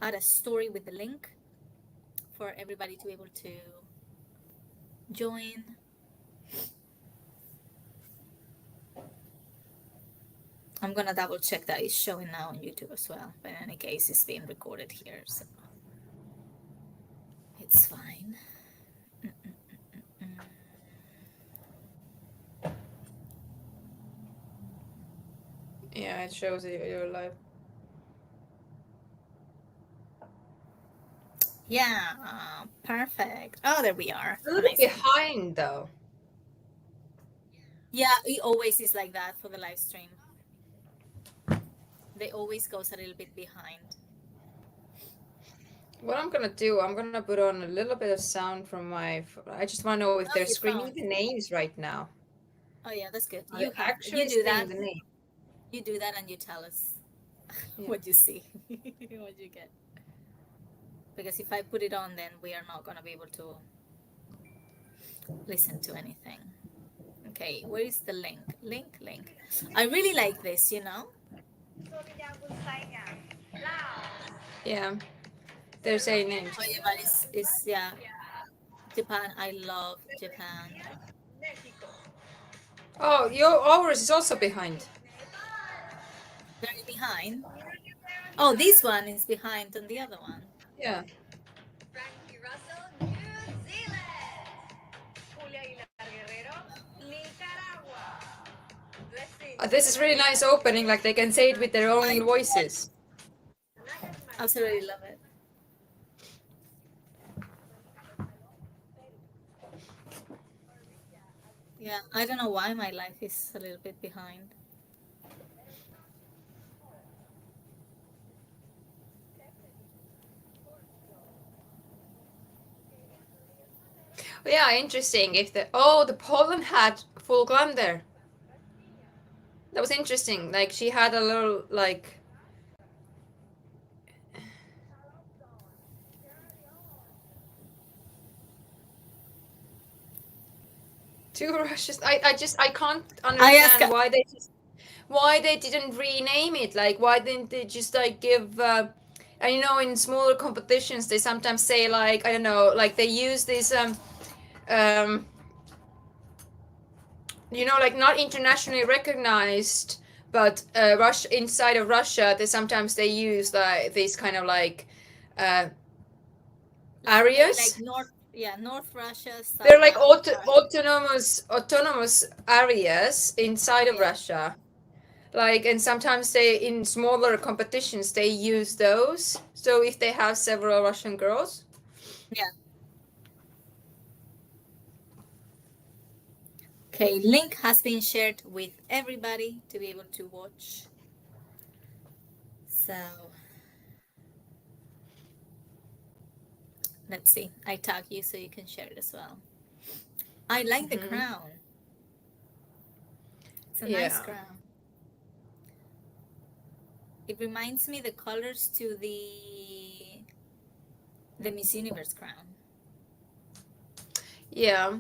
add a story with the link for everybody to be able to join. I'm gonna double check that it's showing now on YouTube as well. But in any case, it's being recorded here, so it's fine. Yeah, it shows you're live. Yeah, perfect. Oh, there we are. A little Amazing. behind though. Yeah, it always is like that for the live stream. They always goes a little bit behind. What I'm gonna do, I'm gonna put on a little bit of sound from my. I just want to know if Oh, they're your screaming phone. the names right now. Oh yeah, that's good. Are they You actually do saying that. the name? You do that and you tell us Yeah. what you see, what you get. Because if I put it on, then we are not gonna be able to listen to anything. Okay, where is the link? Link. I really like this, you know? Yeah. They're saying names. Oh yeah, but it's yeah. Japan. I love Japan. Oh, ours is also behind. Very behind. Oh, this one is behind on the other one. Yeah. This is really nice opening. Like they can say it with their I own voices. absolutely love it. Yeah, I don't know why my life is a little bit behind. Yeah, interesting. If the Poland had full glam there. That was interesting. Like she had a little like two rushes. I can't I ask. understand why they didn't rename it. Like why didn't they just like give and you know in smaller competitions they sometimes say like I don't know like they use this um you know like not internationally recognized but Russia inside of Russia they sometimes they use like these kind of like uh Like maybe like areas. North, yeah, North Russia, They're South like Russia. autonomous areas inside of Yeah, Russia. Like and sometimes they in smaller competitions they use those. So if they have several Russian girls. yeah. Okay, link has been shared with everybody to be able to watch. So let's see. I tag you so you can share it as well. I like the Hmm. crown. It's a nice Yeah. crown. It reminds me the colors to the Miss Universe crown. Yeah.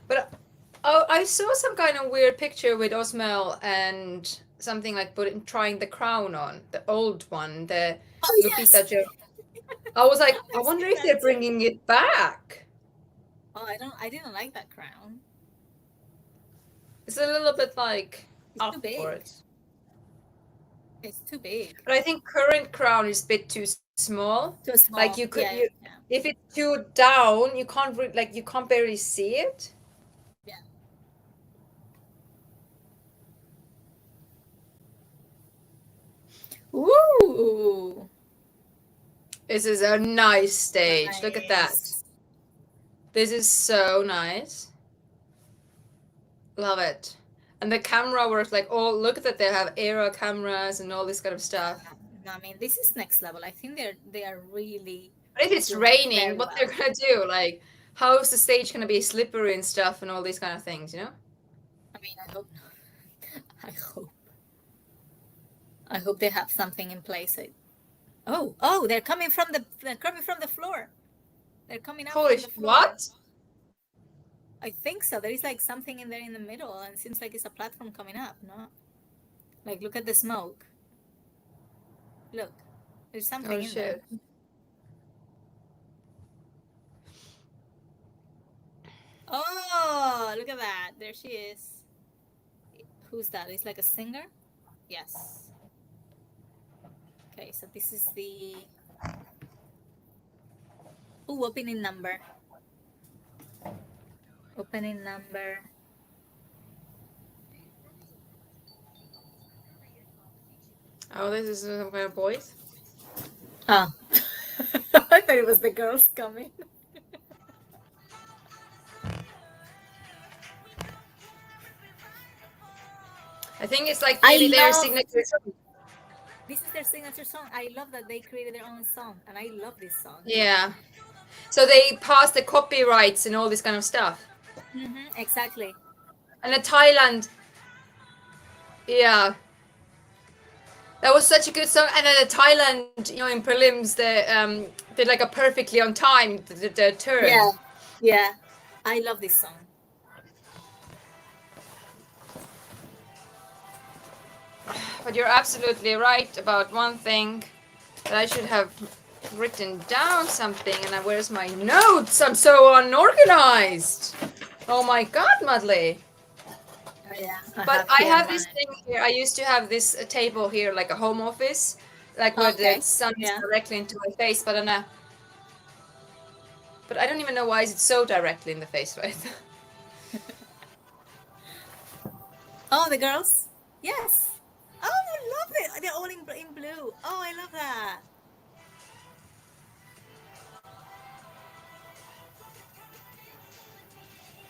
But oh, I saw some kind of weird picture with Osmel and something like trying the crown on the old one, the Oh yes, Lupita Jones. I was like, I I've wonder seen if that they're too. bringing it back. Oh, I didn't like that crown. It's a little bit like It's too big. upwards. It's too big. But I think current crown is a bit too small. Too Like you small. could Yeah, you yeah, if it's too down, you can't like you can't barely see it. yeah. Ooh, This is a nice stage. Look at that. nice. This is so nice. Love it. And the camera works like oh look at that they have aero cameras and all this kind of stuff. No, I mean, this is next level. I think they are really But if it's doing it raining, very what they're well. gonna do? Like how is the stage gonna be slippery and stuff and all these kind of things, you know? I mean, I hope not. I hope they have something in place. Oh, they're coming from the floor. They're coming out from the floor. What? I think so. There is like something in there in the middle, and it seems like it's a platform coming up. No, like look at the smoke. Look, there's something Oh in there. shit. Oh, look at that. There she is. Who's that? It's like a singer? Yes. Okay, so this is the opening number. Opening number. Oh, this is some kind of boys. Oh. I thought it was the girls coming. I think it's like I maybe their love signature song. this is their signature song. I love that they created their own song, and I love this song. Yeah. So they passed the copyrights and all this kind of stuff. Exactly. And the Thailand, yeah, that was such a good song. And then the Thailand, in prelims, the did like a perfectly on time the turn. Yeah, yeah. I love this song. But you're absolutely right about one thing that I should have written down something. And where's my notes? I'm so unorganized. Oh my God, Madly. Oh, yeah. But I here have this mine. thing here. I used to have this table here, like a home office, like where the Okay. sun is Yeah. directly into my face. But I don't even know why is it so directly in the face, right? Oh, the girls? Yes. Oh, I love it. They're all in blue. Oh, I love that.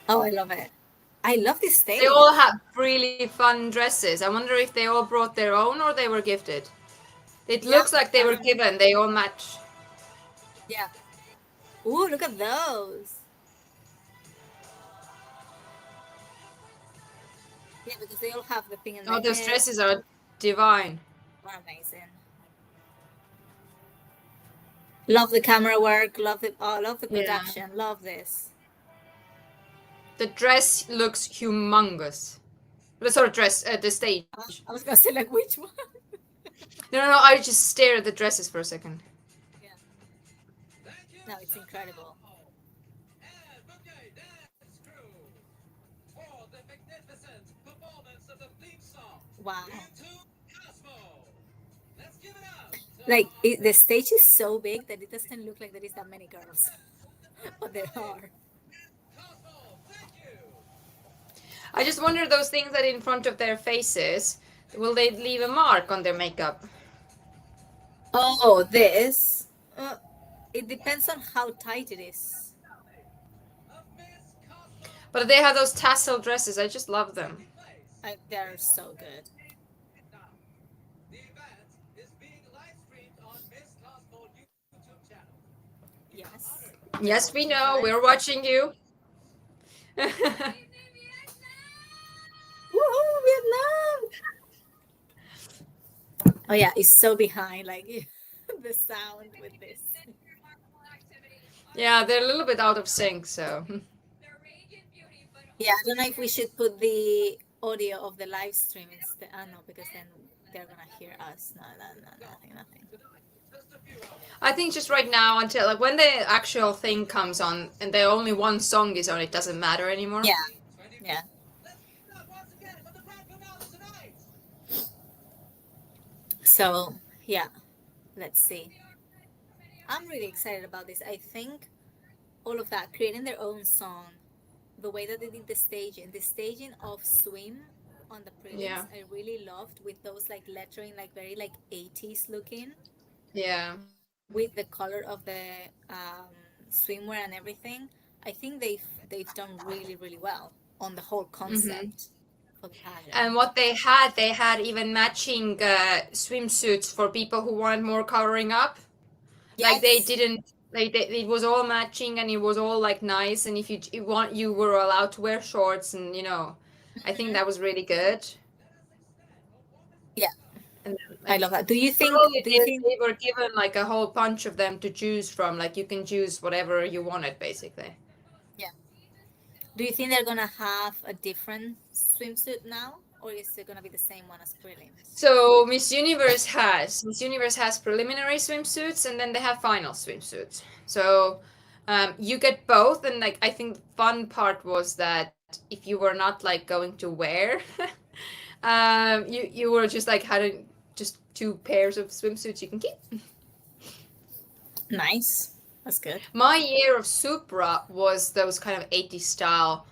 Oh, I love it. I love this They all stage. have really fun dresses. I wonder if they all brought their own or they were gifted. It Yeah. looks like they were given. They all match. Yeah. Ooh, look at those. Yeah, because they all have the thing in Oh, their those head. dresses are divine. Amazing. Love the camera work. Love the Yeah. production. Love this. The dress looks humongous. The sort of dress, the stage. I was gonna say like which one? No. I just stare at the dresses for a second. Yeah. No, it's incredible. Wow. Like the stage is so big that it doesn't look like there is that many girls, but there are. I just wonder those things that in front of their faces, will they leave a mark on their makeup? Oh, this. It depends on how tight it is. But they have those tassel dresses. I just love them. They're so good. Yes. Yes, we know. We're watching you. Woohoo, Vietnam! Oh yeah, it's so behind, like the sound with this. Yeah, they're a little bit out of sync, so. Yeah, I don't know if we should put the audio of the live stream instead. No, because then they're gonna hear us. No, nothing. I think just right now until like when the actual thing comes on and the only one song is on, it doesn't matter anymore. Yeah. So yeah, let's see. I'm really excited about this. I think all of that, creating their own song, the way that they did the staging of Swim on the prelims, Yeah. I really loved with those like lettering, like very like 80s looking, Yeah. with the color of the um, swimwear and everything. I think they've done really well on the whole concept for the pageant. And what they had even matching swimsuits for people who wanted more covering up. Like they Yes. didn't, it was all matching and it was all like nice. And if you were allowed to wear shorts and I think Mhm. that was really good. Yeah, And I like love that. Do you for think? all it Do you is, think? they were given like a whole bunch of them to choose from. Like you can choose whatever you wanted, basically. Yeah. Do you think they're gonna have a different swimsuit now, or is it gonna be the same one as prelims? So Miss Universe has preliminary swimsuits and then they have final swimsuits. So You get both, and like I think the fun part was that if you were not like going to wear, you were just like having just two pairs of swimsuits you can keep. Nice. That's good. My year of Supra was those kind of 80s style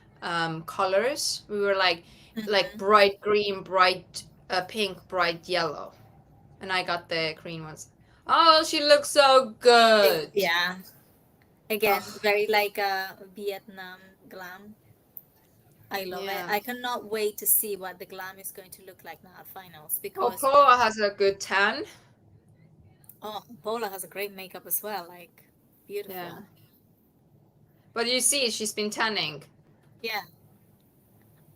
colors. We were like Hmm. bright green, bright pink, bright yellow, and I got the green ones. Oh, she looks so good. Yeah. Again, Oh, very like a Vietnam glam. I love it. yeah. I cannot wait to see what the glam is going to look like now at finals Oh, because Paula has a good tan. oh, Paula has a great makeup as well. Like Yeah. beautiful. But you see, she's been tanning. Yeah.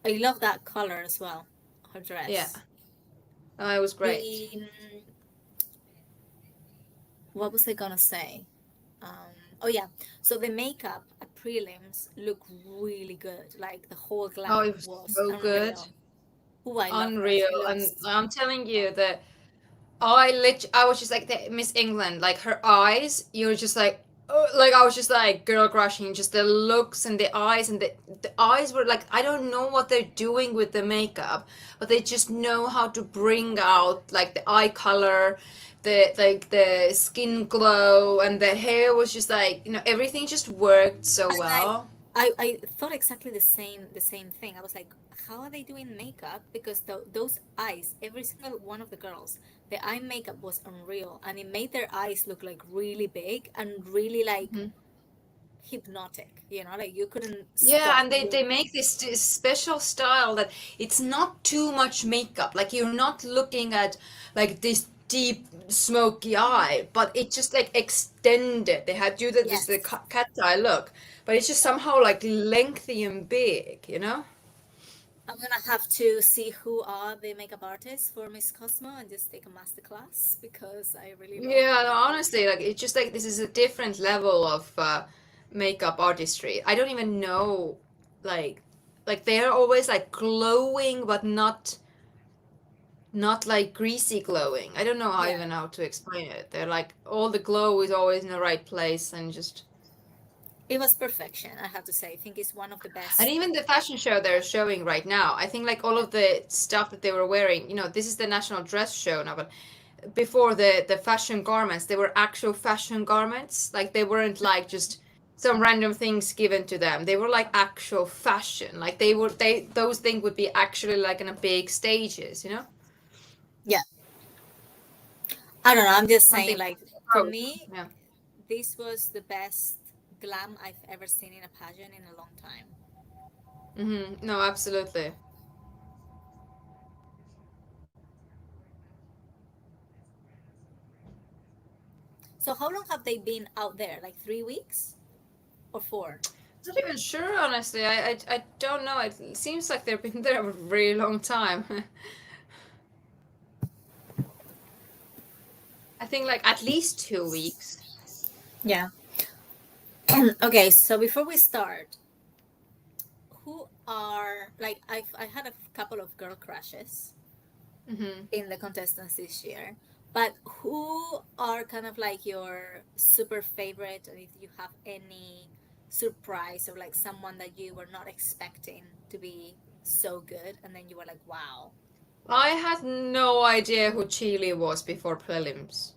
I love that color as well. Her Yeah. dress. It was great. The what was I gonna say? Oh yeah. So the makeup at prelims look really good. Like the whole Oh, glam it was was so good. unreal. Oh, I love her. Unreal. She And looks. I'm telling you that I was just like the Miss England, like her eyes. You're just like, like I was just like girl crushing. Just the looks and the eyes and the eyes were like I don't know what they're doing with the makeup, but they just know how to bring out like the eye color, the like the skin glow, and the hair was just like everything just worked so And I, well. I thought exactly the same thing. I was like, how are they doing makeup? Because those eyes, every single one of the girls, the eye makeup was unreal, and it made their eyes look like really big and really like Mhm. hypnotic. Like you couldn't Yeah, stop and they looking. make this special style that it's not too much makeup. Like you're not looking at like this deep smoky eye, but it's just like extended. They had do that this the Yes. cat eye look, but it's just Yeah. somehow like lengthy and big, you know? I'm gonna have to see who are the makeup artists for Miss Cosmo and just take a master class because I really love Yeah, no, the honestly, like it's just like this is a different level of makeup artistry. I don't even know, like, like they're always like glowing, but not like greasy glowing. I don't know how yeah. even how to explain it. They're like all the glow is always in the right place and just It was perfection, I have to say. I think it's one of the and best. even the fashion show they're showing right now. I think like all Yeah. of the stuff that they were wearing, this is the national dress show now, but before the fashion garments, they were actual fashion garments. Like they weren't like just some random things given to them. They were like actual fashion. Like they those things would be actually like in a big stages, you know? Yeah. I don't know. I'm just saying, Something like, for pro. me, Yeah. this was the best glam I've ever seen in a pageant in a long time. No, absolutely. So, how long have they been out there? Like 3 weeks or four? Not even sure, honestly. I don't know. It seems like they've been there a really long time. I think like at least 2 weeks. Yeah. Okay. So, before we start, who are like I had a couple of girl crushes Hmm. in the contestants this year, but who are kind of like your super favorite, and if you have any surprise or like someone that you were not expecting to be so good, and then you were like, wow. I had no idea who Chile was before prelims.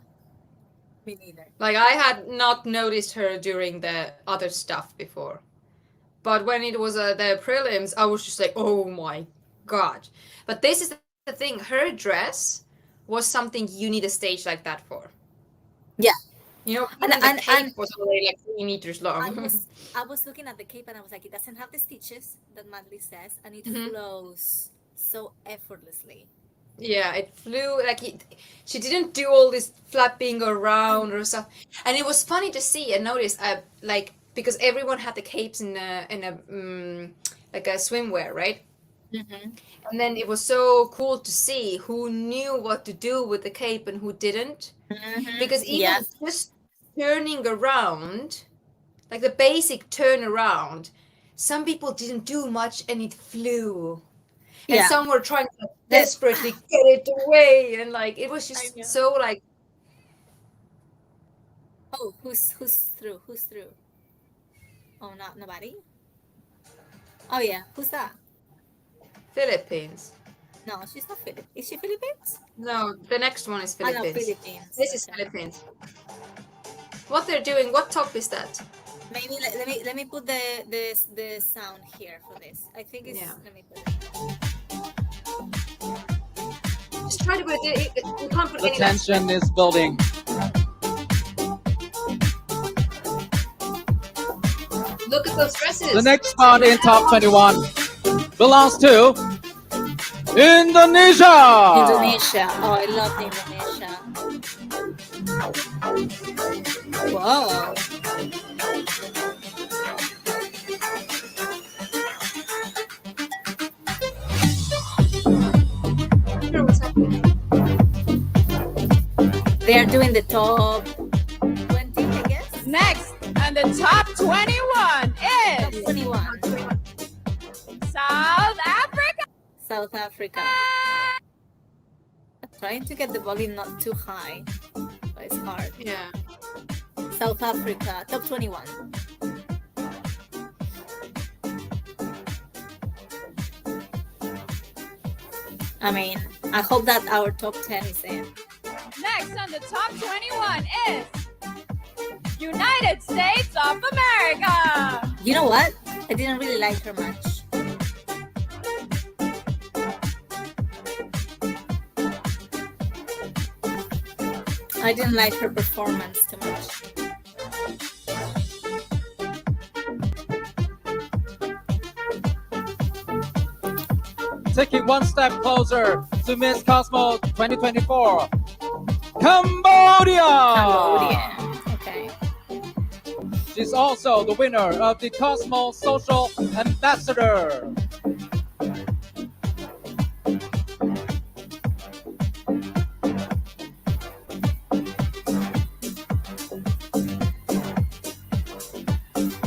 Me neither. Like I had not noticed her during the other stuff before. But when it was the prelims, I was just like, oh my God. But this is the thing, her dress was something you need a stage like that for. Yeah. Even and the and, cape and was already like 3 meters I long. was I was looking at the cape and I was like, it doesn't have the stitches that Madly says, and it Hmm. flows so effortlessly. Yeah, it flew like she didn't do all this flapping I around or stuff. And it was funny to see and notice, like because everyone had the capes in a like a swimwear, right? Mm-hmm. And then it was so cool to see who knew what to do with the cape and who didn't. Mm-hmm. Because Yeah. even just turning around, like the basic turn around, some people didn't do much and it flew. And Yeah. some were trying to like, That desperately get it away. And like it was I just know. so like Oh, who's through? Who's through? Oh, not nobody. Oh yeah, who's that? Philippines. No, she's not Philip. Is she Philippines? No, the next one is Oh no, Philippines. Philippines. This is Okay. Philippines. What they're doing? What top is that? Maybe let me put the sound here for this. I think Yeah. it's let me put it. Just try to put it. You can't put The any less. tension is building. Look at those dresses. The next spot in top 21 belongs to Indonesia. Indonesia. Oh, I love Indonesia. Whoa. They are doing the top 20, I guess. Next, and the top 21 Top is 21. South Africa. South Africa. I'm trying to get the volume not too high, but it's hard. Yeah. South Africa, top 21. I mean, I hope that our top 10 is in. Next on the top 21 is United States of America. You know what? I didn't really like her much. I didn't like her performance too much. Taking one step closer to Miss Cosmo 2024. Cambodia! Cambodian. Okay. She's also the winner of the Cosmo Social Ambassador.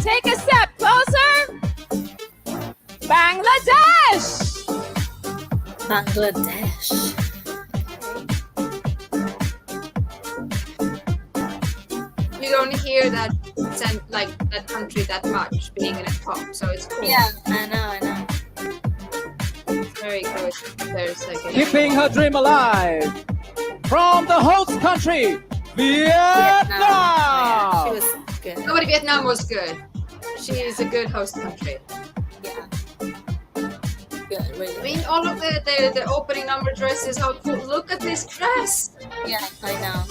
Take a step closer. Bangladesh. Bangladesh. You don't hear that like that country that much being in a top, so it's cool. Yeah, I know. It's very good. There's like Keeping her dream alive from the host country, Yeah, Vietnam. she was good. Nobody Vietnam was good. She is a good host country. Yeah. Good, really. I mean, all of the opening number dresses, how cool. Look at this dress. Yeah, I know.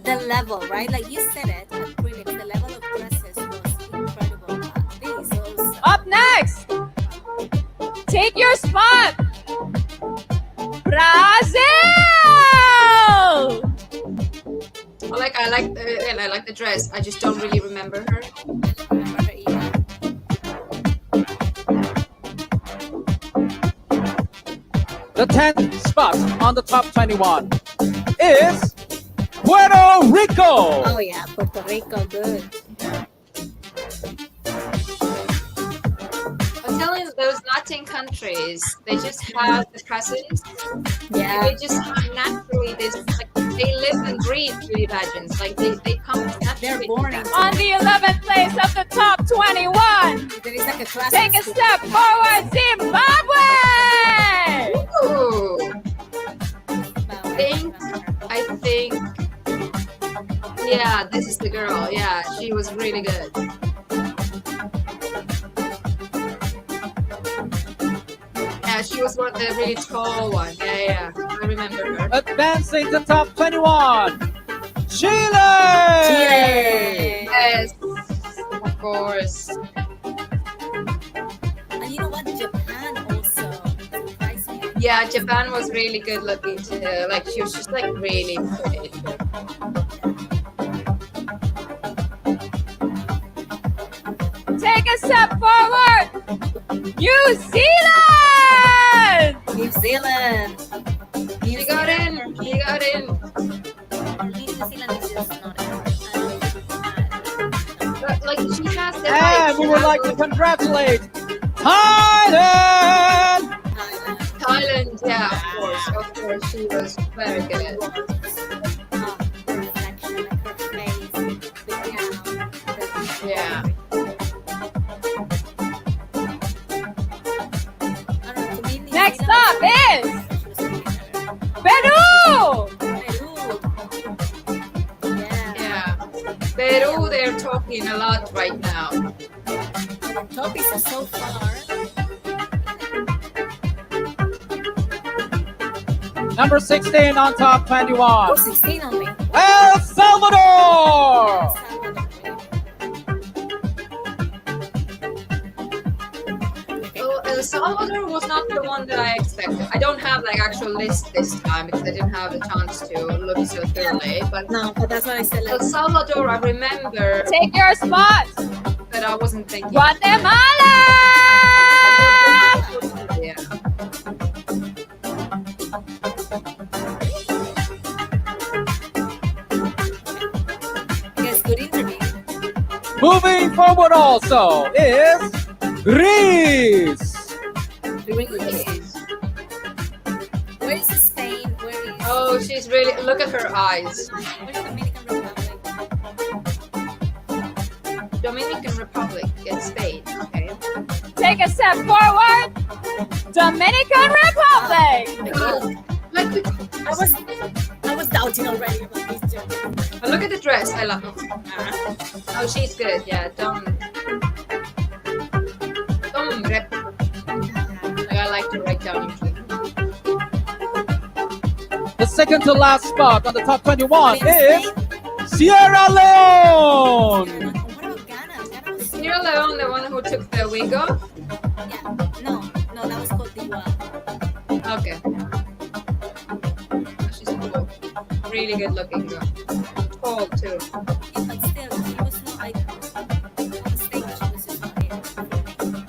The level, right? Like you said it, at prelims, the level of dresses was incredible. These also. Up next, take your spot. Brazil. I like the dress. I just don't really remember her. I don't remember her either. The 10th spot on the top 21 is Puerto Rico. Oh yeah, Puerto Rico, good. I'm telling you, those Latin countries, they just have the presence. Yeah. They just have naturally this, like, they live and breathe beauty pageants. Like, they come naturally. They're born into On the 11th place of the top 21, There is like a class. take a step forward, Zimbabwe. Ooh. I think, yeah, this is the girl. Yeah, she was really good. Yeah, she was one of the really tall one. Yeah, I remember her. Advancing to top 21, Chile. Chile. Yes, of course. And you know what? Japan also surprised me. Yeah, Japan was really good looking too. Like, she was just like really pretty. Take a step forward, New Zealand. New Zealand. She got in. She got in. New Zealand is just not But, like, she has the And we would like to congratulate Thailand. Thailand, yeah, of course, she was very good. Reflection, like her face, the gown, Yeah. top is She was a beginner. Peru. Peru. Yeah. Yeah. Peru, they're talking a lot right now. Our top is so far. Number 16 on top 21. Oh, 16 only. El Salvador! Oh, El Salvador was not the one that I expected. I don't have like actual list this time because I didn't have the chance to look so thoroughly. But No, but that's what I said. El Like, Salvador, I remember, Take your spots. but I wasn't thinking. Guatemala. Yeah. I guess good interview. Moving forward also is Greece. Greece. Where is Spain? Where is Oh, she's really. Look at her eyes. where's Dominican Republic? Dominican Republic and Spain. Okay. Take a step forward. Dominican Republic. Like, I was doubting already about this joke. look at the dress. I love. Oh, she's good. Yeah. Rep. Like I like to write down usually. The second to last spot on the top 21 Spain? is Sierra Leone. What about Ghana? Ghana was Sierra Leone, the one who took the wig off. yeah. No, that was called Diwa. Okay. She's cool. Really good looking girl. Tall too. Yeah, but still, she was not like on the stage. She was just not able to perform.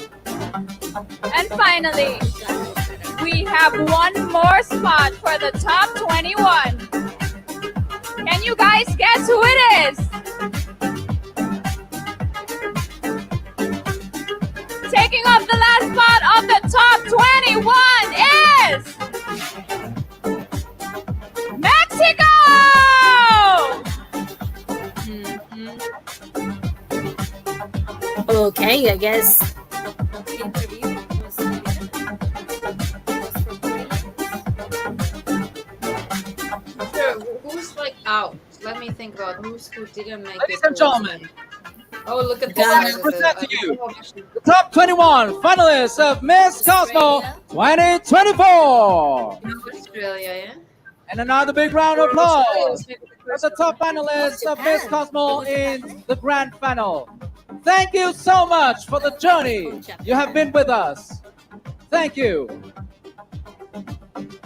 And finally, Ghana was better. we have one more spot for the top 21. Can you guys guess who it is? Taking up the last spot of the top 21 is Mexico! Okay, I guess the interview was for Greece. Sure. Who's like out? Let me think about who didn't make Ladies it. and gentlemen, Oh, look at Ghana. this. Present to you. the top 21 finalists of Miss Cosmo 2024. Australia, yeah. And another big round of applause Australia's for the top finalists of Miss Cosmo in the grand final. Thank you so much for the journey you have been with us. Thank you.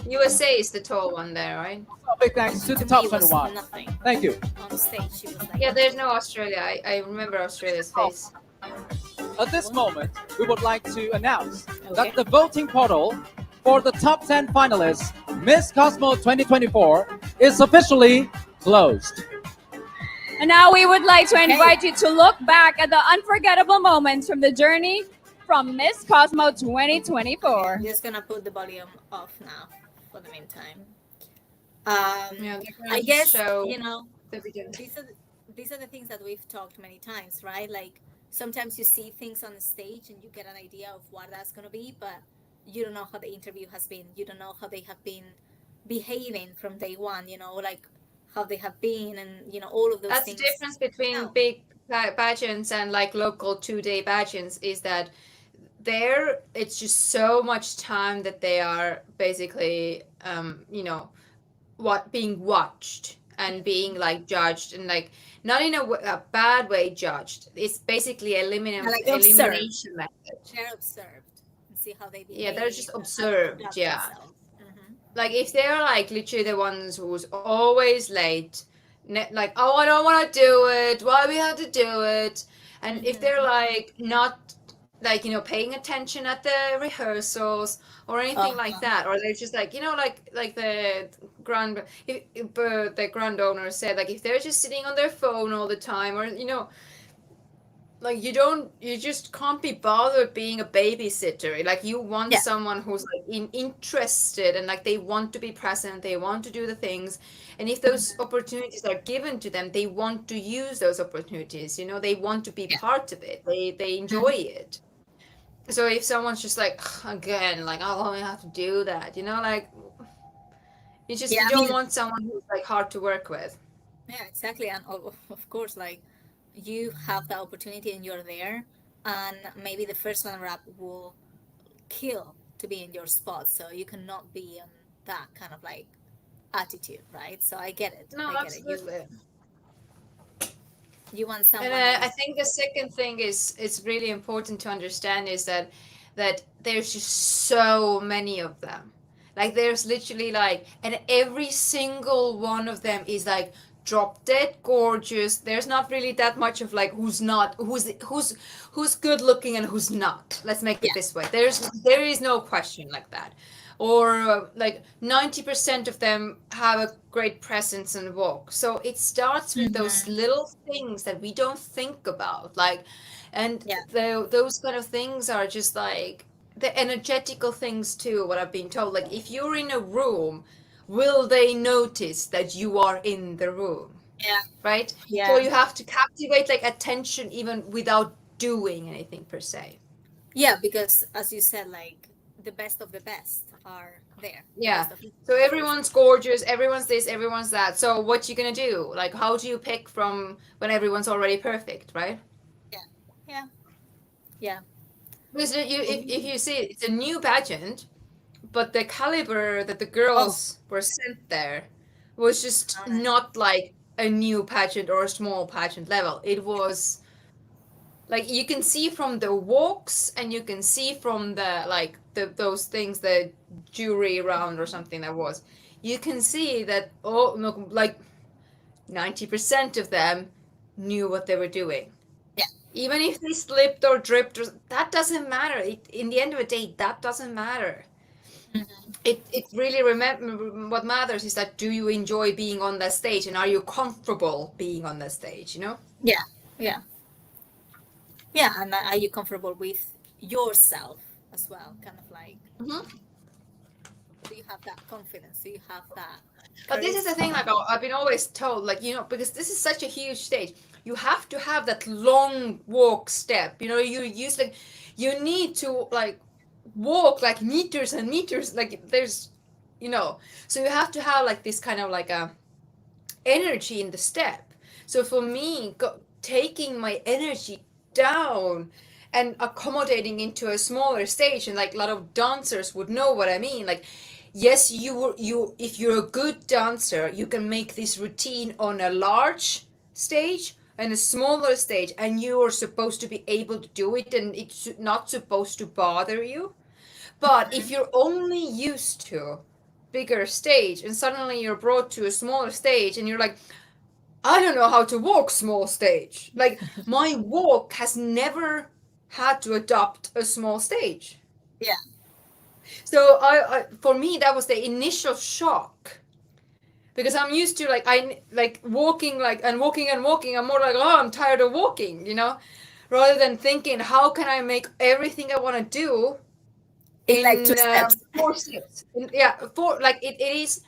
USA is the tall one there, right? So big thanks to the To top me, it was 21. nothing Thank you. on stage. She was like, Yeah, there's no Australia. I remember Australia's face. At this moment, we would like to announce Okay. that the voting portal for the top 10 finalists, Miss Cosmo 2024, is officially closed. And now we would like to invite you to look back at the unforgettable moments from the journey from Miss Cosmo 2024. I'm just gonna put the volume off now for the meantime. Yeah, they're I gonna guess show you know the video. these are the things that we've talked many times, right? Like sometimes you see things on the stage and you get an idea of what that's gonna be, but you don't know how the interview has been. You don't know how they have been behaving from day one. You know, like how they have been, and you know all of those That's the things. difference between No. big pageants and like local 2-day pageants is that there it's just so much time that they are basically being watched and being like judged and like not in a bad way judged. It's basically Like observed. elimination method. They're observed and see how they behave. Yeah, they're just and how they observed, conduct yeah. themselves. Mhm. Like if they're like literally the ones who's always late, like oh I don't want to do it, why we have to do it, and if they're like not like paying attention at the rehearsals or anything like that, or they're just like like the the grand owner said, like if they're just sitting on their phone all the time, or like you just can't be bothered being a babysitter. Like you want Yeah. someone who's like interested and like they want to be present, they want to do the things, and if those opportunities are given to them, they want to use those opportunities. They want to be part of it. They enjoy it. So if someone's just like again, like oh, I have to do that, like Yeah, you I don't mean, want someone who's like hard to work with. yeah, exactly. And of course, like you have the opportunity and you're there, and maybe the first runner up will kill to be in your spot. So you cannot be on that kind of like attitude, right? So I get it. No, I get it. absolutely. You want And someone that I is. think the second thing is it's really important to understand is that there's just so many of them. Like there's literally like, and every single one of them is like drop dead gorgeous. There's not really that much of like who's not who's good looking and who's not. Let's make it Yeah. this way. There is no question like that. Or like 90% of them have a great presence and walk. So it starts with those Mm-hmm. little things that we don't think about, like, and Yeah. those kind of things are just like the energetical things too. What I've been told, like if you're in a room, will they notice that you are in the room, Yeah. right? So Yeah. you have to captivate like attention even without doing anything per se. Yeah. Because as you said, like the best of the best are there. The Yeah. best of each So of those. everyone's gorgeous, everyone's this, everyone's that. So what you gonna do? Like how do you pick from when everyone's already perfect, right? Yeah. Yeah. Yeah. Because if Ooh. you see it, it's a new pageant, but the caliber that the Oh. girls were sent there was just All right. not like a new pageant or a small pageant level. It was like you can see from the walks and you can see from the like those things, the jury round or something that was. You can see that oh no, like 90% of them knew what they were doing. Yeah. Even if they slipped or dripped, or, that doesn't matter. In the end of the day, that doesn't matter. Mm-hmm. It really remember what matters is that do you enjoy being on that stage and are you comfortable being on that stage? Yeah. Yeah. Yeah. And are you comfortable with yourself as well? Kind of like, Hmm. do you have that confidence? Do you have that But this is the thing, charisma? like I've been always told, like because this is such a huge stage, you have to have that long walk step. You use like you need to like walk like meters and meters, like there's, so you have to have like this kind of like a energy in the step. So for me, taking my energy down and accommodating into a smaller stage, and like a lot of dancers would know what I mean. Like, yes, you if you're a good dancer, you can make this routine on a large stage and a smaller stage, and you are supposed to be able to do it, and it's not supposed to bother you. But if Mhm. you're only used to bigger stage and suddenly you're brought to a smaller stage and you're like, I don't know how to walk small stage. Like my walk has never had to adopt a small stage. Yeah. So for me that was the initial shock because I'm used to like I like walking like and walking and walking. I'm more like oh I'm tired of walking, rather than thinking how can I make everything I want to do In like two in steps. 4 steps. Yeah, four like it is.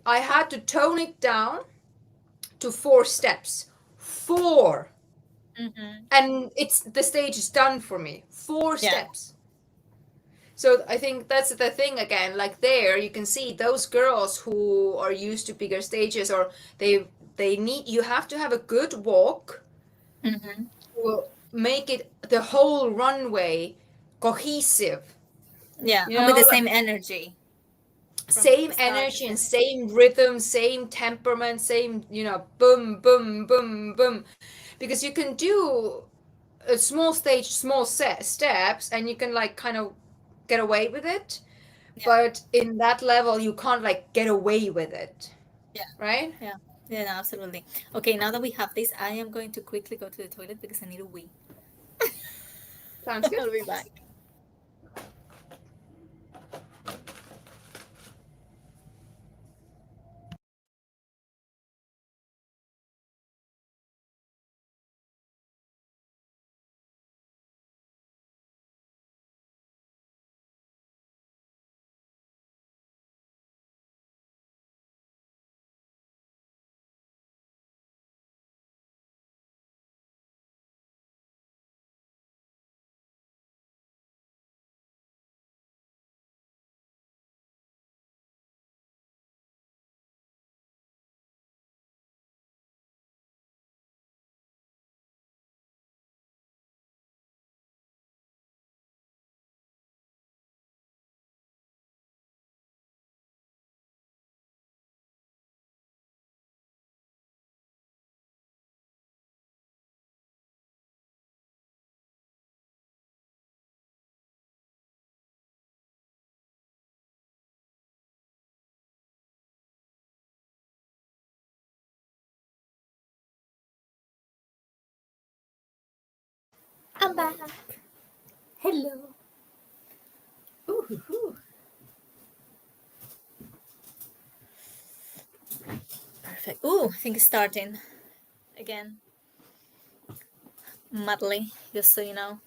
I had to tone it down to 4 steps. Four. Mm-hmm. And it's the stage is done for me. Four Yeah. steps. So I think that's the thing again. Like there, you can see those girls who are used to bigger stages, or they need. You have to have a good walk Mm-hmm. to make it the whole runway cohesive. Yeah. You And with know, the like same energy from same start to energy and finish. same rhythm, same temperament, same boom, boom, boom, boom, because you can do a small stage, small set steps, and you can like kind of get away with it. Yeah. But in that level, you can't like get away with it, Yeah. right? Yeah. Yeah, no, absolutely. Okay, now that we have this, I am going to quickly go to the toilet because I need a wee. Sounds good. I'll be back. I'm back. Hello. Ooh, hoo, hoo. Perfect. Ooh, I think it's starting again. Muddly, just so you know.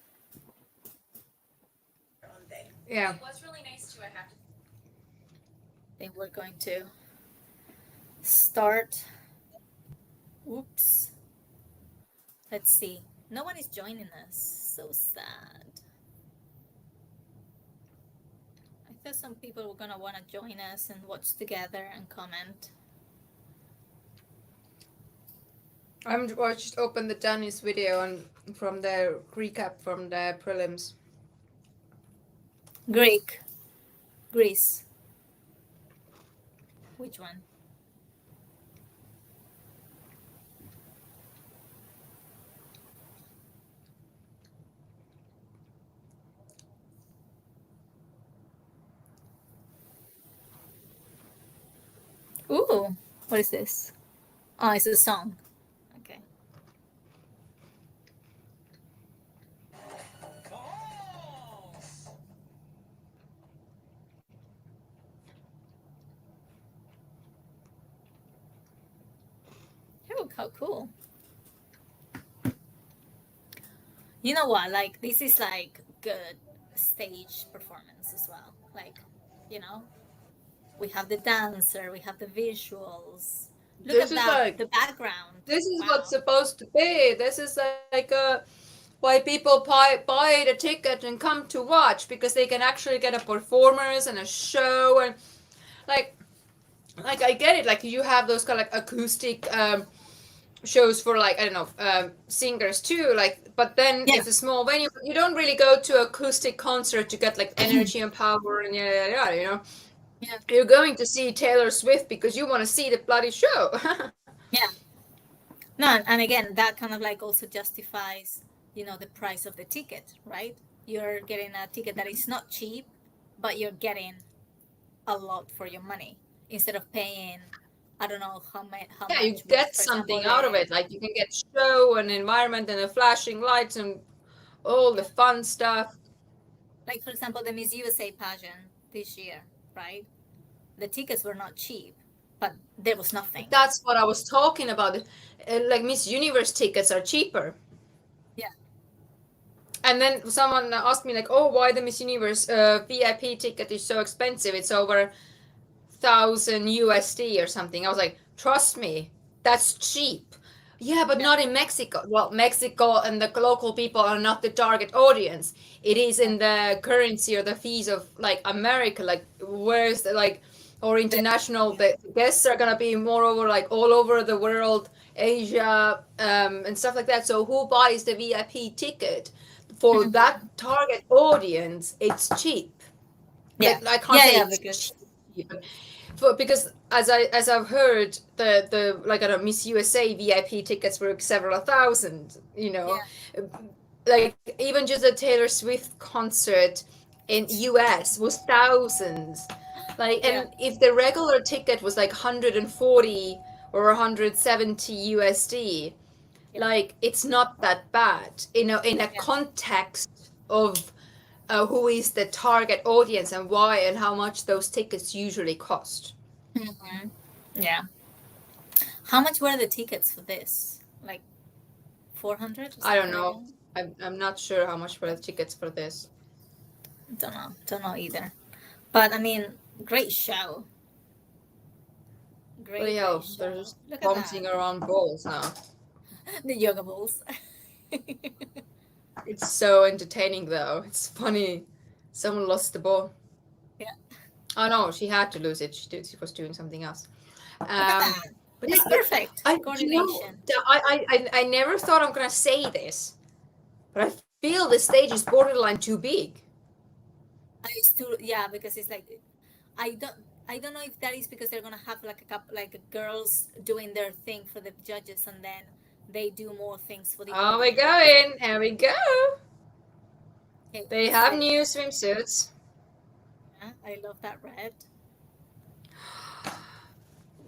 Yeah. I think we're going to start. Oops. Let's see. No one is joining us. So sad. I thought some people were gonna want to join us and watch together and comment. I just opened the Danny's video and from the recap from the prelims. Greek. Greece. Which one? Ooh, what is this? Oh, it's a song. Okay. Oh, how cool. You know what? Like, this is like good stage performance as well. Like, you know, we have the dancer, we have the visuals. Look This at is that, like the background. this is what's Wow. supposed to be. This is like why people buy the ticket and come to watch because they can actually get a performers and a show and like I get it. Like you have those kind of like acoustic shows for like I don't know singers too. Like but then Yeah. it's a small venue. You don't really go to acoustic concert to get like energy and power and yeah. You know, Yeah. you're going to see Taylor Swift because you want to see the bloody show. Yeah. No, and again, that kind of like also justifies, the price of the ticket, right? You're getting a ticket that is not cheap, but you're getting a lot for your money instead of paying, I don't know how Yeah, you much was, get for example, something out of it. Like you can get show and environment and the flashing lights and all the yeah, fun stuff. like for example, the Miss USA pageant this year, right? The tickets were not cheap, but there was nothing. That's what I was talking about. Like Miss Universe tickets are cheaper. Yeah, And then someone asked me like, "Oh, why the Miss Universe VIP ticket is so expensive? It's over 1,000 USD or something." I was like, "Trust me, that's cheap." Yeah, but yeah, not in Mexico. Well, Mexico and the local people are not the target audience. It is yeah, in the currency or the fees of like America. Like, where's the like, or the, international? yeah. The guests are gonna be moreover like all over the world, Asia, and stuff like that. So who buys the VIP ticket for that Mhm. target audience? It's cheap. Yeah, Like I can't yeah, say yeah, it's because cheap, because as I've heard the like a Miss USA VIP tickets were several thousand, yeah, like even just a Taylor Swift concert in US was thousands, like yeah, and if the regular ticket was like 140 or 170 USD, yeah, like it's not that bad in a yeah. context of who is the target audience and why and how much those tickets usually cost. Hmm. Yeah. How much were the tickets for this? Like 400 or I don't something like know. that? I'm not sure how much were the tickets for this. Don't know. Don't know either. But I mean, great show. But Great, great hell, they're show. just Look at that. bouncing around balls now. The yoga balls. It's so entertaining though. It's funny. Someone lost the ball. Yeah. Oh no, she had to lose it. She was doing something else. Look at Um, that. but yeah, It's but perfect. I, Coordination. I never thought I'm gonna say this, but I feel the stage is borderline too big. I used to, yeah, because it's like I don't I don't know if that is because they're gonna have like a couple like girls doing their thing for the judges and then they do more things for the Oh, we're audience. going. Here we go. Okay, what They is have this? new swimsuits. Yeah, I love that red.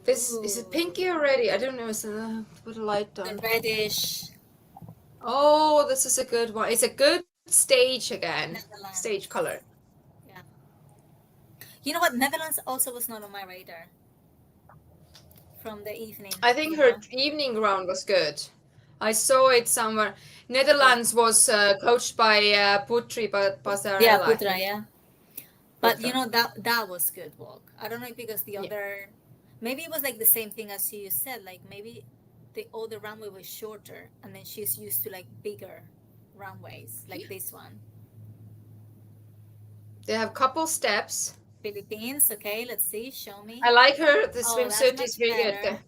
This is it Ooh, pinky already? I don't know. Put a light the on. reddish. Oh, this is a good one. It's a good stage again. Stage color. Netherlands. Yeah. You know what? Netherlands also was not on my radar from the evening. I think You her know. evening round was good. I saw it somewhere. Yeah. Netherlands was coached by Putri Yeah, Pasarella, I Putra. think. Yeah. But you Putra. know that was good walk. I don't know if because the Yeah. other, maybe it was like the same thing as you said. Like maybe the other runway was shorter, and then she's used to like bigger runways like this one. They have couple steps. Philippines. Okay, let's see. Show me. I like her. The Oh, that's swimsuit is much really good. better.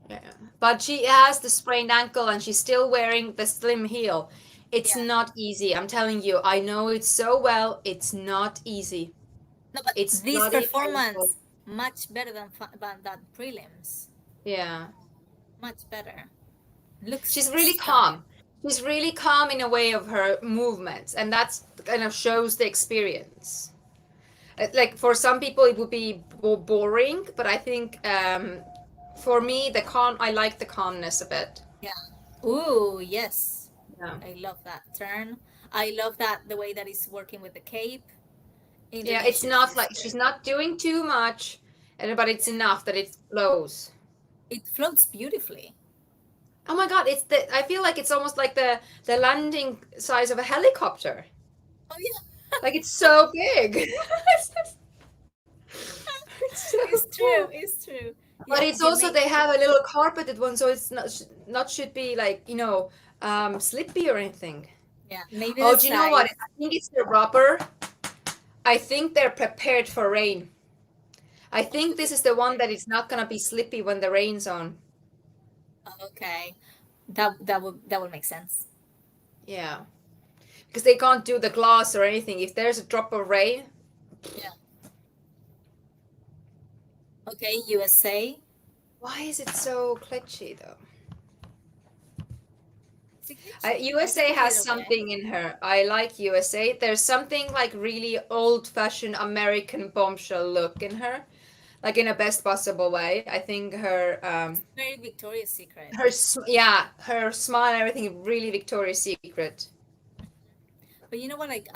Yeah. But she has the sprained ankle and she's still wearing the slim heel. It's Yeah. not easy. I'm telling you. I know it so well. It's not easy. No, but It's this bloody painful. performance much better than prelims. Yeah. Much better. Looks She's really stunning. calm. She's really calm in a way of her movements, and that's kind of shows the experience. Like for some people, it would be boring, but I think for me, the calm. I like the calmness a bit. Yeah. Ooh, yes. Yeah. I love that turn. I love that the way that it's working with the cape. Yeah, it's Indonesia not is like she's good. not doing too much, but it's enough that it flows. It floats beautifully. Oh my God, it's the. I feel like it's almost like the landing size of a helicopter. Oh yeah, Like it's so big. It's so it's cool. true. It's true. But Yeah, it's you also make. they have a little carpeted one, so it's not should be like slippy or anything. Yeah, maybe the Oh, do you know what? size. I think it's the rubber. I think they're prepared for rain. I think this is the one that is not gonna be slippy when the rain's on. Okay, that would make sense. Yeah, because they can't do the glass or anything. If there's a drop of rain, Yeah. Okay, USA. why is it so glitchy though? Is it glitchy? I USA think it did has okay. something in her. I like USA. There's something like really old-fashioned American bombshell look in her, like in a best possible way. I think Very Victoria's Secret. yeah, her smile and everything really Victoria's Secret. But you know what? Like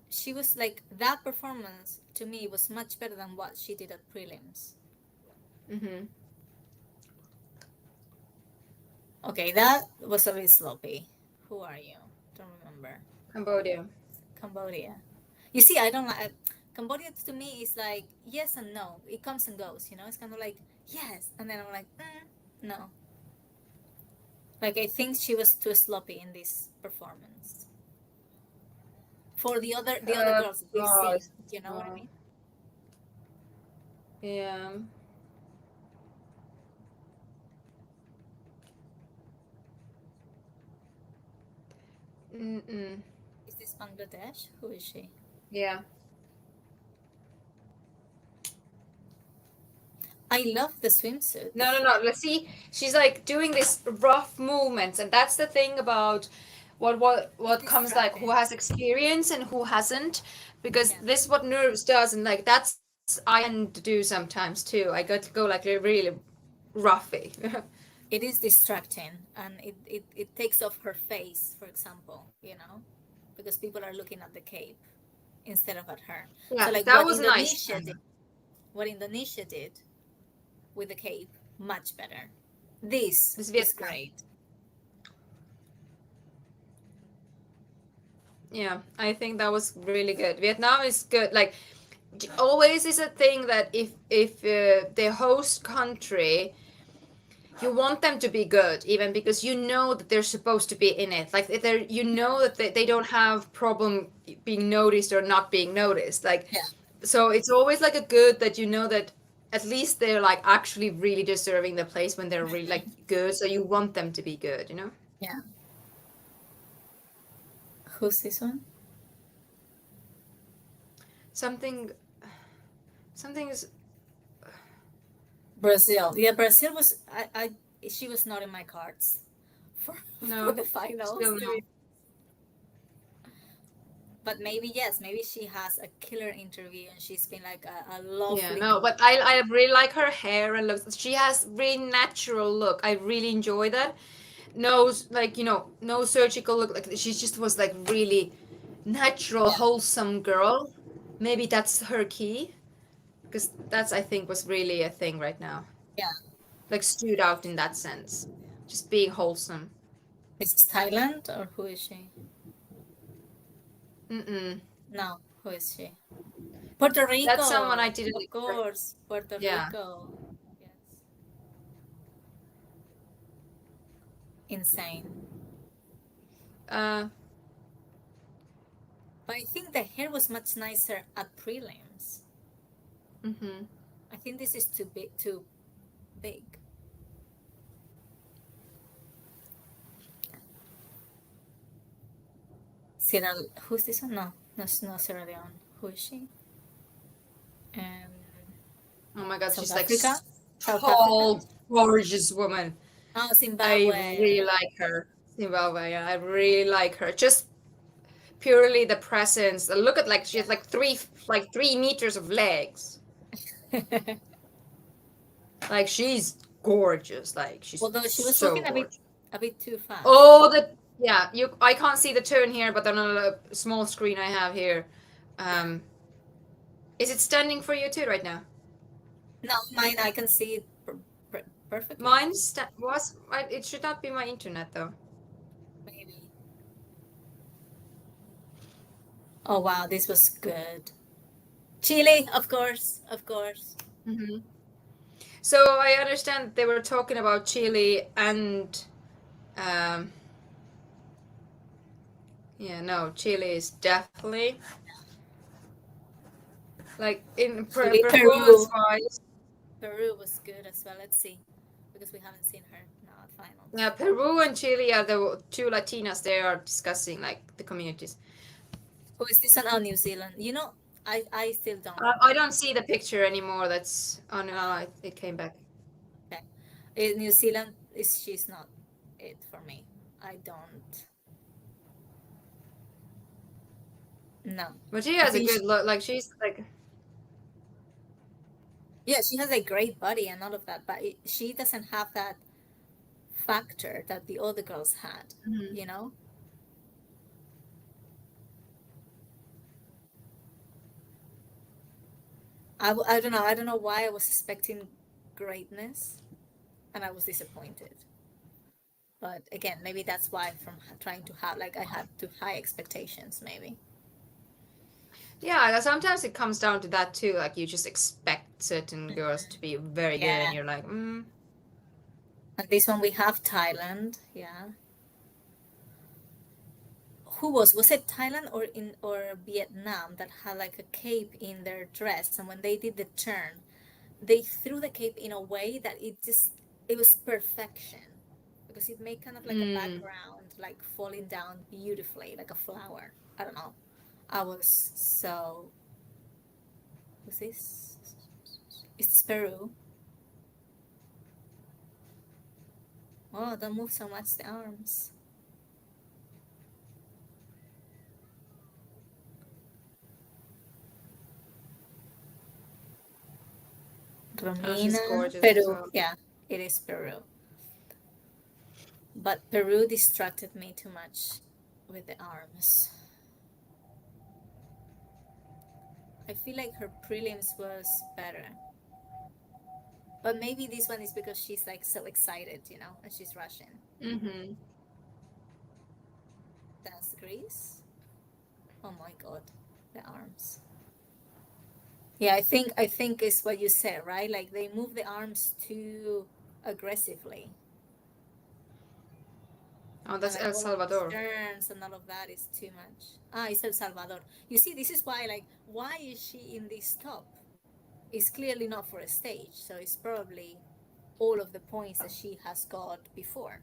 she was like that performance to me was much better than what she did at prelims. Hmm. Okay, that was a bit sloppy. Who are you? Don't remember. Cambodia. Cambodia. You see, I don't like Cambodia. To me is like yes and no. It comes and goes. You know, it's kind of like yes, and then I'm like no. Like I think she was too sloppy in this performance for the other girls that we've God. seen. You know what I mean? Yeah. Mm-mm. Is this Bangladesh? Who is she? Yeah. I love the swimsuit. No, no, no. Let's see. She's like doing this rough movements, and that's the thing about what comes like who Distracting. has experience and who hasn't, because Yeah. this what nerves does, and like that's I tend to do sometimes too. I got to go like really roughy. It is distracting and it takes off her face, for example, because people are looking at the cape instead of at her. So Yeah, like that was nice. what Indonesia did with the cape, much better. This This is Vietnam. great. Yeah, I think that was really good. Vietnam is good. Like always is a thing that if the host country you want them to be good even because you know that they're supposed to be in it like they're you know that they don't have problem being noticed or not being noticed like Yeah. so it's always like a good that you know that at least they're like actually really deserving the place when they're really like good so you want them to be good, you know. Yeah. Who's this one? something something is Brazil. Yeah, Brazil was I she was not in my cards for for no the finals still to no. be, but maybe yes, maybe she has a killer interview and she's been like a Yeah, lovely no, but I really like her hair and looks. She has really natural look. I really enjoy that. no, like, no surgical look. Like she just was like really natural, Yeah, wholesome girl. Maybe that's her key, because that's, I think, was really a thing right now. yeah. Like stood out in that sense, just being wholesome. Is this Thailand or who is she? Mm-mm. No, who is she? Puerto That's someone I Rico, didn't of expect. course, Puerto Yeah. Rico. Yes, insane. Uh. But I think the hair was much nicer at prelims. Mm-hmm. I think this is too big. Too big. Sierra. Who's this one? No, no, no Sierra Leone. Who is she? Um, Oh my God, South she's like Africa. South Africa. tall, gorgeous woman. Oh, I Zimbabwe. really like her. Zimbabwe, yeah, I really like her. Just purely the presence. Look at, like, she has like 3 meters of legs. Yeah. Like she's gorgeous. Like she's Although she was so walking gorgeous. a bit too fast. Oh, the yeah. I can't see the turn here, but on a small screen I have here. Yeah. Um, is it standing for you too right now? No, mine I can see it perfectly. Mine was. It should not be my internet though. Maybe. Oh wow, this was good. Chile, of course, of course. Hmm. So I understand they were talking about Chile and um, yeah, no, Chile is definitely like in Chile, performance Peru. wise. Peru was good as well. Let's see, because we haven't seen her now at Yeah, finals. Peru and Chile are the two Latinas they are discussing, like the communities. Who is this one? Oh, New Zealand. I still don't. I don't see the picture anymore. That's oh no, it came back. Okay, New Zealand is she's not it for me. I don't. No, But she I has a think good look. Like she's like, yeah, she has a great body and all of that, but she doesn't have that factor that the other girls had. mhm. You know, I don't know. I don't know why I was expecting greatness and I was disappointed. But again, maybe that's why from trying to have like I had too high expectations. Maybe. Yeah. Sometimes it comes down to that too. Like you just expect certain girls to be very good, and Yeah. you're like, And this one we have Thailand. Yeah. Who was it Thailand or Vietnam that had like a cape in their dress, and when they did the turn, they threw the cape in a way that it was perfection because it made kind of like a mm. background like falling down beautifully like a flower. I don't know. I was so who's this? Is this Peru? Oh, don't move so much the arms. Oh, she's Romina, gorgeous as Peru. well. Yeah, it is Peru. But Peru distracted me too much with the arms. I feel like her prelims was better. But maybe this one is because she's like so excited, and she's Russian. Mm-hmm. That's Greece. Oh my god, the arms. Yeah, I think is what you said, right? Like they move the arms too aggressively. Oh, And that's like El all of these Salvador. turns and all of that is too much. Ah, it's El Salvador. You see, this is why, like, why is she in this top? It's clearly not for a stage, so it's probably all of the points that she has got before.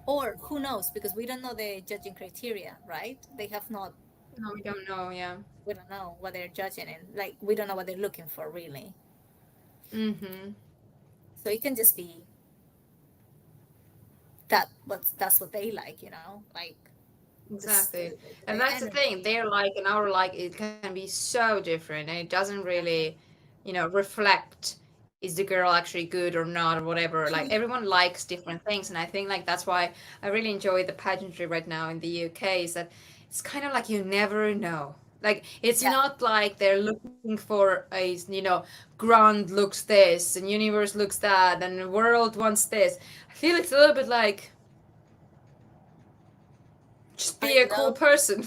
Or who knows, because we don't know the judging criteria, right? They have not, No, we don't know. Yeah. we don't know what they're judging and like we don't know what they're looking for really. Mm-hmm. So it can just be that's what they like, like Exactly. the And that's the thing. energy. Their like and our like, it can be so different, and it doesn't really, reflect is the girl actually good or not or whatever. Like everyone likes different things, and I think like that's why I really enjoy the pageantry right now in the UK. Is that it's kind of like you never know. Like it's Yeah, not like they're looking for a grand looks this and universe looks that and the world wants this. I feel it's a little bit like just I be a cool love. person.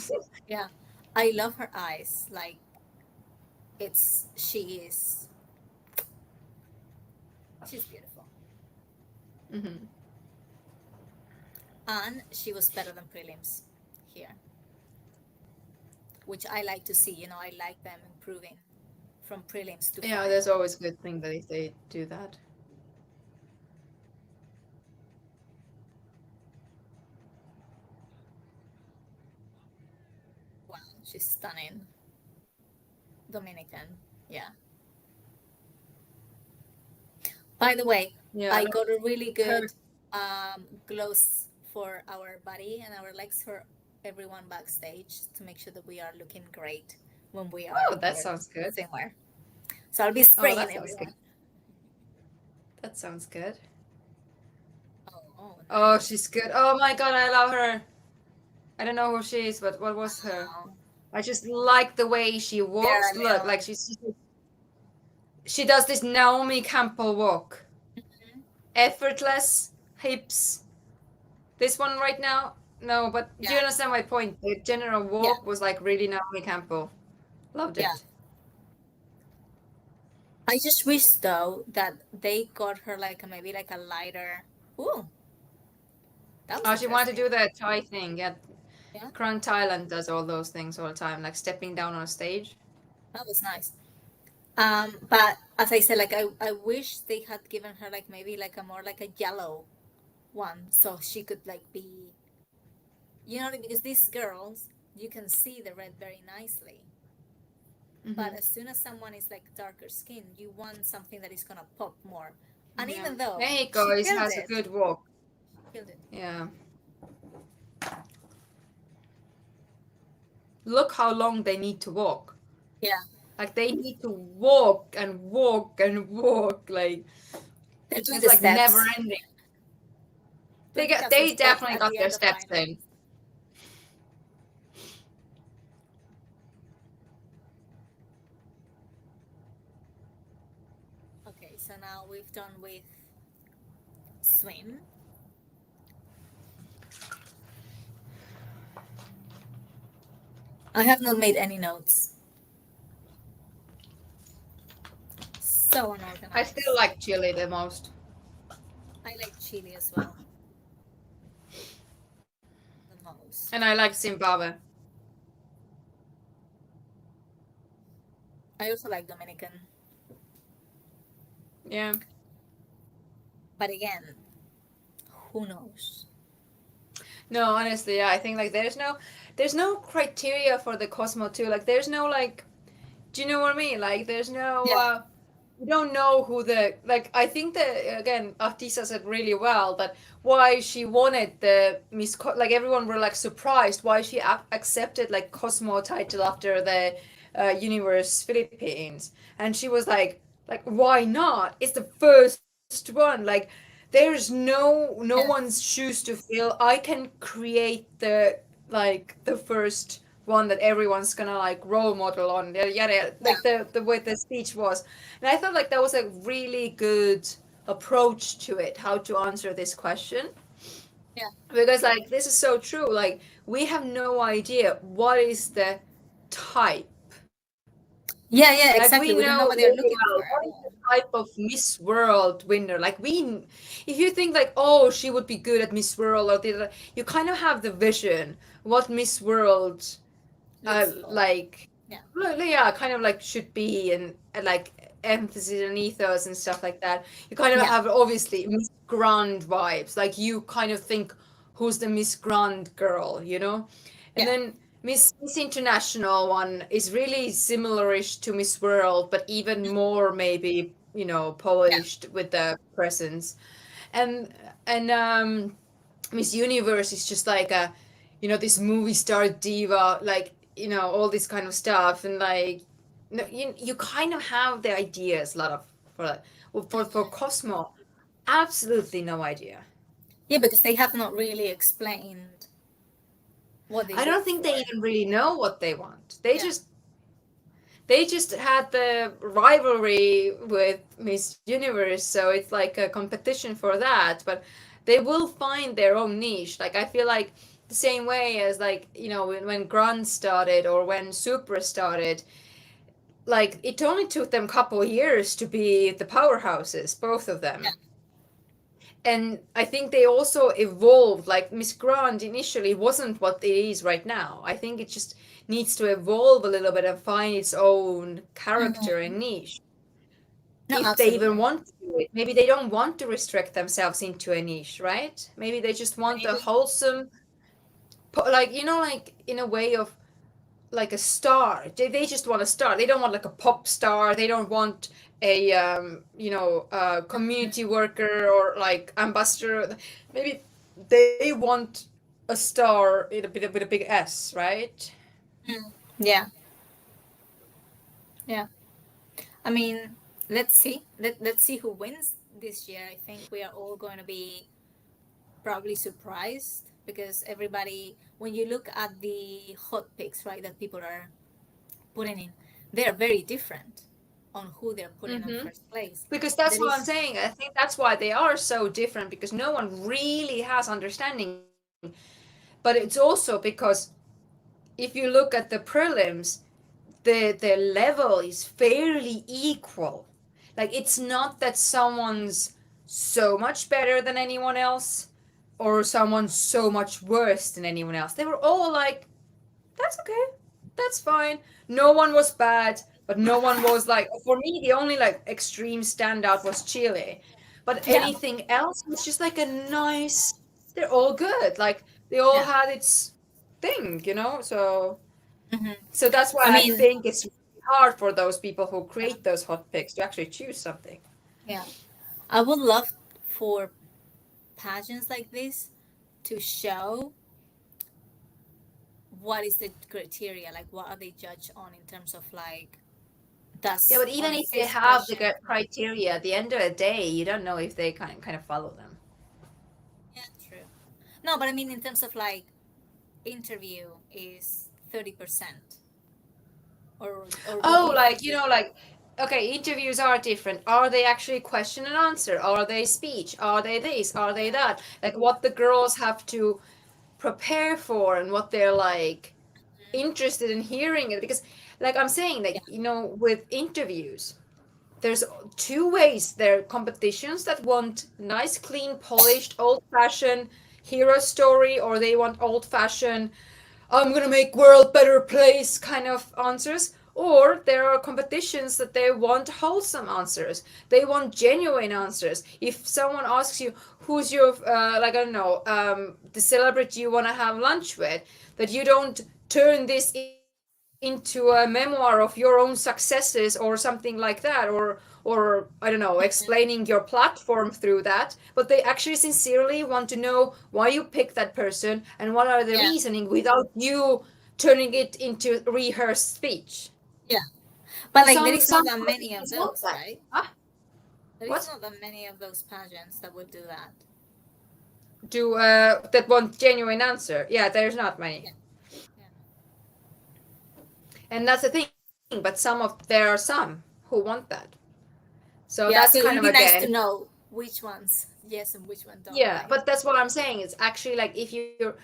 Yeah, I love her eyes. Like she is. She's beautiful, Hmm. and she was better than prelims here, which I like to see. I like them improving from prelims to Yeah, there's final. always a good thing that if they do that. Wow, she's stunning. Dominican. Yeah. By the way, Yeah, I got a really her. good gloves for our body and our legs for everyone backstage to make sure that we are looking great when we are Oh, that there sounds good. somewhere. So I'll be Oh, spraying that sounds good. everyone. That sounds good. Oh, Oh, nice. she's good. Oh my God, I love her. I don't know who she is, but what was her? Oh, I just like the way she Sierra walks. Look, like Leone. she does this Naomi Campbell walk. Mhm. Effortless hips. This one right now? No, but do you Yeah, understand my point? The general yeah, walk was like really Naomi Campbell. Loved yeah. it. I just wish though that they got her like maybe like a lighter. Ooh, that was Oh, she wanted to interesting. do the Thai thing. Yeah, Yeah, Krang Thailand does all those things all the time, like stepping down on stage. that was nice. But as I said, like I wish they had given her like maybe like a more like a yellow one, so she could like be, because these girls you can see the red very nicely. But Hmm. as soon as someone is like darker skin, you want something that is gonna pop more. And Yeah. even though Mexico she is killed has a it, good walk. she killed it. Yeah. Look how long they need to walk. Yeah, Like they need to walk and walk and walk. Like they're it's doing just the like never steps, ending. 20,000 They steps definitely at got the their end of steps final. in. Okay, so now we've done with swim. I have not made any notes. So I still unorganized. like Chile the most. I like Chile as well, the most. And I like Zimbabwe. I also like Dominican, Yeah. but again, who knows? No, honestly, yeah, I think like there's no criteria for the Cosmo too. Like there's no like do you know what I mean? Like there's no Yeah, we don't know who the like I think that again Artisa said really well that why she wanted the like everyone were like surprised why she accepted like Cosmo title after the Universe Philippines and she was like why not, it's the first one, like there's no yeah, one's shoes to fill, I can create the first one that everyone's gonna like role model on, yada yada, yeah, like the way the speech was. And I thought like that was a really good approach to it, how to answer this question. yeah. Because like this is so true. Like we have no idea what is the type. Yeah, yeah, Like we exactly. We don't know know what they're really looking well for at what is the all. type of Miss World winner. Like if you think like, oh, she would be good at Miss World, or you kind of have the vision what Miss World Looks for. like Yeah, yeah kind of like should be, and like emphasis and ethos and stuff like that. You kind of yeah, have obviously Miss Grand vibes, like you kind of think who's the Miss Grand girl, you know. And yeah, then Miss International one is really similarish to Miss World, but even more maybe, yeah, polished with the presence. And Miss Universe is just like this movie star diva, like, all this kind of stuff. And like, you kind of have the ideas, a lot of, for that. For Cosmo, absolutely no idea. Yeah, because they have not really explained what they I look don't think they for. even really know what they want. Yeah. They just had the rivalry with Miss Universe, so it's like a competition for that. But they will find their own niche. Like I feel like the same way as like when Grunge started or when Super started, like it only took them a couple of years to be the powerhouses, both of Yeah. them. And I think they also evolved. Like Miss Grant initially wasn't what it is right now. I think it just needs to evolve a little bit and find its own character Hmm. and niche. No, If they even absolutely. want to do it, maybe they don't want to restrict themselves into a niche, right? Maybe they just want a Maybe. wholesome, like like in a way of like a star. They just want a star. They don't want like a pop star. They don't want a community worker or like ambassador. Maybe they want a star with a big S, right? Mm. Yeah. Yeah. I mean, let's see. Let's see who wins this year. I think we are all going to be probably surprised because everybody, when you look at the hot picks, right, that people are putting in, they are very different on who they're putting in Mm-hmm. first place. Because that's There what I'm is, saying. I think that's why they are so different because no one really has understanding. But it's also because if you look at the prelims, the level is fairly equal. Like it's not that someone's so much better than anyone else or someone's so much worse than anyone else. They were all like, that's okay. That's fine. No one was bad, but no one was like for me the only like extreme standout was Chile. But yeah, anything else was just like a nice they're all good. Like they all yeah. had its thing. Hmm. So that's why I I mean, think it's really hard for those people who create those hot picks to actually choose something. yeah, I would love for pageants like this to show what is the criteria, like what are they judged on in terms of like, Yeah, does but on even a if they fifth have the question. criteria, at the end of the day, you don't know if they kind of follow them. Yeah, true. No, but I mean in terms of like interview is 30%, or what do Oh, you like think is okay, interviews are different. Are they actually question and answer? Are they speech? Are they this? Are they that? Like what the girls have to prepare for and what they're like interested in hearing it because like I'm saying yeah, like with interviews there's two ways. There are competitions that want nice, clean, polished, old-fashioned hero story, or they want old-fashioned I'm gonna make world better place kind of answers. Or there are competitions that they want wholesome answers. They want genuine answers. If someone asks you who's your like I don't know the celebrity you want to have lunch with, that you don't turn this into a memoir of your own successes or something like that, or I don't know, explaining your platform through that, but they actually sincerely want to know why you picked that person and what are the yeah, reasoning without you turning it into rehearsed speech. yeah. But like there Some is not some that many of companies want those, that. right? Huh? There is What? not that many of those pageants that would do that. Do that want genuine answer? Yeah, there's not many. Yeah, yeah, And that's the thing, but there are some who want that. So that's yeah. kind So of it would be again nice to know which ones yes and which one don't, yeah, right? but that's what I'm saying. It's actually like if you're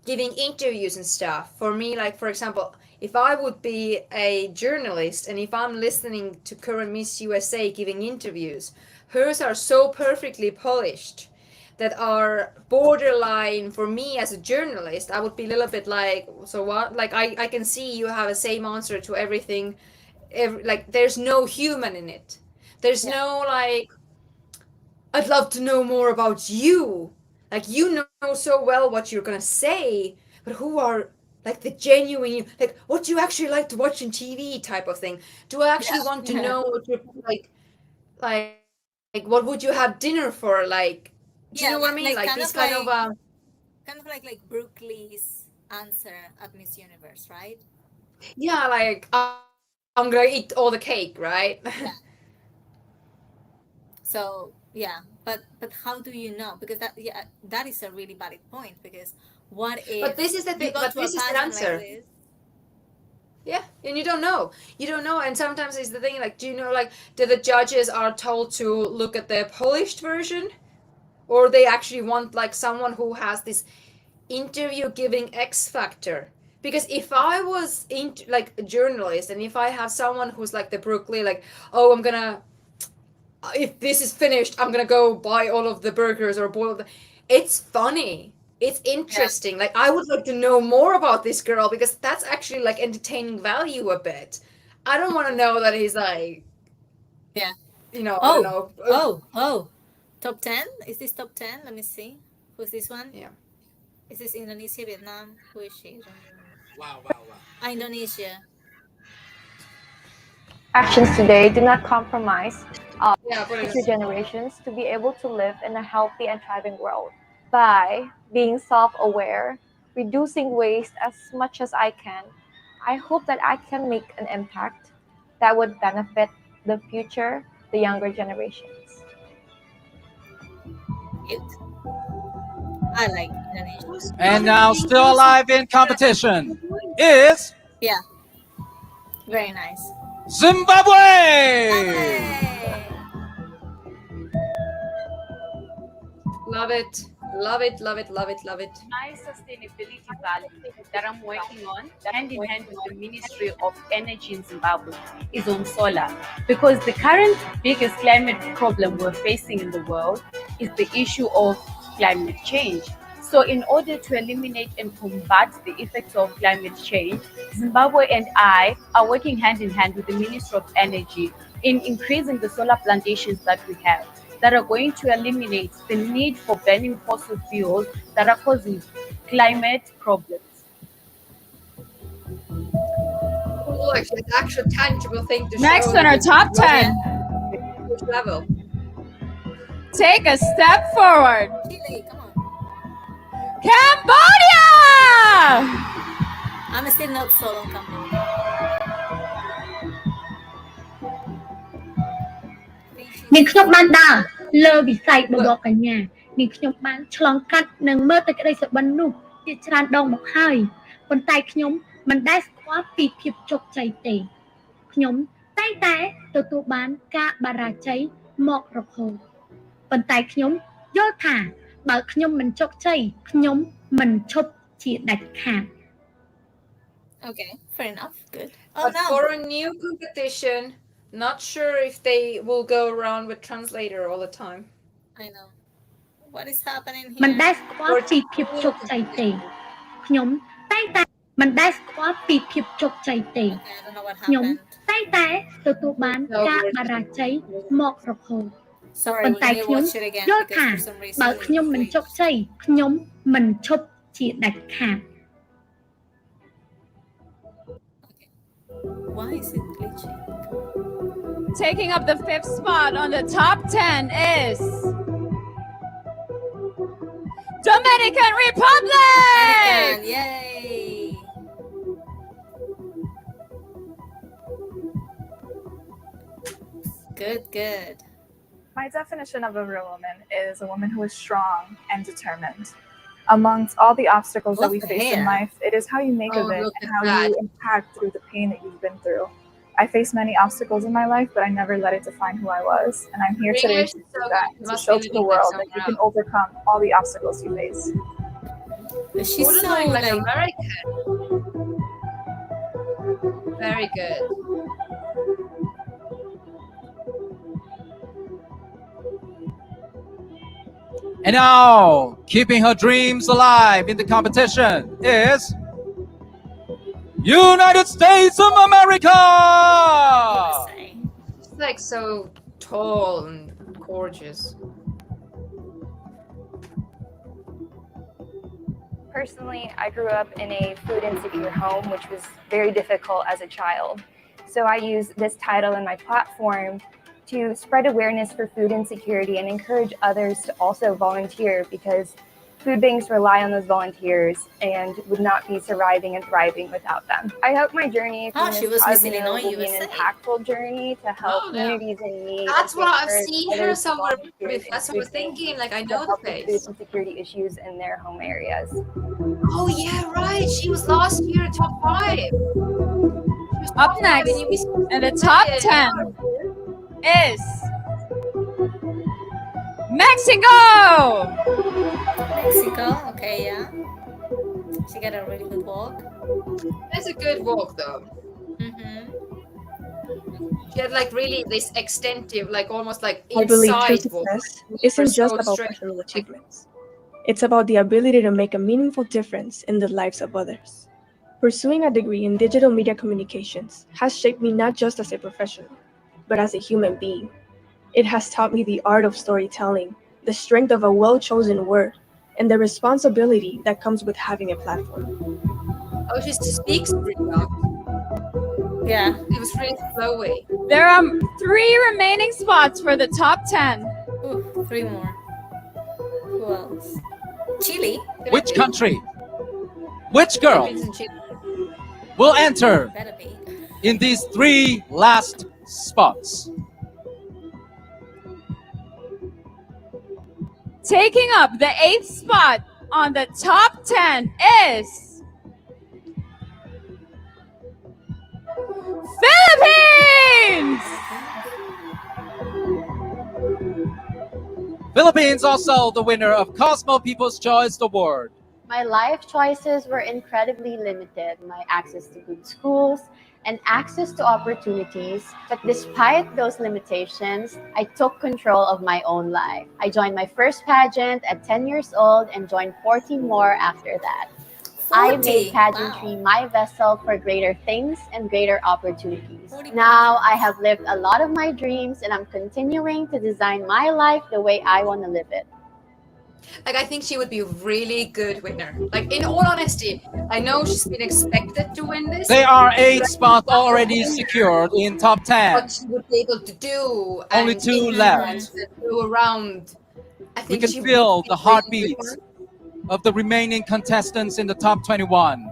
giving interviews and stuff. For me, like for example, if I would be a journalist and if I'm listening to current Miss USA giving interviews, hers are so perfectly polished that are borderline for me as a journalist. I would be a little bit like, so what? Like I can see you have a same answer to everything. Like there's no human in it. There's Yeah, no like I'd love to know more about you. Like you know so well what you're gonna say, but who are like the genuine you? Like what do you actually like to watch on TV type of thing? Do I actually yeah, want to yeah, know what you're like what would you have dinner for? Like do you know what I yeah. mean? Like these Kind of like Brooke Lee's answer at Miss Universe, right? yeah, like I'm gonna eat all the cake, right? Yeah, So yeah, but how do you know? Because that is a really valid point. Because what But if this is the you thing. go But to a this is the pageant like answer. this? Yeah, and you don't know. You don't know, and sometimes it's the thing. Like, do you know? Like, do the judges are told to look at the polished version, or they actually want like someone who has this interview giving X factor? Because if I was like a journalist, and if I have someone who's like the Brooklyn, like, oh, I'm gonna, if this is finished, I'm gonna go buy all of the burgers or boil the. It's funny. It's Yeah, interesting. Like, I would like to know more about this girl because that's actually like entertaining value a bit. I don't want to know that he's like, yeah. I don't Oh, know. oh. Top 10? Is this top 10? Let me see. Who's this one? Yeah. Is this Indonesia, Vietnam? Who is she? I don't remember. Wow, wow, wow. Indonesia. Actions today do not compromise Yeah, but future generations to be able to live in a healthy and thriving world. By being self aware, reducing waste as much as I can, I hope that I can make an impact that would benefit the future, the younger generations. Cute. I like Indonesia. And now, still alive in competition is Yeah, very nice. Zimbabwe. Zimbabwe! love it. Love it, love it, love it, love it. My sustainability value that I'm working on, hand in hand with the Ministry of Energy in Zimbabwe, is on solar. Because the current biggest climate problem we're facing in the world is the issue of climate change. So, in order to eliminate and combat the effects of climate change, Zimbabwe and I are working hand in hand with the Ministry of Energy in increasing the solar plantations that we have that are going to eliminate the need for burning fossil fuels that are causing climate problems. Cool, actually, it's actual tangible thing to Next show on our that top we're 10, huge level. take a step forward. Chile, come on. Cambodia! I'm still not sold on Cambodia. I think នាង she's ខ្ញុំបានដើរលើវិស័យរបស់កញ្ញានាងខ្ញុំបានឆ្លងកាត់និងមើលទៅក្តីសុបិននោះជាច្រើនដងមកហើយប៉ុន្តែខ្ញុំមិនដែលស្គាល់ពីភាពជោគជ័យទេខ្ញុំតែងតែទទួលបានការបរាជ័យមករហូតប៉ុន្តែខ្ញុំយល់ថាបើខ្ញុំមិនជោគជ័យខ្ញុំមិនឈប់ជាដាច់ខាត okay. Fair enough. Good. Oh But no. for a new competition, not sure if they will go around with translator all the time. I know. What is happening មិន here? ដែលស្គាល់ពីភាពជោគជ័យទេខ្ញុំតែងតែមិនដែលស្គាល់ពីភាពជោគជ័យទេ Okay, I don't know what ខ្ញុំ happened. តែងតែទទួលបានការបរាជ័យមករហូត Sorry, ប៉ុ we're ន្តែ gonna ខ្ញុំ watch it again យល់ថា because for some reason បើ it ខ្ញុំមិនជោគ glitched. ជ័យខ្ញុំមិនឈប់ជាដាច់ខាត Why is it glitching? Taking up the fifth spot on the top 10 is Dominican Republic! And yay! Good, good. My definition of a real woman is a woman who is strong and determined. Amongst all the obstacles that Love we the face hair. in life, it is how you make Oh, of it look and at how that. you impact through the pain that you've been through. I faced many obstacles in my life, but I never let it define who I was. And I'm here today English to is do so that, good. to Must show be to the living like world that you somewhere can else. overcome all the obstacles you face. She's so Borderline like like American. Very good. And now, keeping her dreams alive in the competition is United States of America. USA. She's like so tall and gorgeous. Personally, I grew up in a food insecure home, which was very difficult as a child. So I use this title and my platform to spread awareness for food insecurity and encourage others to also volunteer because Food banks rely on those volunteers and would not be surviving and thriving without them. I hope my journey through Oh, she Miss was Miss Cosmo Illinois, will be an USA. impactful journey to help Oh, yeah. communities in need and That's to what I've encourage seen her others to somewhere volunteer with. in That's what I food was thinking. banks Like, I to know the help with food face. insecurity issues in their home areas. Oh, yeah, right. She was last year top 5. She was Up top 5 next and you missed in the top yeah, 10 is Mexico! Mexico, okay, yeah. She got a really good walk. That's a good walk, though. Mm-hmm. She had like really this extensive, like almost like I believe true inside walk. success Like, isn't so just about straight, personal like, achievements. It's about the ability to make a meaningful difference in the lives of others. Pursuing a degree in digital media communications has shaped me not just as a professional, but as a human being. It has taught me the art of storytelling, the strength of a well chosen word, and the responsibility that comes with having a platform. oh, she speaks really well. Yeah. It was really flowy. There are 3 remaining spots for the top 10. Ooh, 3 more. Who else? Chile. Which country? Which girl Philippines and Chile. will enter Better be. in these 3 last spots? Taking up the 8th spot on the top 10 is Philippines! Philippines also the winner of Cosmo People's Choice Award. My life choices were incredibly limited. My access to good schools and access to opportunities. But despite those limitations, I took control of my own life. I joined my first pageant at 10 years old and joined 14 more after that. 40. I made pageantry Wow. my vessel for greater things and greater opportunities. 40 Now pageants. I have lived a lot of my dreams and I'm continuing to design my life the way I want to live it. Like, I think she would be a really good winner. Like, in all honesty, I know she's been expected to win this. There are but 8 I spots think already secured in top 10. what she would be able to do Only and 2 left. influence and go around. I We think can she would feel be the a really good heartbeat winner. of the remaining contestants in the top 21.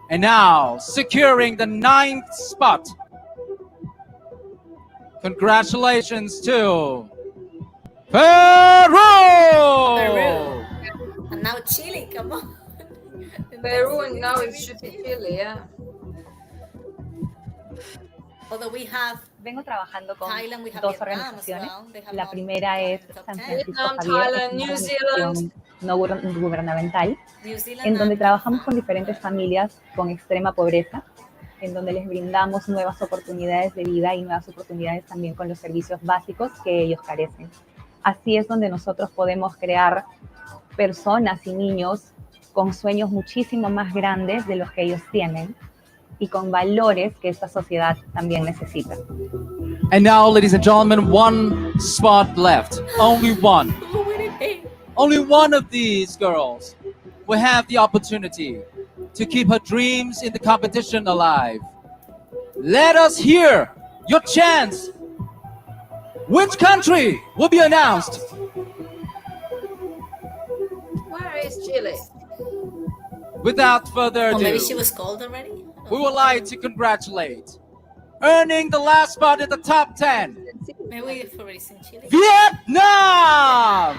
And now, securing the 9th spot. Congratulations to Peru! Peru. And now Chile, come on. Peru, and now it should be Chile, yeah. Although we have Vengo trabajando con Thailand, we have dos Vietnam as organizaciones. well. They have La not primera gotten es in the top San 10. Francisco Vietnam, Javier, es Thailand, una New Zealand. organización no gubernamental, New Zealand en donde and trabajamos con Vietnam. diferentes familias con extrema pobreza, en donde les brindamos nuevas oportunidades de vida y nuevas oportunidades también con los servicios básicos que ellos carecen. Así es donde nosotros podemos crear personas y niños con sueños muchísimo más grandes de los que ellos tienen y con valores que esta sociedad también necesita. And now, ladies and gentlemen, 1 spot left. Only one. Only one of these girls will have the opportunity to keep her dreams in the competition alive. Let us hear your chance. Which country will be announced? Where is Chile? Without further Or ado, maybe she was called already? we would like to congratulate, earning the last spot in the top 10, Maybe we've already seen Chile. Vietnam!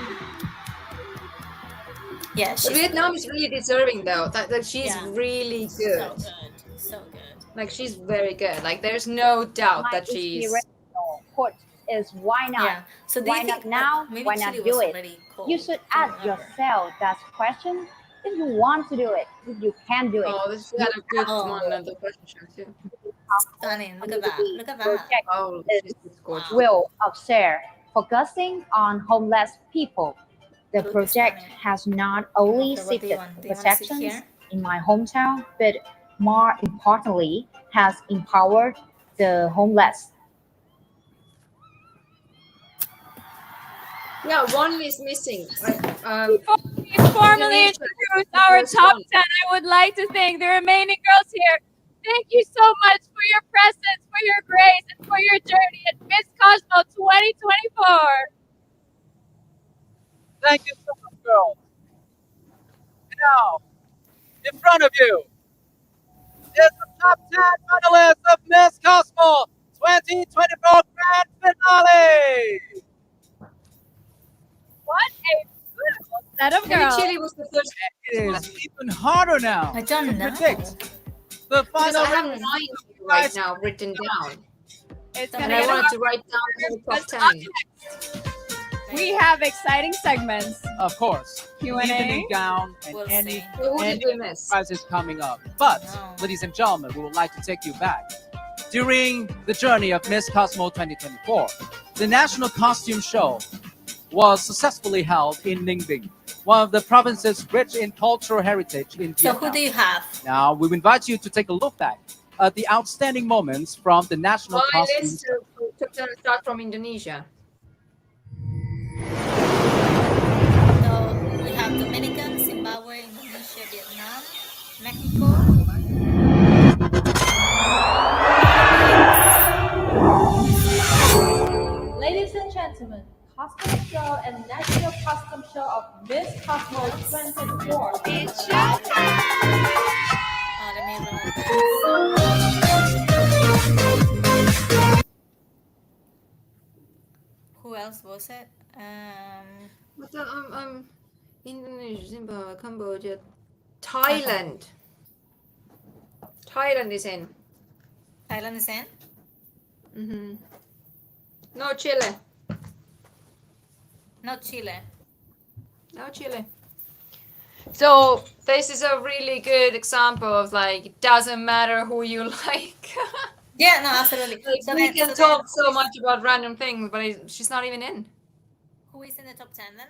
Yeah, But she's Vietnam is really deserving, though. That she's Yeah. really so good. good. So good. Like, she's very good. Like, there's no doubt My that she's. inspirational quote is why not? Yeah. So do Why you think not now? maybe Why Chile not was do it? already called? You should Don't ask remember. yourself that question if you want to do it, if you can do it. Oh, this had a good Oh. one on the question show, too. Stunning. Look at that. Look at that. Project Oh, she's gorgeous. will of share, focusing on homeless people. The Look, project stunning. has not only Okay, what do you seeked want? Do you want to sit protections here? in my hometown, but more importantly, has empowered the homeless. Yeah, one is missing. Before we formally introduce our top 10, I would like to thank the remaining girls here. Thank you so much for your presence, for your grace, and for your journey at Miss Cosmo 2024. Thank you so much, girls. now, in front of you, is the top 10 finalists of Miss Cosmo 2024 Grand Finale. What a beautiful set of Maybe girls. Chile was the first. It is even harder now I to don't know. predict the Because final I have round. 9 right now written down. It's And And gonna I get wanted hard to write down the whole top because 10. we have exciting segments. Of course, Q&A. evening gown and We'll any see. So who did we any miss? prizes coming up. But, No. ladies and gentlemen, we would like to take you back. During the journey of Miss Cosmo 2024, the National Costume Show was successfully held in Ninh, one of the provinces rich in cultural heritage in So Vietnam. who do you have? Now, we invite you to take a look back at the outstanding moments from the National My Costume list took the start from Indonesia. So we have Dominican, Zimbabwe, Indonesia, Vietnam, Mexico, Ladies and gentlemen, Costume Show and National Costume Show of Miss Cosmo 2024. It's showtime! Oh, let me remove this. Who else was it? What the, Indonesia, Zimbabwe, Cambodia, Thailand. Thailand is in. Thailand is in? Mm-hmm. No Chile. Not Chile. No Chile. So this is a really good example of like it doesn't matter who you like. Yeah, no, absolutely. Like, So we then, can so talk then so much about random things, but she's not even in. who is in the top 10 then?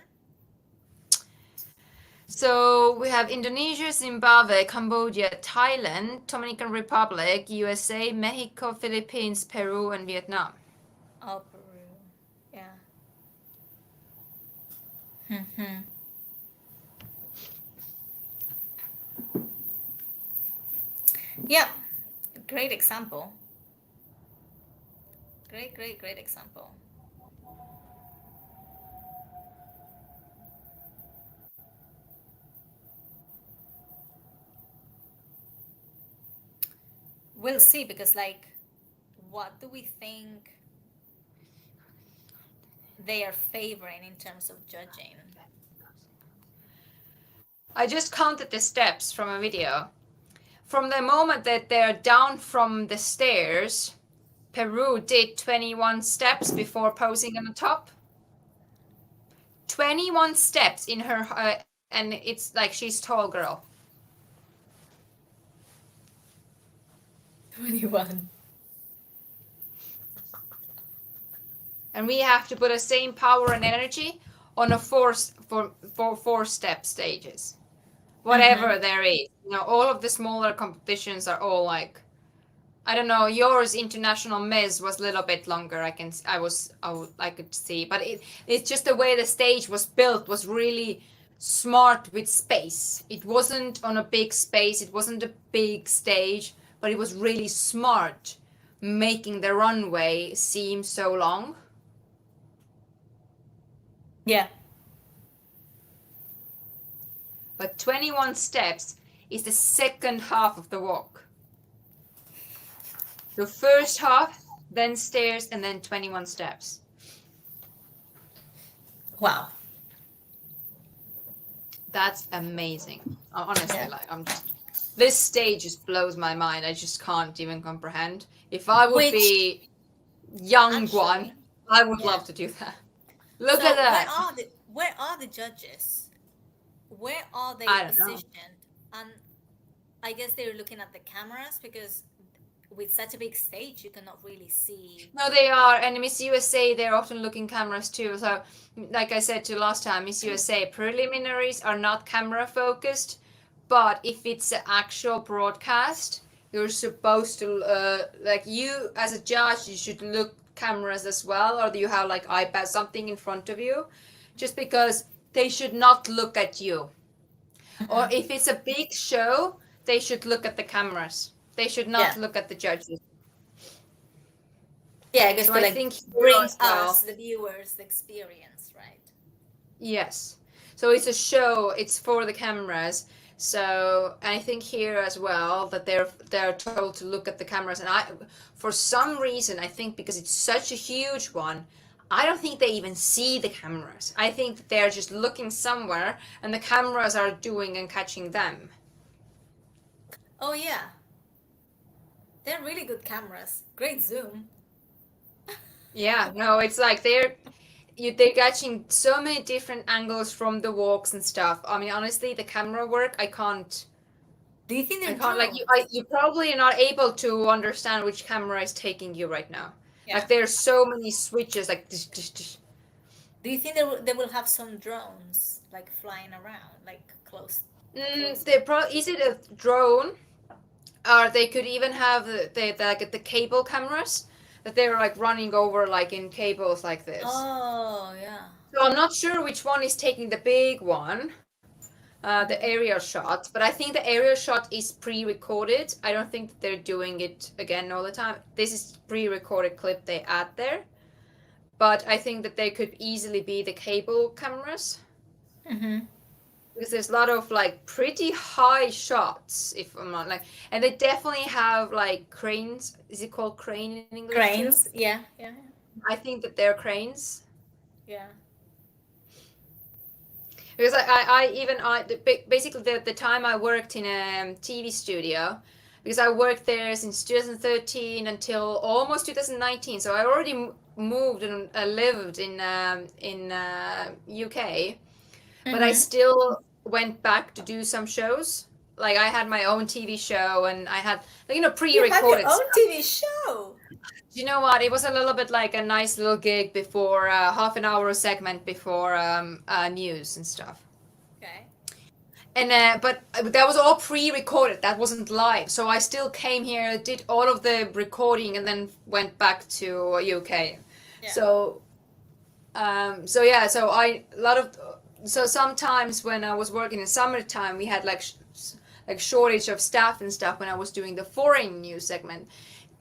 So we have Indonesia, Zimbabwe, Cambodia, Thailand, Dominican Republic, USA, Mexico, Philippines, Peru, and Vietnam. Oh, Peru. Yeah. Mm-hmm. Yeah. Great example. Great example. We'll see because, like, what do we think they are favoring in terms of judging? I just counted the steps from a video. From the moment that they're down from the stairs, Peru did 21 steps before posing on the top. 21 steps in her, and it's like she's tall girl. 21. And we have to put the same power and energy on a four step stages. Whatever there is. You know, all of the smaller competitions are all like, I don't know, yours international Miss was a little bit longer. I could see, but it's just the way the stage was built was really smart with space. It wasn't on a big space. It wasn't a big stage, but it was really smart, making the runway seem so long. Yeah. But 21 steps is the second half of the walk. The first half, then stairs, and then 21 steps. Wow. That's amazing. Honestly, this stage just blows my mind. I just can't even comprehend. If I would be young one, I would love to do that. Look at that. Where are the judges? Where are they I don't know. positioned? And I guess they're looking at the cameras because with such a big stage, you cannot really see. No, they are. And Miss USA, they're often looking cameras too. So, like I said to you last time, Miss USA preliminaries are not camera focused. But if it's an actual broadcast, you're supposed to, like you as a judge, you should look cameras as well. Or do you have like iPad, something in front of you? Just because they should not look at you. Or if it's a big show, they should look at the cameras. They should not look at the judges. Yeah, I guess So to I like think bring as well. us, the viewers, the experience, right? Yes. So it's a show. It's for the cameras. So I think here as well that they're told to look at the cameras, and for some reason, I think because it's such a huge one, I don't think they even see the cameras. I think that they're just looking somewhere, and the cameras are doing and catching them. Oh yeah, they're really good cameras. Great zoom. Yeah, no, it's like they're catching so many different angles from the walks and stuff. I mean, honestly, the camera work, I can't. Do you think I they're can't like drones? you probably are not able to understand which camera is taking you right now. Yeah. Like there's so many switches like this. Do you think they will have some drones like flying around, like close? Is it a drone? Or they could even have like the cable cameras that they're like running over like in cables like this. Oh yeah. So I'm not sure which one is taking the big one, the aerial shot, but I think the aerial shot is pre-recorded. I don't think that they're doing it again all the time. This is pre-recorded clip they add there, but I think that they could easily be the cable cameras Mm-hmm. because there's a lot of like pretty high shots, if I'm not like, and they definitely have like cranes. Is it called crane in English too? Cranes. Yeah, yeah, I think that they're cranes. yeah. Because basically the time I worked in a TV studio, because I worked there since 2013 until almost 2019. So I already moved and lived in UK, but I Mm-hmm. still went back to do some shows. Like I had my own TV show, and I had like, You have your pre-recorded own stuff. TV show. You know what? It was a little bit like a nice little gig before half an hour segment before news and stuff. Okay. And but that was all pre-recorded. That wasn't live. So I still came here, did all of the recording, and then went back to UK. Yeah. So yeah. So I a lot of so sometimes when I was working in summertime, we had like like shortage of staff and stuff when I was doing the foreign news segment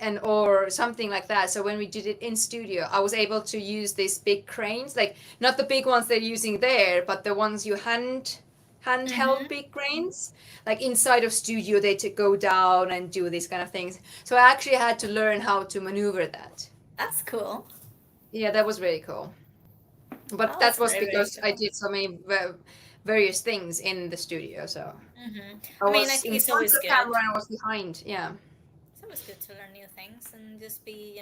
and or something like that. So when we did it in studio, I was able to use these big cranes, like not the big ones they're using there, but the ones you Mm-hmm. handheld big cranes. Like inside of studio, they to go down and do these kind of things. So I actually had to learn how to maneuver that. That's cool. Yeah, that was really cool. But Oh, that that's was very very because I cool. did so many various things in the studio. So Mm-hmm. I I mean, I was think in it's front of always the good. camera and I was behind. Yeah. It's always good to learn new things and just be,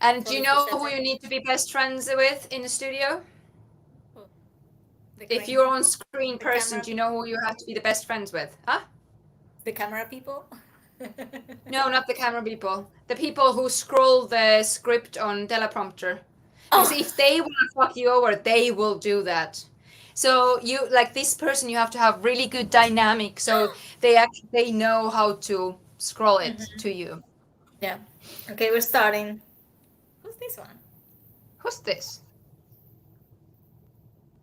And do you fully know who presented. you need to be best friends with in the studio? Oh, the If crane you're on people, screen the person, camera do you know people, who you have to be the best friends with? Huh? the camera people. No, not the camera people. The people who scroll the script on teleprompter. Because Oh. if they want to fuck you over, they will do that. So you like this person, you have to have really good dynamic, so they know how to scroll it Mm-hmm. to you. Yeah. Okay, we're starting. Who's this one? Who's this?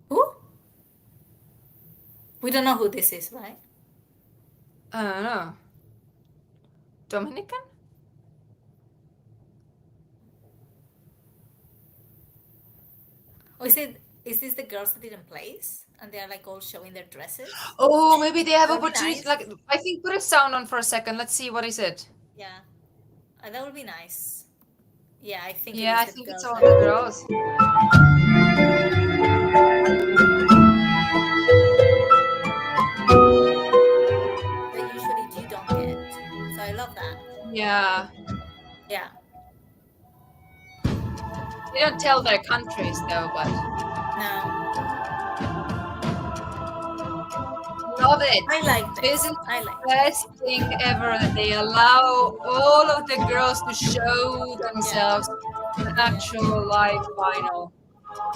Who? We don't know who this is, right? I don't know. Dominican? Or is this the girls that didn't place and they're like all showing their dresses? Oh, maybe they have That would be opportunity. nice. Like I think, put a sound on for a second. Let's see what is it. Yeah, that would be nice. Yeah, I think it Yeah, is I the think it's girls all that the girls. usually you don't get. So I love that. Yeah, Yeah. they don't tell their countries though, but No, love it. I like This this. is I the like best thing ever that they allow all of the girls to show this. Yeah. themselves in the actual live final.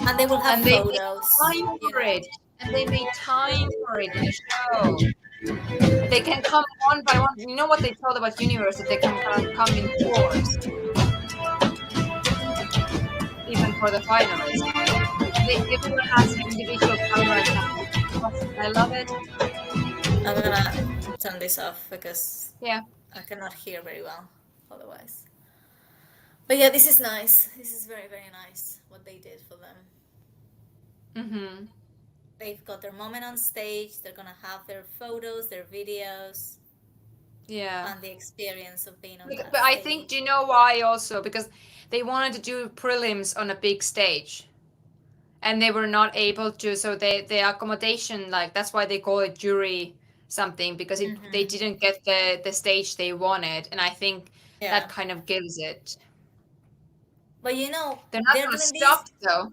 And they will have And they made photos, time for it. And they made time for it in the show. They can come one by one. You know what they told about Universe, that they can come in fours, even for the finalists. Everyone has an individual camera account. I love it. I'm gonna turn this off because Yeah. I cannot hear very well otherwise. But yeah, this is nice. This is very, very nice what they did for them. Mm-hmm. they've got their moment on stage. They're gonna have their photos, their videos, Yeah. and the experience of being on that But I think, do stage. you know why also? Because they wanted to do prelims on a big stage and they were not able to. So the accommodation, like, that's why they call it jury something, because they Mm-hmm. didn't get the stage they wanted. And I think Yeah, that kind of gives it. but you know, They're not going to stop though.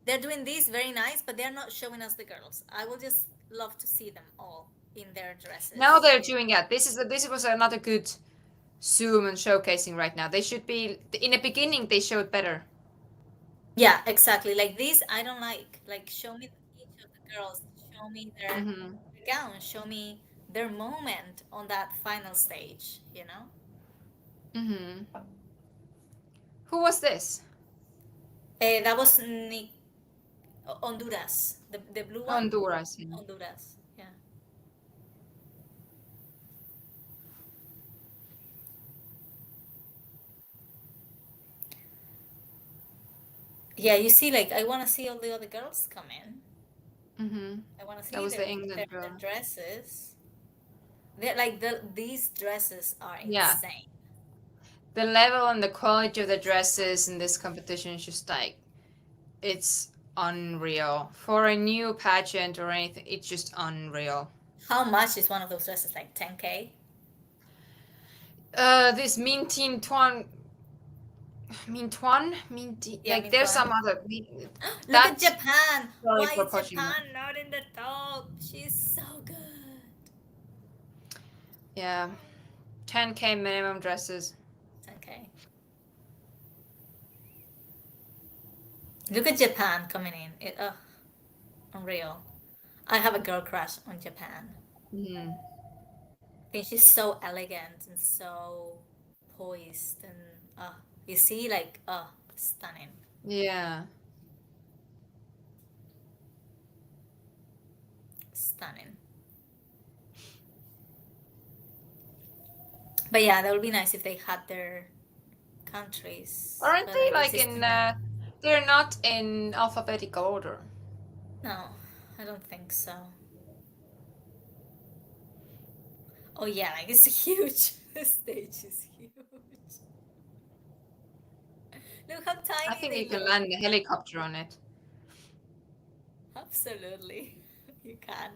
they're doing this very nice, but they're not showing us the girls. I will just love to see them all in their Now dresses. they're doing it. This was another good Zoom and showcasing right now. They should be in the beginning. They showed better. Yeah, exactly. Like this, I don't like. Like, show me each of the girls. Show me Hmm. their gown. Show me their moment on that final stage. You know. Hmm. Who was this? That was Honduras, the blue one. Honduras. Yeah. Honduras. Yeah. Yeah. You see, like, I want to see all the other girls come in. Hmm. I want to That see was the their England girl. dresses. They're like these dresses are Yeah. insane. The level and the quality of the dresses in this competition is just like, it's unreal. For a new pageant or anything, it's just unreal. How much is one of those dresses? Like 10K? This Min Tin Tuan, Min Tuan, Yeah, like there's some Mintuan. other. Look at That's Japan. sorry Why for is pushing that. Japan not in the top? She's so good. Yeah, 10K minimum dresses. 10K. Look at Japan coming in. Unreal. I have a girl crush on Japan. Mm. I think she's so elegant and so poised and you see like stunning. Yeah. Stunning. But yeah, that would be nice if they had their countries. Aren't But they I guess like it's in? They're not in alphabetical order. no, I don't think so. Oh yeah, like it's huge. The stage is huge. Look how I tiny think they you can look. land a helicopter on it. Absolutely. You can.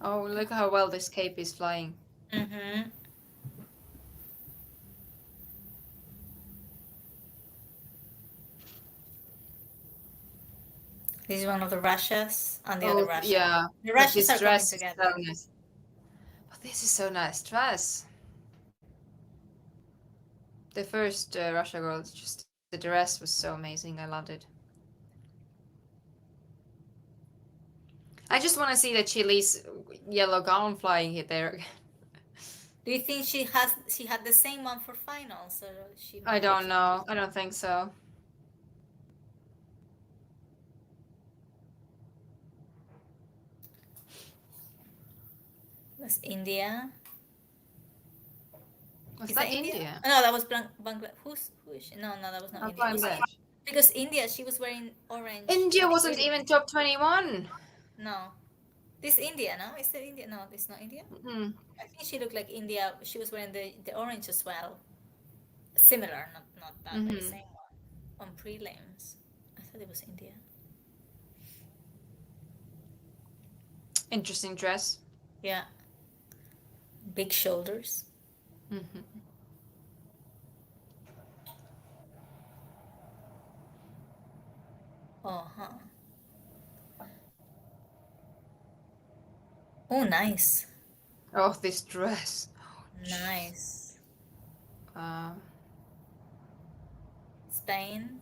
Oh, look how well this cape is flying. Mm-hmm. This is one of the Russias and the other Oh, Russia. yeah. The But Russias this are coming dress is so together. nice. Oh, this is so nice dress. The first Russia girl, just the dress was so amazing. I loved it. I just want to see the Chile's yellow gown flying here there. Do you think she had the same one for finals, or she I might have don't know. changed? I don't think so. Was India? Was Is that that India? India? Oh, no, that was Bangladesh. Who is she? No, that was not Or India. Was it? Bangladesh? Because India, she was wearing orange India on the wasn't prelim. even top 21. No, this India. No, is it India? No, this not India. Mm. I think she looked like India. She was wearing the orange as well. Similar, not that, but the Hmm. same one on prelims. I thought it was India. Interesting dress. Yeah, big shoulders. Hmm. Oh, huh. Oh, nice, Oh, this dress. nice. Uh, Spain.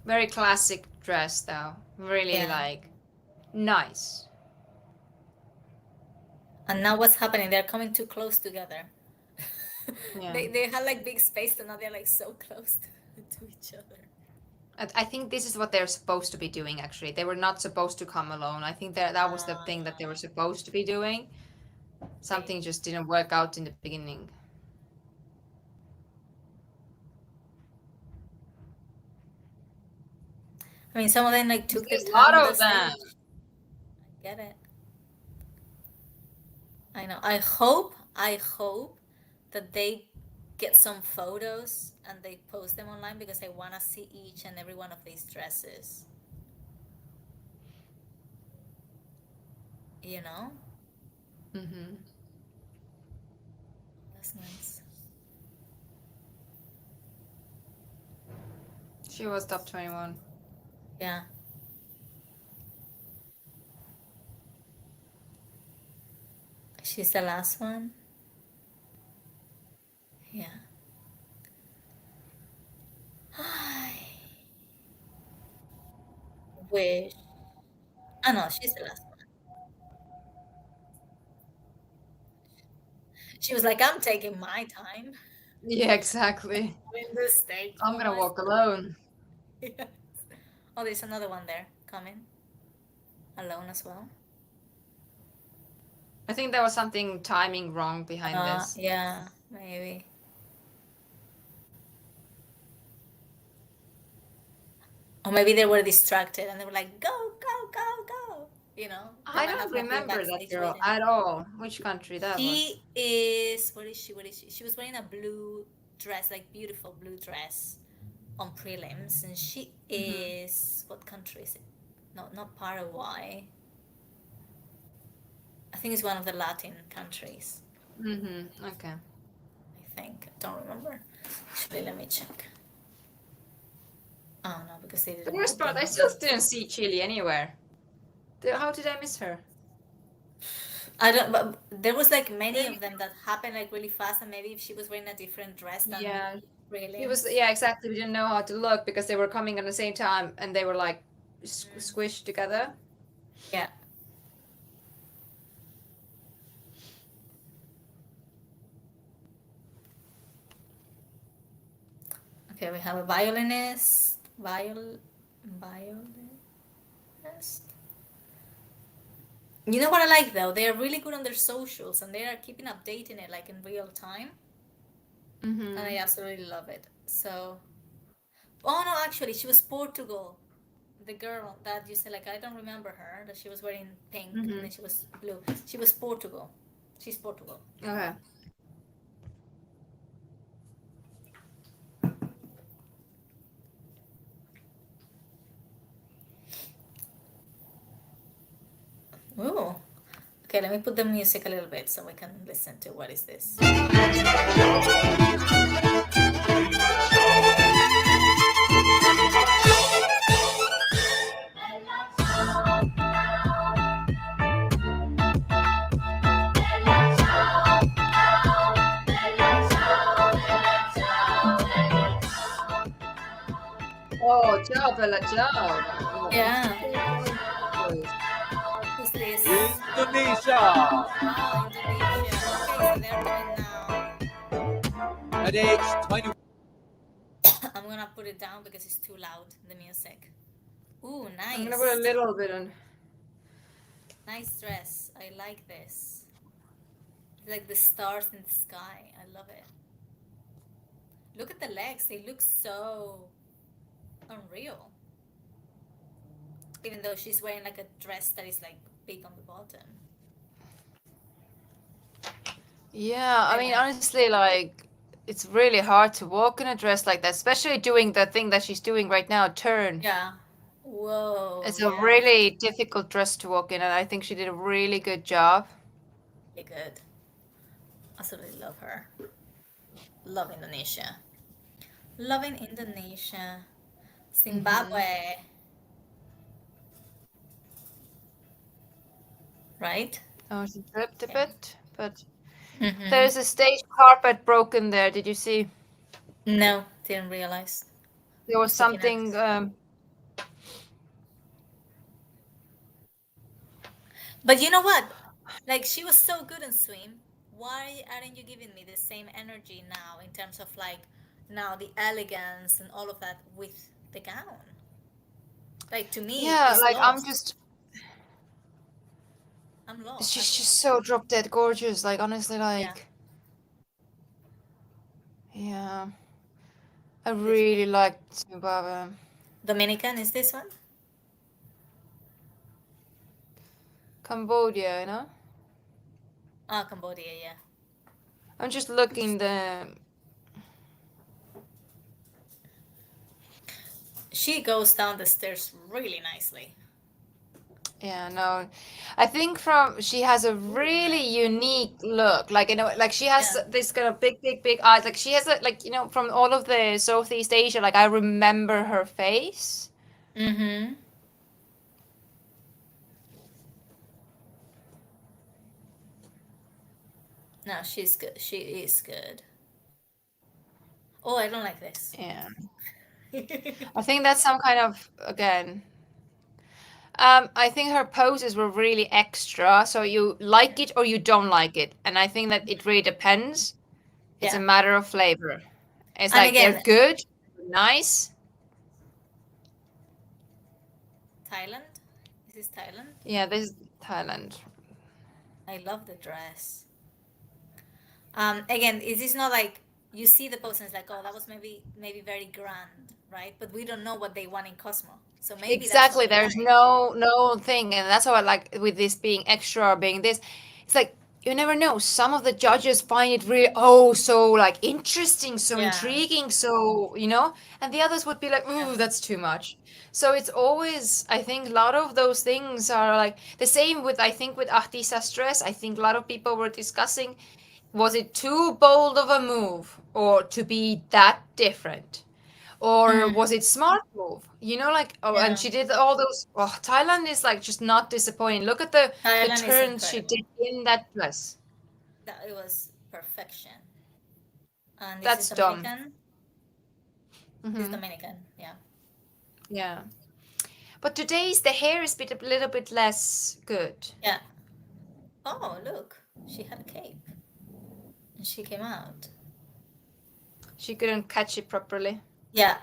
very classic dress, though. Really, Yeah. like, nice. And now what's happening? They're coming too close together. Yeah. They had like big space, and now they're like so close to each other. I think this is what they're supposed to be doing, actually. They were not supposed to come alone. I think that was the thing that they were supposed to be doing. Something just didn't work out in the beginning. I mean, some of them like took their There's a time on lot the of them. stage. I get it. I know. I hope that they get some photos and they post them online because I want to see each and every one of these dresses. You know? Mm-hmm. That's nice. She was top 21. Yeah. She's the last one. Yeah. Wish. Oh no, she's the last one. She was like, I'm taking my time. Yeah, exactly. In the stage I'm for gonna myself. walk alone. Yes. Oh, there's another one there coming. Alone as well. I think there was something timing wrong behind this. Yeah, maybe. Or maybe they were distracted and they were like, go, go, go, go. You know, they I might have don't not been remember that backstage girl waiting. at all. Which country that was? She is, what is she? What is she? She was wearing a blue dress, like beautiful blue dress on prelims. And she is, what country is it? No, not Paraguay. I think it's one of the Latin countries. Mm-hmm. Okay. I think. I don't remember. Actually, let me check. Oh no, because they The didn't worst put part, them I on. still didn't see Chile anywhere. How did I miss her? I don't. But there was like many of them that happened like really fast, and maybe if she was wearing a different dress than Yeah. It was, prelims. yeah, exactly. We didn't know how to look because they were coming at the same time and they were like squished together. Yeah. Okay, we have a violinist. Violinist. You know what I like though? They are really good on their socials and they are keeping updating it like in real time. And I absolutely love it. So, oh no, actually, she was Portugal. The girl that you said, like, I don't remember her, that she was wearing pink and then she was blue. She was Portugal. She's Portugal. Okay. Ooh. Okay, let me put the music a little bit so we can listen to what is this. Oh, ciao, bella ciao. Yeah. Who's this? Indonesia Oh, Indonesia. Okay, so they're doing now. at age 20. I'm gonna put it down because it's too loud, the music. Ooh, I'm gonna put a nice. little bit on. Nice dress. I like this. Like the stars in the sky. I love it. Look at the legs. They look so unreal. Even though she's wearing like a dress that is like big on the bottom. Yeah, I mean, honestly, like, it's really hard to walk in a dress like that, especially doing the thing that she's doing right now, turn. Yeah. Whoa. It's a Yeah. really difficult dress to walk in, and I think she did a really good job. Really good. Absolutely love her. Love Indonesia. Loving Indonesia. Zimbabwe. Right? Oh, she dripped a Yeah. bit, but Mm-hmm. there's a stage carpet broken there. Did you see? No, didn't realize. There was Just looking at something. But you know what? Like she was so good in swim. Why aren't you giving me the same energy now in terms of like now the elegance and all of that with the gown? Like to me, Yeah, it's like I'm lost. just. I'm lost. She's just so drop dead gorgeous. Like honestly, like. Yeah. I really liked Zimbabwe. Dominican is this one? Cambodia, you know. Oh, Cambodia, yeah. I'm just looking the. She goes down the stairs really nicely. Yeah, no. I think from she has a Ooh, really nice. unique look. Like, like she has Yeah. this kind of big eyes. Like she has like, from all of the Southeast Asia, like I remember her face. Mm-hmm. No, she's good. She is good. Oh, I don't like this. Yeah. I think that's some kind of, again, I think her poses were really extra, so you like it or you don't like it. And I think that it really depends. It's a Yeah. matter of flavor. It's And like they're again, good, nice. Thailand. Is this Thailand? Yeah, this is Thailand. I love the dress. Again, it is not like you see the post and it's like, oh, that was maybe very grand, right? But we don't know what they want in Cosmo. So maybe that's what Exactly. they There's wanted. no thing, and that's how I like with this being extra or being this. It's like you never know. Some of the judges find it really so like interesting, so Yeah. intriguing, so and the others would be like, Yeah. ooh, that's too much. So it's always, I think, a lot of those things are like the same with, I think, with Artisa's dress. I think a lot of people were discussing, was it too bold of a move or to be that different? Or Mm, was it smart move? Like, and yeah. she did all those. Oh, Thailand is like just not disappointing. Look at the Thailand is turns she incredible. did in that dress. That it was perfection. And this is That's dumb. Dominican. This is Hmm. Dominican. Yeah. Yeah. But today's the hair is a little bit less good. Yeah. Oh, look. She had a cape and she came out. She couldn't catch it properly. Yeah,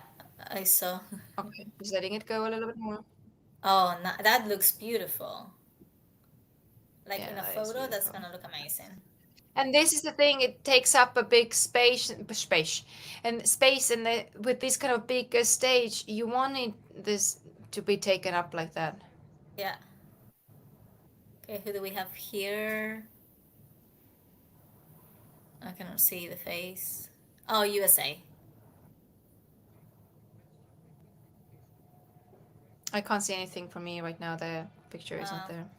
I saw. Okay, just letting it go a little bit more. Oh, that looks beautiful. Like Yeah, in a that is photo, that's beautiful. gonna look amazing. And this is the thing, it takes up a big space, and with this kind of big stage, you want this to be taken up like that. Yeah. Okay, who do we have here? I cannot see the face. Oh, USA. I can't see anything from me right now. The picture isn't Um, there.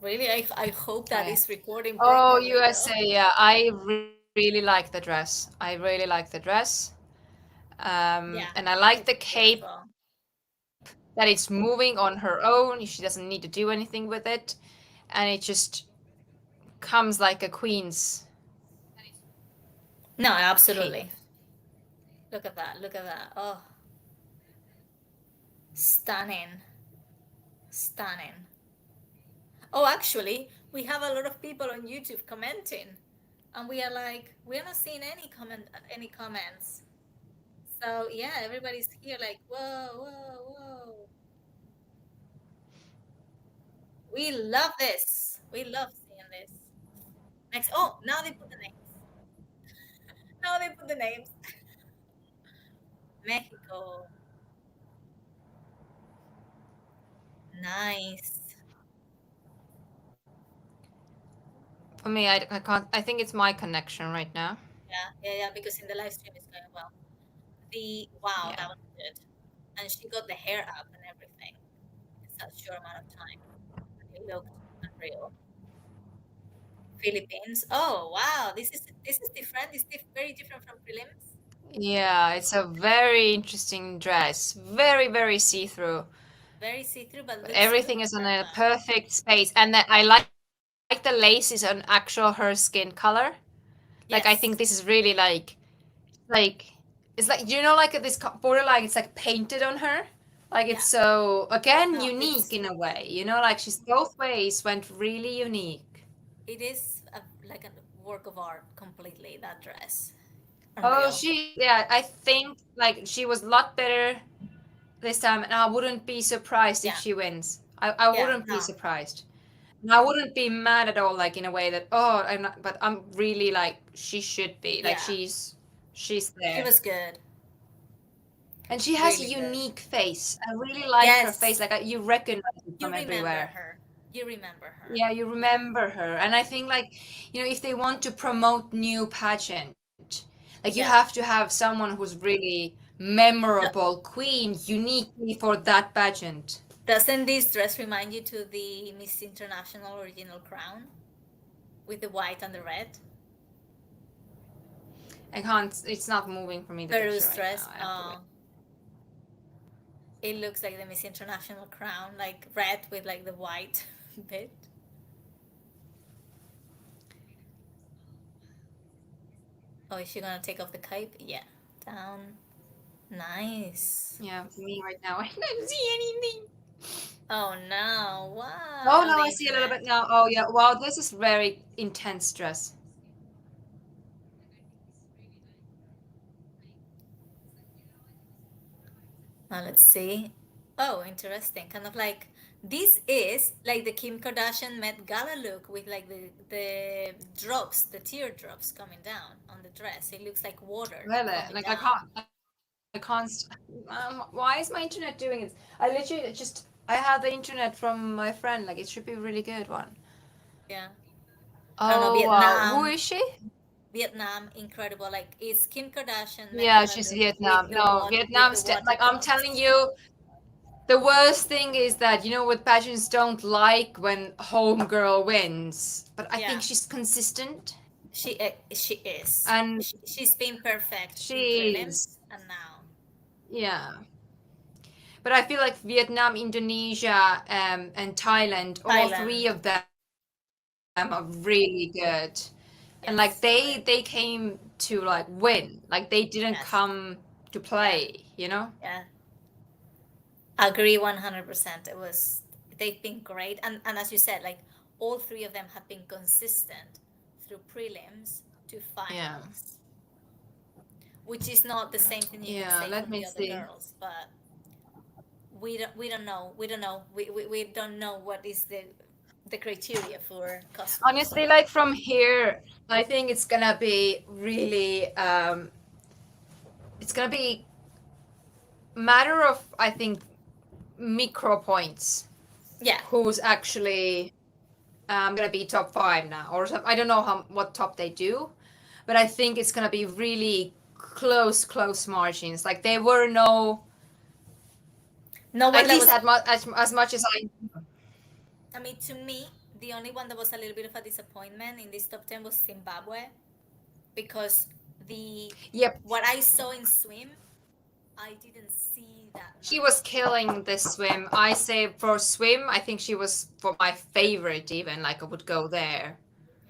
really, I hope Oh that yeah. is recording Oh, properly though. USA. Yeah, I really like the dress. I really like the dress. Yeah, And I like it's the cape beautiful. that it's moving on her own. She doesn't need to do anything with it, and it just comes like a queen's No, cape. absolutely. Look at that. Look at that. Oh, stunning. Stunning. Oh, actually, we have a lot of people on YouTube commenting, and we are like, we are not seeing any comments. So yeah, everybody's here like, whoa, whoa, whoa. We love this. We love seeing this. Next, oh, now they put the names. Now they put the names. Mexico. Nice. For me, I can't. I think it's my connection right now. Yeah, yeah, yeah, because in the live stream it's going well. Wow, Yeah. that was good. And she got the hair up and everything in such short amount of time. It looked unreal. Philippines. Oh wow, this is different. Very different from prelims. Yeah, it's a very interesting dress. Very see-through. Very see-through, but But looks everything is in a perfect. perfect space, and that I like the laces on actual her skin color. Like I think this is Yes. really like it's like like this borderline. It's like painted on her. Like it's Yeah. so again No, unique in a way. Like she's both ways went really unique. it is like a work of art completely. That dress, Oh, unreal. yeah. I think like she was a lot better this time, and I wouldn't be surprised if Yeah. she wins. I Yeah. wouldn't be No. surprised. And I wouldn't be mad at all, like in a way that, oh, I'm not, but I'm really like she should be, like Yeah. she's She there. was good. And she has a Really good. unique face. I really like her face. Yes, Like you recognize it you from remember everywhere. her. You remember her. Yeah, you Yeah, remember her. And I think like, if they want to promote new pageant, like you have yeah. to have someone who's really No, memorable, queen, uniquely for that pageant. doesn't this dress remind you to the Miss International original crown with the white and the red? I can't, it's not moving for me the picture Peru's right now. dress. I have to wait. It looks like the Miss International crown, like red with like the white bit. Oh, is she gonna take off the cape? Yeah. Down. Nice. Yeah, me right now. I don't see anything. Oh no. Wow. Oh, Oh, now the I see a little internet. bit now. Oh, yeah. Wow, this is very intense dress. Now let's see. Oh, interesting. Kind of like this is like the Kim Kardashian Met Gala look with like the drops, the teardrops coming down on the dress. It looks like water Really? coming Like down. I can't. Why is my internet doing it? I literally just. I have the internet from my friend. Like it should be a really good one. Yeah. I don't know, Oh wow. Who Vietnam. is she? Vietnam, incredible. Like it's Kim Kardashian Met Yeah, Gala she's look with Vietnam. the No, Vietnam's like I'm telling watercloths. you, the worst thing is that what pageants don't like when homegirl wins. But I Yeah, think she's consistent she is. and She's been perfect in she's prelims and now yeah. But I feel like Vietnam, Indonesia, and Thailand, all three Thailand. of them are really good. And like they Yes, came to like win. Like they didn't come yes, to yeah, play. yeah. Agree 100%. They've been great, and as you said, like all three of them have been consistent through prelims to Yeah. finals, which is not the same thing you can Yeah, say let from me the other see. girls, but we don't know what is the criteria for Cosmo. Honestly, So like from here, I think it's gonna be really it's gonna be matter of I think micro points yeah, who's actually gonna be top five now or some, I don't know what top they do, but I think it's gonna be really close margins. Like there were no, no one at that least was. as much as I. I mean, to me, the only one that was a little bit of a disappointment in this top 10 was Zimbabwe because the Yep, what I saw in swim, I didn't see that she was much. killing this swim. I say for swim, I think she was for my favorite even. Like I would go there.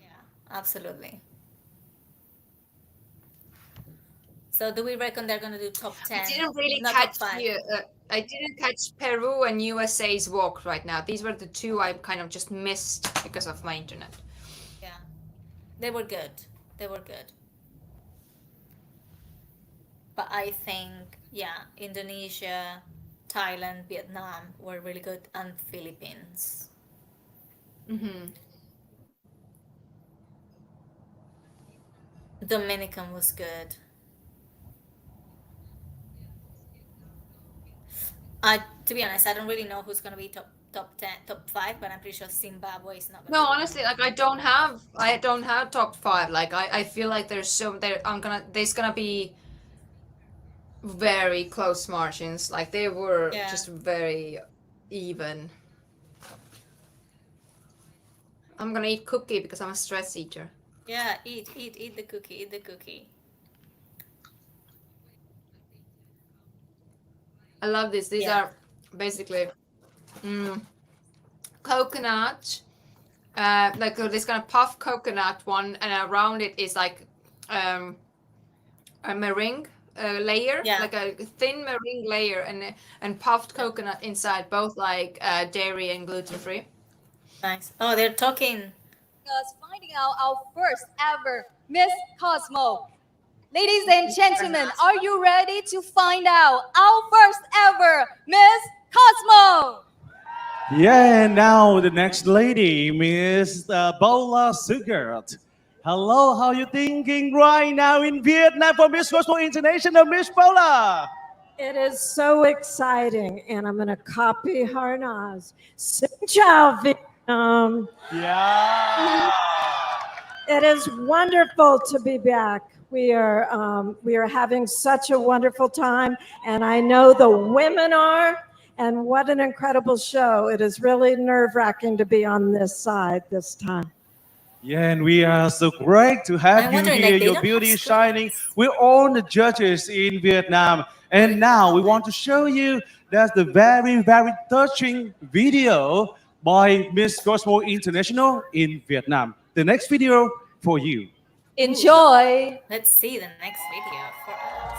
Yeah, absolutely. So do we reckon they're gonna do top I 10? didn't really Not top catch 5. I didn't catch Peru and USA's walk right now. These were the two I kind of just missed because of my internet. Yeah, they were good. They were good. But I think, yeah, Indonesia, Thailand, Vietnam were really good, and Philippines. Hmm. Dominican was good. To be honest, I don't really know who's gonna be top 10, top 5, but I'm pretty sure Zimbabwe is not gonna No, be one of honestly, them. like I don't have top five. Like I feel like there's gonna be very close margins. Like they were Yeah, just very even. I'm gonna eat cookie because I'm a stress eater. yeah. Eat the cookie. Eat the cookie. I love this. These Yeah, are basically mm, coconut, like this kind of puff coconut one, and around it is like um, a meringue layer, yeah. like a thin meringue layer, and puffed Yeah. coconut inside, both like dairy and gluten free. Nice. Oh, they're talking. Us finding out our first ever Miss Cosmo. Ladies and gentlemen, are you ready to find out our first ever Miss Cosmo? Yeah, and now the next lady, Miss Bola Sugert. Hello, how you thinking right now in Vietnam for Miss Cosmo International, Miss Bola? It is so exciting, and I'm going to copy Harnaz. Xin chào Vietnam. Yeah. It is wonderful to be back. We are having such a wonderful time, and I know the women are. And what an incredible show! It is really nerve-wracking to be on this side this time. Yeah, and we are so great to have I'm you wondering, here. like, they Your don't beauty have is shining. We're all the judges in Vietnam. And now we want to show you that's the very, very touching video by Miss Cosmo International in Vietnam. The next video for you. Enjoy. Let's see the next video for us.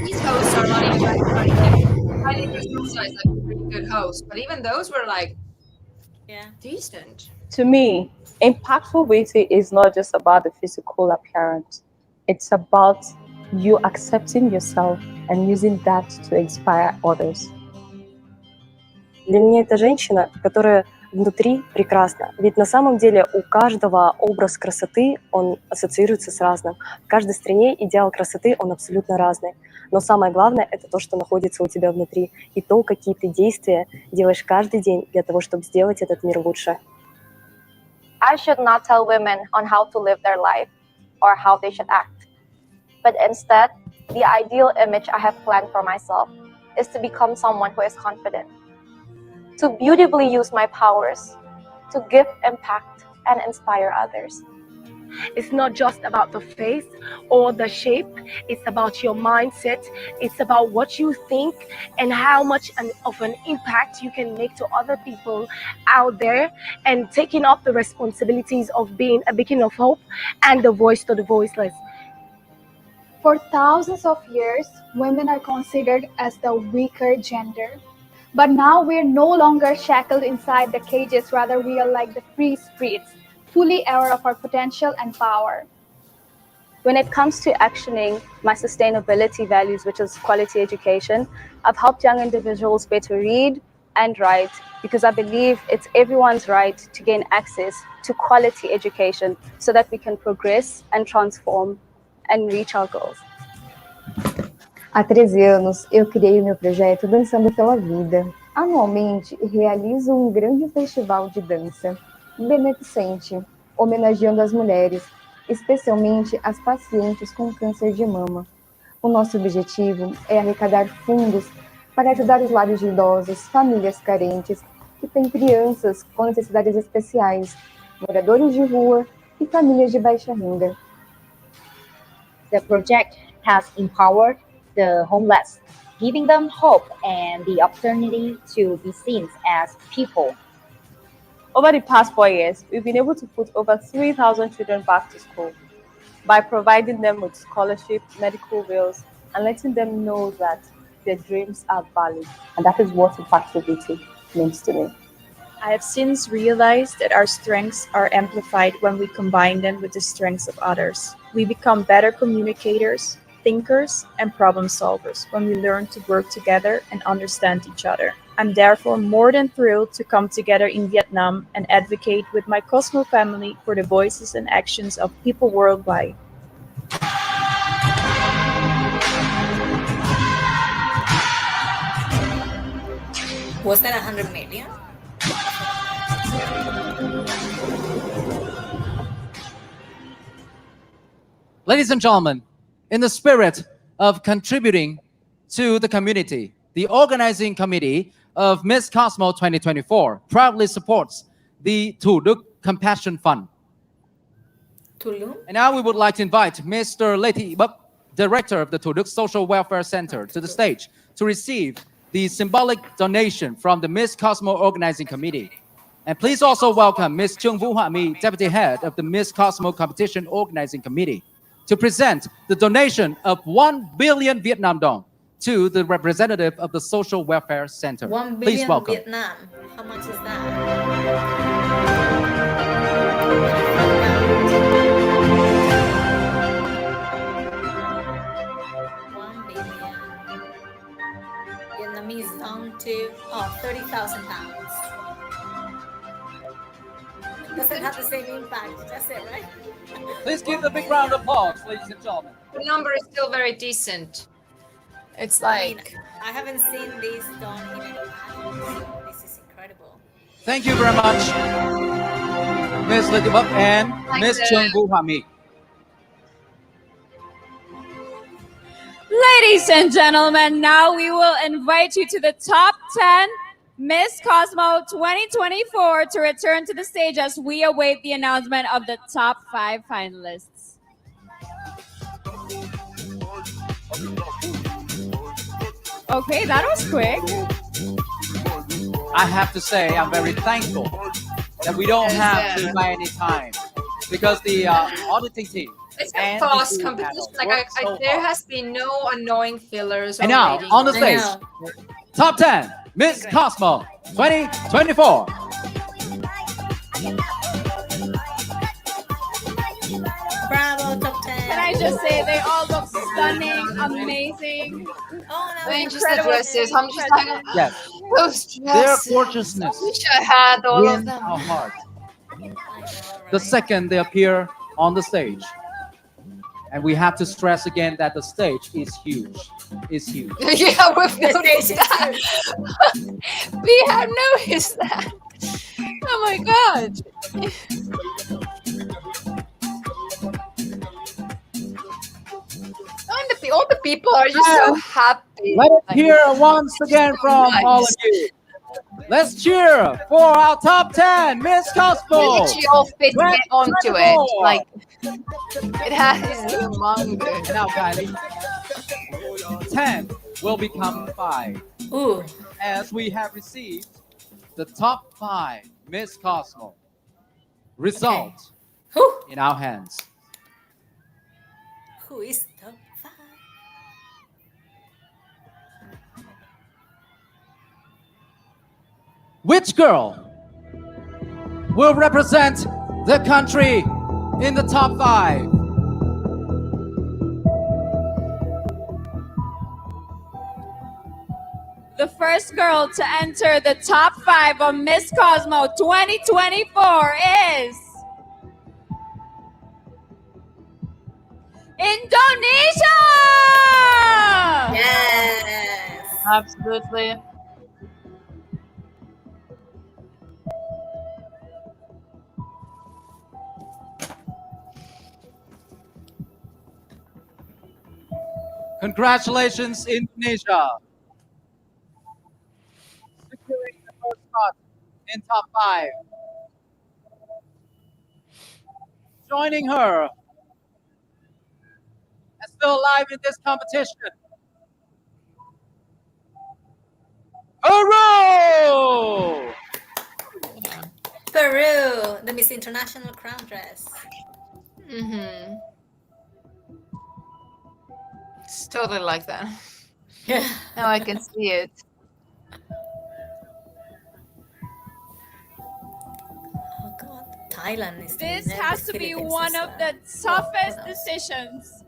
These hosts are not even like highly criticized like a pretty good host, but even those were like decent. To me, impactful beauty is not just about the physical appearance. It's about you accepting yourself and using that to inspire others. Для меня это женщина, которая внутри прекрасна. Ведь на самом деле у каждого образ красоты, он ассоциируется с разным. В каждой стране идеал красоты, он абсолютно разный. Но самое главное – это то, что находится у тебя внутри. И то, какие ты действия делаешь каждый день для того, чтобы сделать этот мир лучше. I should not tell women on how to live their life or how they should act. But instead, the ideal image I have planned for myself is to become someone who is confident, to beautifully use my powers, to give impact and inspire others. It's not just about the face or the shape. It's about your mindset. It's about what you think and how much of an impact you can make to other people out there, and taking up the responsibilities of being a beacon of hope and the voice to the voiceless. For thousands of years, women are considered as the weaker gender. But now we're no longer shackled inside the cages, rather we are like the free spirits, fully aware of our potential and power. When it comes to actioning my sustainability values, which is quality education, I've helped young individuals better read and write because I believe it's everyone's right to gain access to quality education so that we can progress and transform and reach our goals. Há 13 anos, eu criei o meu projeto Dançando pela Vida. Anualmente, realizo um grande festival de dança beneficente, homenageando as mulheres, especialmente as pacientes com câncer de mama. O nosso objetivo é arrecadar fundos para ajudar os lares de idosos, famílias carentes, que têm crianças com necessidades especiais, moradores de rua e famílias de baixa renda. The project has empowered the homeless, giving them hope and the opportunity to be seen as people. Over the past 4 years, we've been able to put over 3,000 children back to school by providing them with scholarship, medical bills, and letting them know that their dreams are valid. And that is what impactful beauty means to me. I have since realized that our strengths are amplified when we combine them with the strengths of others. We become better communicators, thinkers, and problem solvers when we learn to work together and understand each other. I'm therefore more than thrilled to come together in Vietnam and advocate with my Cosmo family for the voices and actions of people worldwide. Was that 100 million? Ladies and gentlemen, in the spirit of contributing to the community, the organizing committee of Miss Cosmo 2024 proudly supports the Thủ Đức Compassion Fund. Tulum? And now we would like to invite Mr. Lê Thị Bấp, Director of the Thủ Đức Social Welfare Center, to the stage to receive the symbolic donation from the Miss Cosmo Organizing Committee. And please also welcome Ms. Trương Vũ Họa My, Deputy Head of the Miss Cosmo Competition Organizing Committee, to present the donation of 1 billion Vietnam dong to the representative of the Social Welfare Center. 1 billion Please welcome. Vietnam. How much is that? 1 billion Vietnamese dong to 30,000 pounds. Doesn't have the same impact. That's it, right? Please give a big round of applause, ladies and gentlemen. The number is still very decent. It's I mean, like I haven't seen this done in any pageant, so this is incredible. Thank you very much, Miss Ladybug and like Miss the Chung Hami. Ladies and gentlemen, now we will invite you to the top 10 Miss Cosmo 2024 to return to the stage as we await the announcement of the top 5 finalists. Okay, that was quick. I have to say, I'm very thankful that we don't have to buy any time because the auditing team it's a and the fast jury competition. panel Like worked so there hard. has been no annoying fillers. And or now waiting on the on stage, top 10 Miss Cosmo 2024. Bravo, top 10. Can I just say they all look stunning, amazing. Oh, no, I mean, just the incredible. dresses. I'm just like, Yes, those their dresses. gorgeousness I wish I had all of win them. our heart. I know, right? The second they appear on the stage. And we have to stress again that the stage is huge. Is huge. Yeah, we've noticed that. We have noticed that. Oh my god. And all the people are just so happy. Let us Like, hear once again so from all of nice. you. Let's cheer for our top 10 Miss We Cosmo. literally all fit to get onto it. 2024. Like, it has humongous. And now, Kylie, 10 will become 5 Ooh. as we have received the top 5 Miss Cosmo result Who? in our hands. Who is top 5? Which girl will represent the country in the top 5? The first girl to enter the top 5 of Miss Cosmo 2024 is Indonesia! Yes. Absolutely. Congratulations, Indonesia. Securing the first spot in top 5. Joining her and still alive in this competition. Peru! Peru, the Miss International crown dress. Mm-hmm. It's totally like that. Yeah. Now I can see it. Oh God, Thailand is. This doing it, has the to be Philippines one is, of the toughest what else? decisions.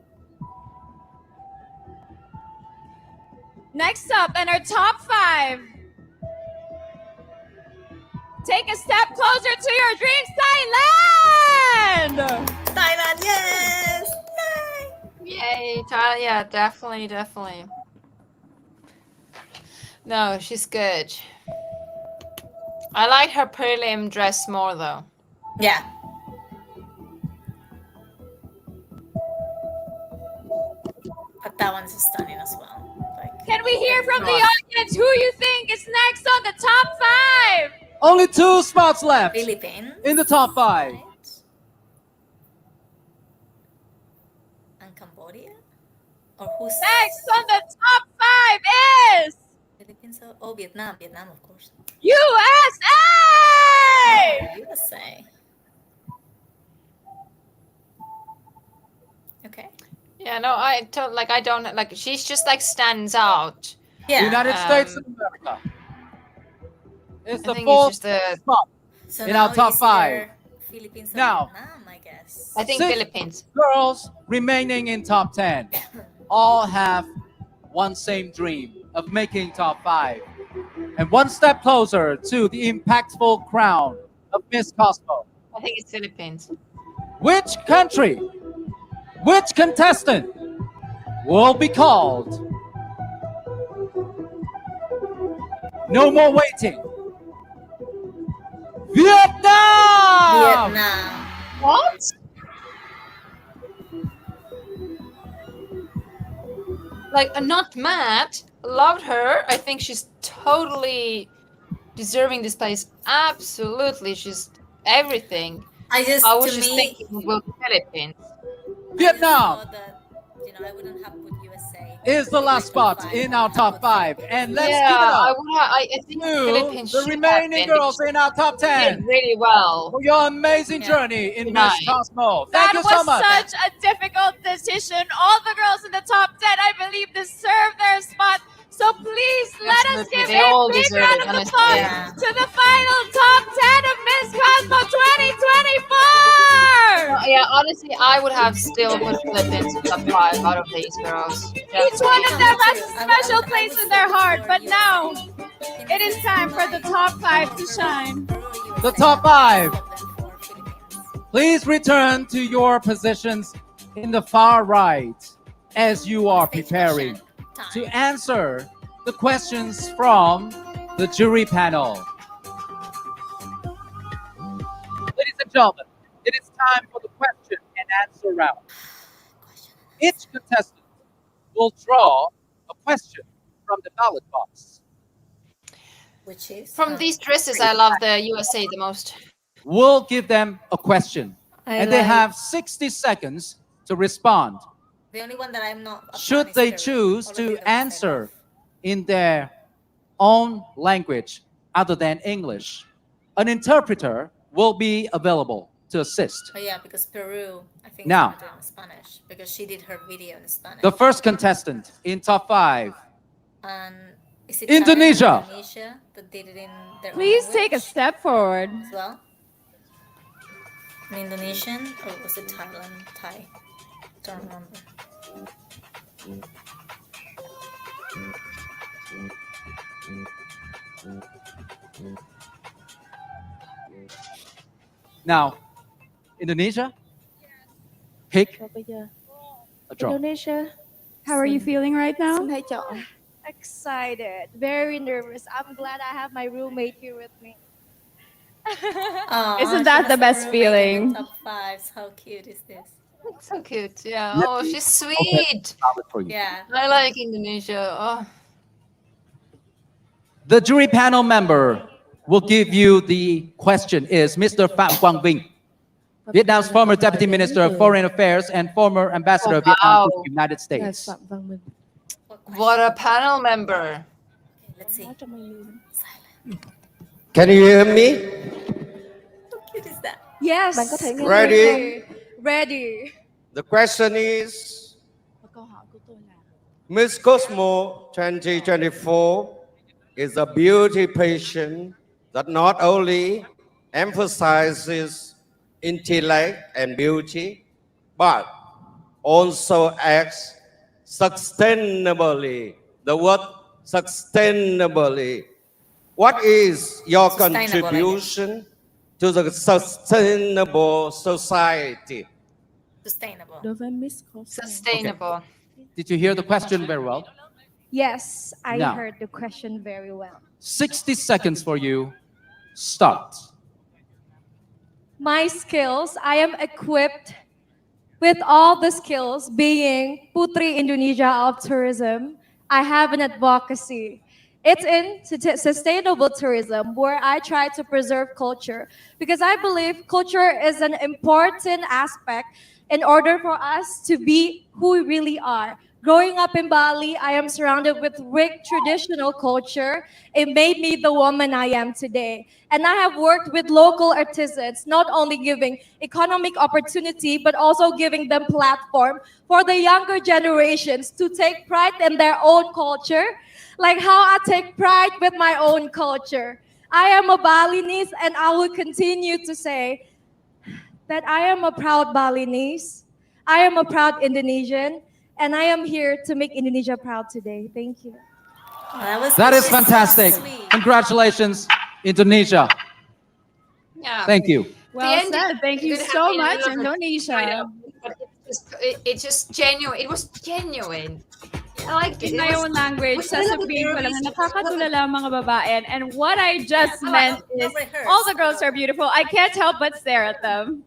Next up, in our top 5. Take a step closer to your dreams, Thailand! Thailand, yes! Yay, Tyler. Yeah, definitely, definitely. No, she's good. I like her prelim dress more though. Yeah. But that one's stunning as well. Like, Can we hear from the audience who you think is next on the top 5? Only 2 spots left Philippines in the top 5. and Cambodia? Or who's Next on the top 5 is Philippines? Oh, Vietnam. Vietnam, of course. USA! USA. Okay. Yeah, no, I don't like. She's just like stands out. Yeah. United States of America. It's I the think it's fourth just the. spot So in now our top it's 5. either Philippines or Now, Vietnam, I guess. I think 6 Philippines. girls remaining in top 10 all have one same dream of making top 5 and one step closer to the impactful crown of Miss Cosmo. I think it's Philippines. Which country, which contestant will be called No more waiting. Vietnam! Vietnam. What? Like, I'm not mad. Loved her. I think she's totally deserving this place. Absolutely. She's everything. I I just, was to just me, thinking, well, Philippines. I just Vietnam thought that, I wouldn't have put USA is the in my last top spot five. in I our would have top put 5. Philippines. And let's give it Yeah, up I think to Philippines the should have remaining been girls because in our top they did 10 really well. for your amazing Yeah. journey in Nice. Miss Cosmo. Thank That you was so much. such a difficult decision. All the girls in the top 10, I believe, deserve their spot. So please let us Absolutely. give They a all big deserve round it, of honestly. applause Yeah. to the final top 10 of Miss Cosmo 2024. Yeah, honestly, I would have still put Philippines in top 5 out of these girls. Each one of No, them me has too. a special place in their heart. But now In it the is sense time of for the like, top 5 to Peru, shine. Peru or USA. The top 5. Swap them for Philippines. Please return to your positions in the far right as you are preparing to answer the questions from the jury panel. Ladies and gentlemen, it is time for the question and answer round. Each contestant will draw a question from the ballot box. Which is? From these dresses, I love the USA the most. We'll give them a question, and they like- have 60 seconds to respond. The only one that I'm not a fan Should is they Peru. choose All of to the other ones I answer in their own language other than English, an interpreter will be available to assist. Oh yeah, because Peru, I think, Now. is gonna do it in Spanish because she did her video in Spanish. The first contestant in top 5, And is it Indonesia. Thailand and Indonesia that did it in their Please own take a language step forward. as well? An Indonesian or was it Thailand? Thai? Don't remember. Now, Indonesia, pick a draw. Indonesia, how are you feeling right now? Excited, very nervous. I'm glad I have my roommate here with me. Isn't that the best feeling? Top 5. How cute is this? So cute. Yeah. Let Oh, me she's open sweet. the ballot for you. Yeah. I like Indonesia. Oh. The jury panel member will give you the question is Mr. Phạm Quang Vinh, Vietnam's former Deputy Minister of Foreign Affairs and former Ambassador of Vietnam to the United States. What a panel member. Let's see. Can you hear me? How cute is that? Yes. Ready? Ready. The question is, Miss Cosmo 2024 is a beauty patient that not only emphasizes intellect and beauty, but also acts sustainably. The word sustainably. What is your Sustainable, I guess. contribution to the sustainable society? Sustainable. Sustainable. Did you hear the question very well? Yes, I Now. heard the question very well. 60 seconds for you. Start. My skills, I am equipped with all the skills being Putri Indonesia of Tourism. I have an advocacy. It's in sustainable tourism where I try to preserve culture because I believe culture is an important aspect in order for us to be who we really are. Growing up in Bali, I am surrounded with rich traditional culture. It made me the woman I am today. And I have worked with local artisans, not only giving economic opportunity, but also giving them platform for the younger generations to take pride in their own culture, like how I take pride with my own culture. I am a Balinese and I will continue to say that I am a proud Balinese. I am a proud Indonesian. And I am here to make Indonesia proud today. Thank you. That is fantastic. Congratulations, Indonesia. Yeah. Thank you. Well said. Thank you so much, I Indonesia. know, but it's just genuine. It was genuine. I liked it. in It my was, own language, it was a little bit sasabihin ko lang nervous. na nakakatulala ang mga babae. And what I just meant is all the girls are beautiful. I can't help but stare at them.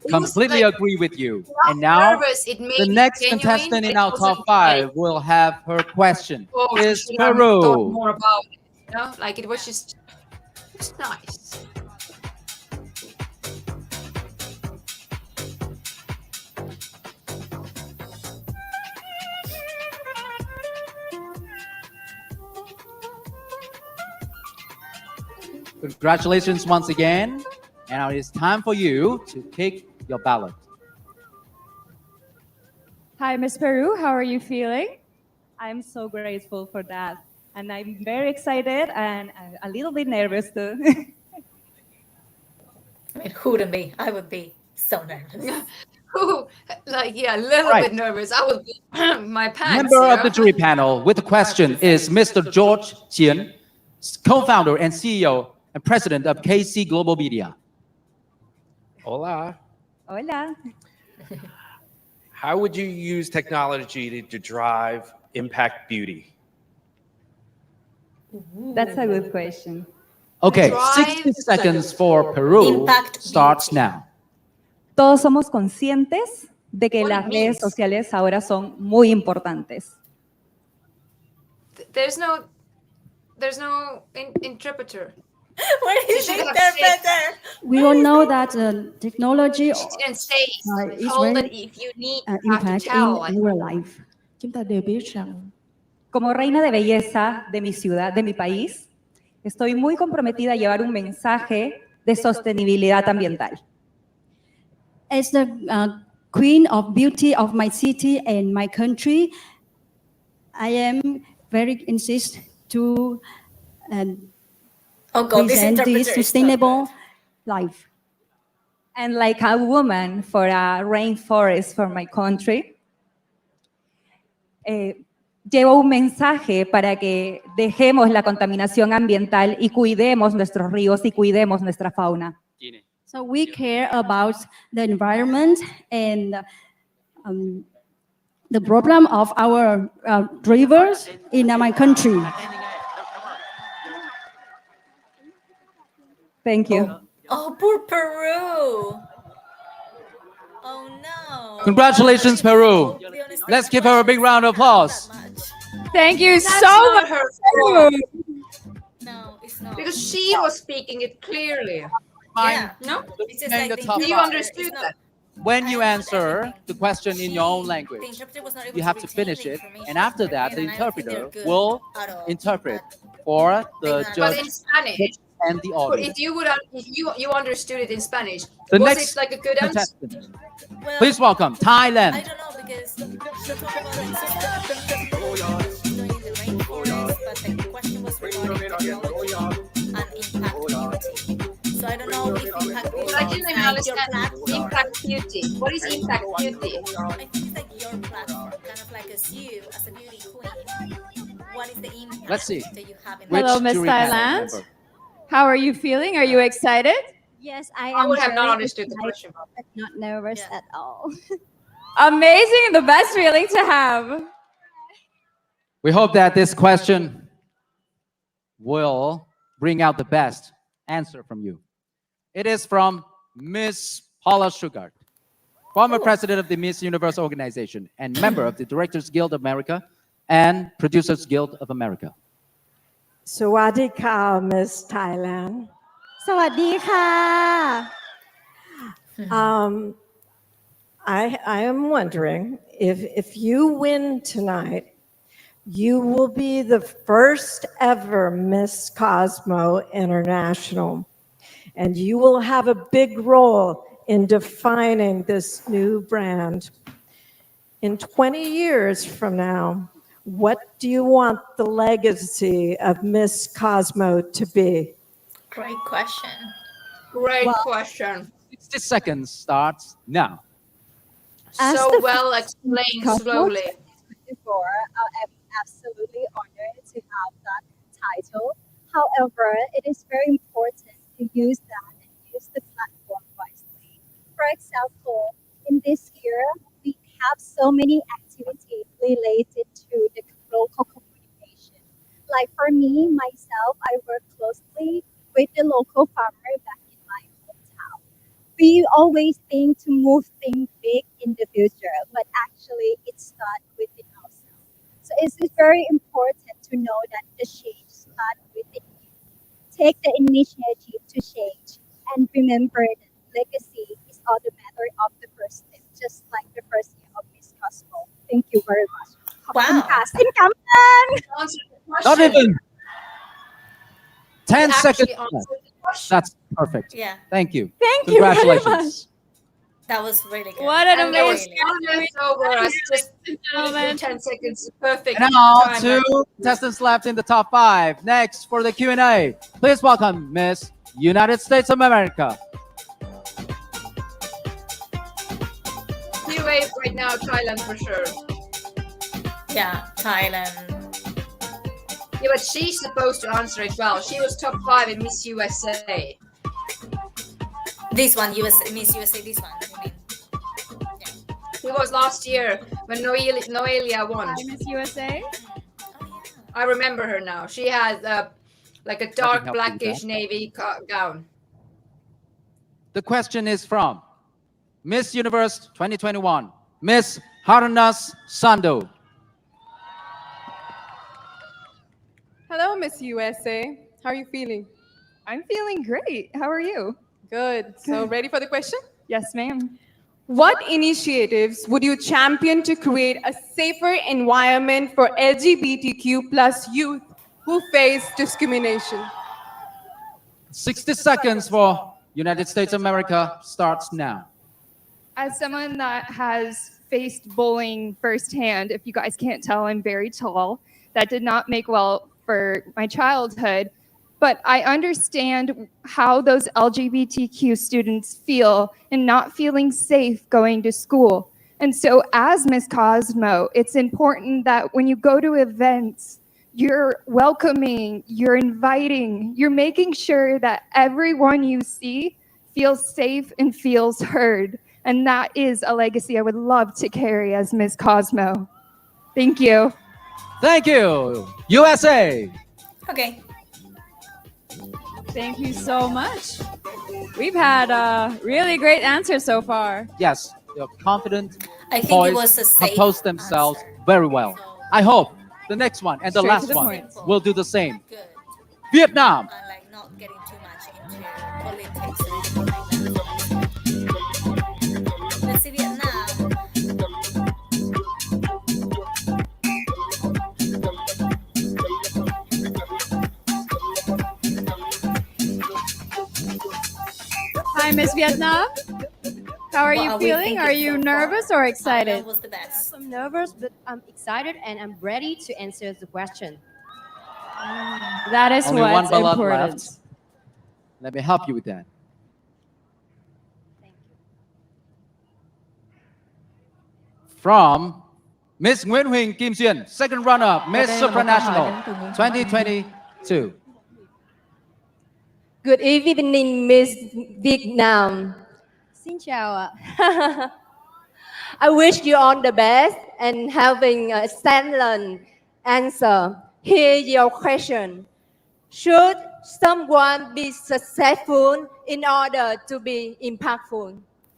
Completely like, agree with you. not And now, nervous. It made the it next genuine, contestant but in it our top wasn't like, 5 will have her question. oh, she Is should have thought Peru. more about it. You know, like it was just nice. Congratulations once again. And now it is time for you to pick your ballot. Hi, Miss Peru. How are you feeling? I'm so grateful for that. And I'm very excited and a little bit nervous too. I mean, who wouldn't be? I would be so nervous. Like, yeah, a little Right. bit nervous. I would be my pants. Member You of the know? jury panel with the question is Mr. George Jian, co-founder and CEO and president of KC Global Media. Hola. Hola. How would you use technology to drive impact beauty? That's a good question. Okay, 60 seconds for Peru starts now. Todos somos conscientes de que las redes sociales ahora son muy importantes. There's no interpreter. Where is She the should have said- interpreter? We all know that technology She didn't say. is Told that very if you need, you have to impact tell. in our life. Chúng ta đều biết rằng como reina de belleza de mi ciudad, de mi país, estoy muy comprometida a llevar un mensaje de sostenibilidad ambiental. As the queen of beauty of my city and my country, I am very insist to Oh God, this present interpreter this is not sustainable life. And like a woman for a rainforest for my country, llevo un mensaje para que dejemos la contaminación ambiental y cuidemos nuestros ríos y cuidemos nuestra fauna. So we care about the environment and the problem of our rivers in my country. Thank you. Oh, poor Peru. Oh no. Congratulations, Peru. Let's give her a big round of applause. Thank you That's so not much. her fault. No, it's not. Because she was speaking it clearly. Yeah. No? It's just Playing like the the top You interpreter understood is not- that. When you answer the question in your own the language, interpreter was not able you have to retain finish the it. information And after from that, it, the and I don't think they're interpreter good will at all. interpret for the But But in judge Spanish, and the if audience. you would, if you understood it in Spanish, The was next it like a good answer? contestant. Well, Please welcome Thailand. I don't know because she talked about like doing in the rainforest, but the question was regarding technology and impact beauty. So I don't know if impact beauty But I didn't is even like your understand platform. impact beauty. What is impact beauty? I think it's like your platform, kind of like as you, as a beauty queen. What is the impact Let's see. that you have in Hello, the Miss jury panel Thailand. member? How are you feeling? Are you excited? Yes, I I am would have not very understood the excited, question. but not nervous at all. Amazing, the best feeling to have. We hope that this question will bring out the best answer from you. It is from Miss Paula Sugart, former president of the Miss Universe organization and member of the Directors Guild of America and Producers Guild of America. Sawadee ka, Miss Thailand. สวัสดีค่ะ I am wondering if you win tonight, you will be the first ever Miss Cosmo International, and you will have a big role in defining this new brand. In 20 years from now, what do you want the legacy of Miss Cosmo to be? Great question. Great question. 60 seconds starts now. So well explained slowly. Before, I'm absolutely honored to have that title. However, it is very important to use that and use the platform wisely. For example, in this year, we have so many activities related to the local communication. Like for me, myself, I work closely with the local farmer back in my hometown. We always think to move things big in the future, but actually it starts within ourselves. So it's very important to know that the change starts within you. Take the initiative to change and remember that legacy is all the matter of the first step, just like the first year of Miss Cosmo. Thank you very much. Wow. Not even 10 You seconds actually left. answered the question. That's perfect. Yeah. Thank you. Thank you very Congratulations. That was really good. What an And it was amazing left over us just moment. 10 seconds. Perfect And now, time. two contestants left in the top 5. Next for the Q&A, please welcome Miss United States of America. You wave right now, Thailand for sure. Yeah, Thailand. Yeah, but she's supposed to answer it well. She was top 5 in Miss USA. This one, Miss USA, this one. I mean. It was last year when Noelia won. Hi, Miss USA. I remember her now. She had like a dark help you with blackish that. navy gown. The question is from Miss Universe 2021, Miss Harunas Sando. Hello, Miss USA. How are you feeling? I'm feeling great. How are you? Good. So, ready for the question? Yes, ma'am. What initiatives would you champion to create a safer environment for LGBTQ plus youth who face discrimination? 60 seconds for United States of America starts now. As someone that has faced bullying firsthand, if you guys can't tell, I'm very tall. That did not make well for my childhood. But I understand how those LGBTQ students feel in not feeling safe going to school. And so, as Miss Cosmo, it's important that when you go to events, you're welcoming, you're inviting, you're making sure that everyone you see feels safe and feels heard. And that is a legacy I would love to carry as Miss Cosmo. Thank you. Thank you, USA. Okay. Thank you so much. We've had a really great answer so far. Yes, they're confident, I think it poised, was a safe compose themselves very well. I hope the next one and the Straight to last the one point. will do the same. Good. Vietnam. Like not getting too much into politics or anything like that. Let's see Vietnam. Hi, Miss Vietnam. How are What you are we feeling? thinking Are you so nervous far? or excited? Thailand was the best. I'm nervous, but I'm excited and I'm ready to answer the question. That is Only one what's ballot important. left. Let me help you with that. From Miss Nguyễn Huỳnh Kim Duyên, second runner-up, Miss đây là một câu hỏi Supranational đến từ Nguyễn 2022. Good evening, Miss Vietnam. Xin chào ạ. I wish you all the best and having a excellent answer. Here's your question. Should someone be successful in order to be impactful?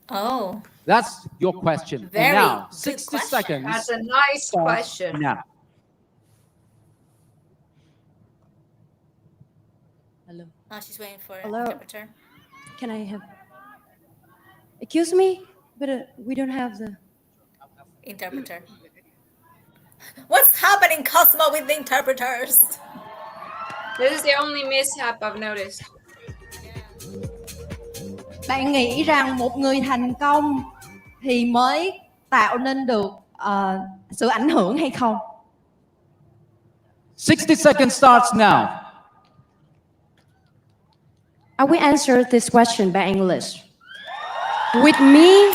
Oh. That's your question. Very and now, good 60 question. seconds. That's a nice starts question. Now. Hello. Oh, she's waiting for an Hello. interpreter. Can I have? Excuse me, but we don't have the Interpreter. What's happening, Cosmo, with the interpreters? This is the only mishap I've noticed. Bạn nghĩ rằng một người thành công thì mới tạo nên được sự ảnh hưởng hay không? 60 seconds starts now. I will answer this question by English. With me,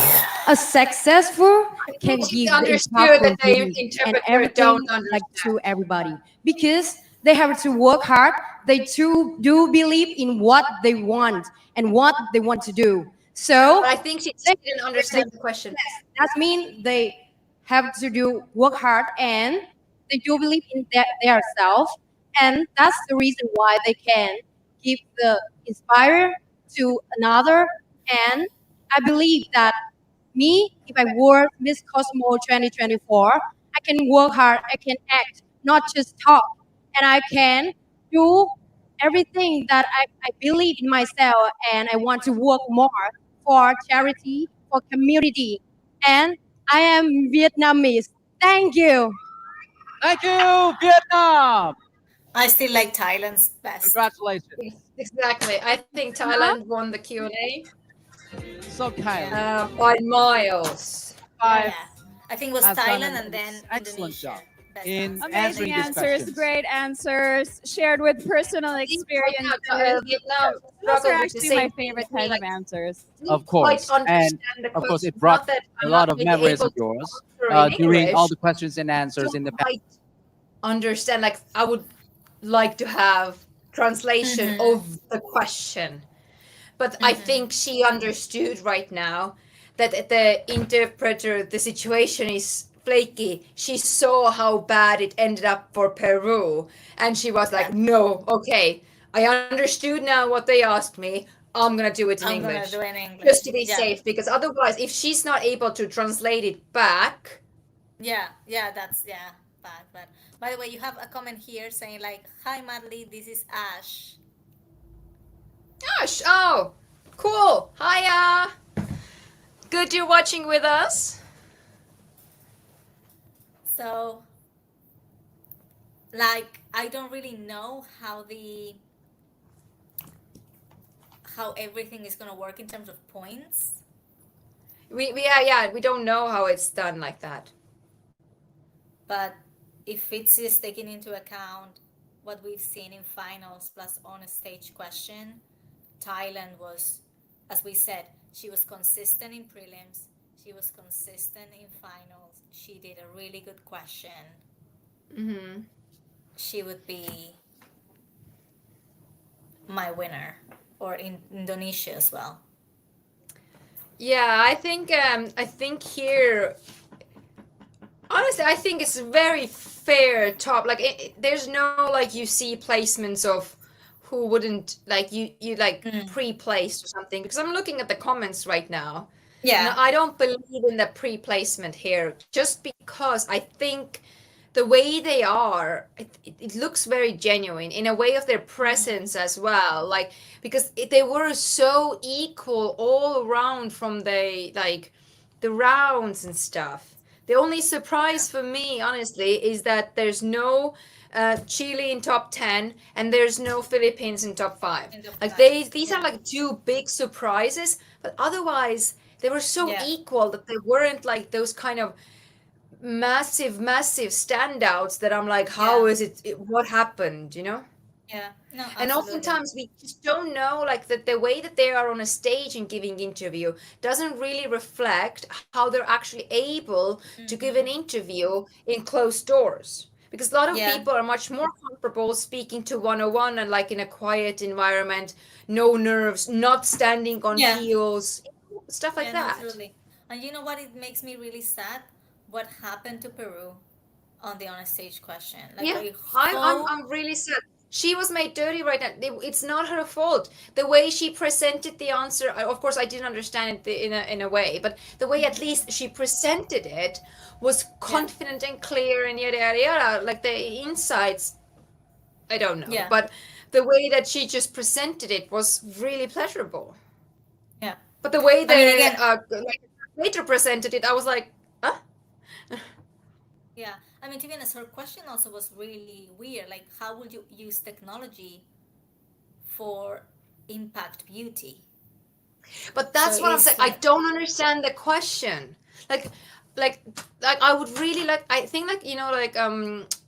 a successful can It's give understood impactful that the meaning and interpreter everything don't like understand. to everybody because they have to work hard. They too do believe in what they want and what they want to do. So But I think she didn't understand the question. that means they have to do work hard and They do believe in their self, and that's the reason why they can give the inspire to another. And I believe that me, if I were Miss Cosmo 2024, I can work hard, I can act, not just talk, and I can do everything that I believe in myself, and I want to work more for charity, for community. And I am Vietnamese. Thank you. Thank you, Vietnam. I still like Thailand's best. Congratulations. Exactly. I think Thailand won the Q&A So Kylie by miles. Yeah. I think it was has done Thailand an and then excellent Indonesia. job Best in answer. Amazing answering these answers, questions. great answers, shared with personal experiences. Vietnam Those are struggled with the actually my same thing. favorite I mean, kind of like, answers. Of quite course, and understand the of course, it question. brought Not that a I'm lot not of maybe memories able of to yours answer in during all English. the questions and answers in the Don't past. quite understand. Like I would like to have translation of the question, but I think she understood right now that the interpreter, the situation is flaky. She saw how bad it ended up for Peru, and she was like, "No, okay, I understood now what they asked me. I'm gonna do it in I'm gonna English." do it in English. Just to be Yeah. safe, because otherwise, if she's not able to translate it back, Yeah, that's bad. But by the way, you have a comment here saying like, "Hi, Madly, this is Ash." gosh, oh, cool. Hiya. Good you're watching with us. So, like, I don't really know how everything is gonna work in terms of points. We don't know how it's done like that. But if it's just taking into account what we've seen in finals plus on a stage question, Thailand was, as we said, she was consistent in prelims, she was consistent in finals, she did a really good question. Mm-hmm. She would be my winner, or in Indonesia as well. Yeah, I think here honestly I think it's very fair top like there's no like you see placements of who wouldn't like you like pre-placed or something because I'm looking at the comments right now. Yeah. No, I don't believe in the pre-placement here just because I think the way they are, it looks very genuine in a way of their presence as well. Like because they were so equal all around from the rounds and stuff. The only surprise for me, honestly, is that there's no Chile in top 10 and there's no Philippines in top 5. Like these are like two big surprises, but otherwise they were so equal that they weren't like those kind of massive standouts that I'm like, how is what happened, you know? Yeah, no, And absolutely. oftentimes we just don't know, like that the way that they are on a stage and giving interview doesn't really reflect how they're actually able to give an interview in closed doors. Because a lot of Yeah. people are much more comfortable speaking to 101 and like in a quiet environment, no nerves, not standing on Yeah. heels, stuff like Yeah, no, that. absolutely. And you know what? It makes me really sad. What happened to Peru on the on a stage question? Like, Yeah, I I'm hope. I'm really sad. She was made dirty right now. It's not her fault. The way she presented the answer, of course, I didn't understand it in a way, but the way at least she presented it was confident and clear and yada yada yada. Like the insights, I don't know, Yeah. but the way that she just presented it was really pleasurable. Yeah. But the way I mean, the again, like, later presented it, I was like, huh? yeah. I mean, to be honest, her question also was really weird. Like, how would you use technology for impact beauty? But that's So what I'm it's saying. I like, don't understand the question. Like, like, like I would really like. I think like like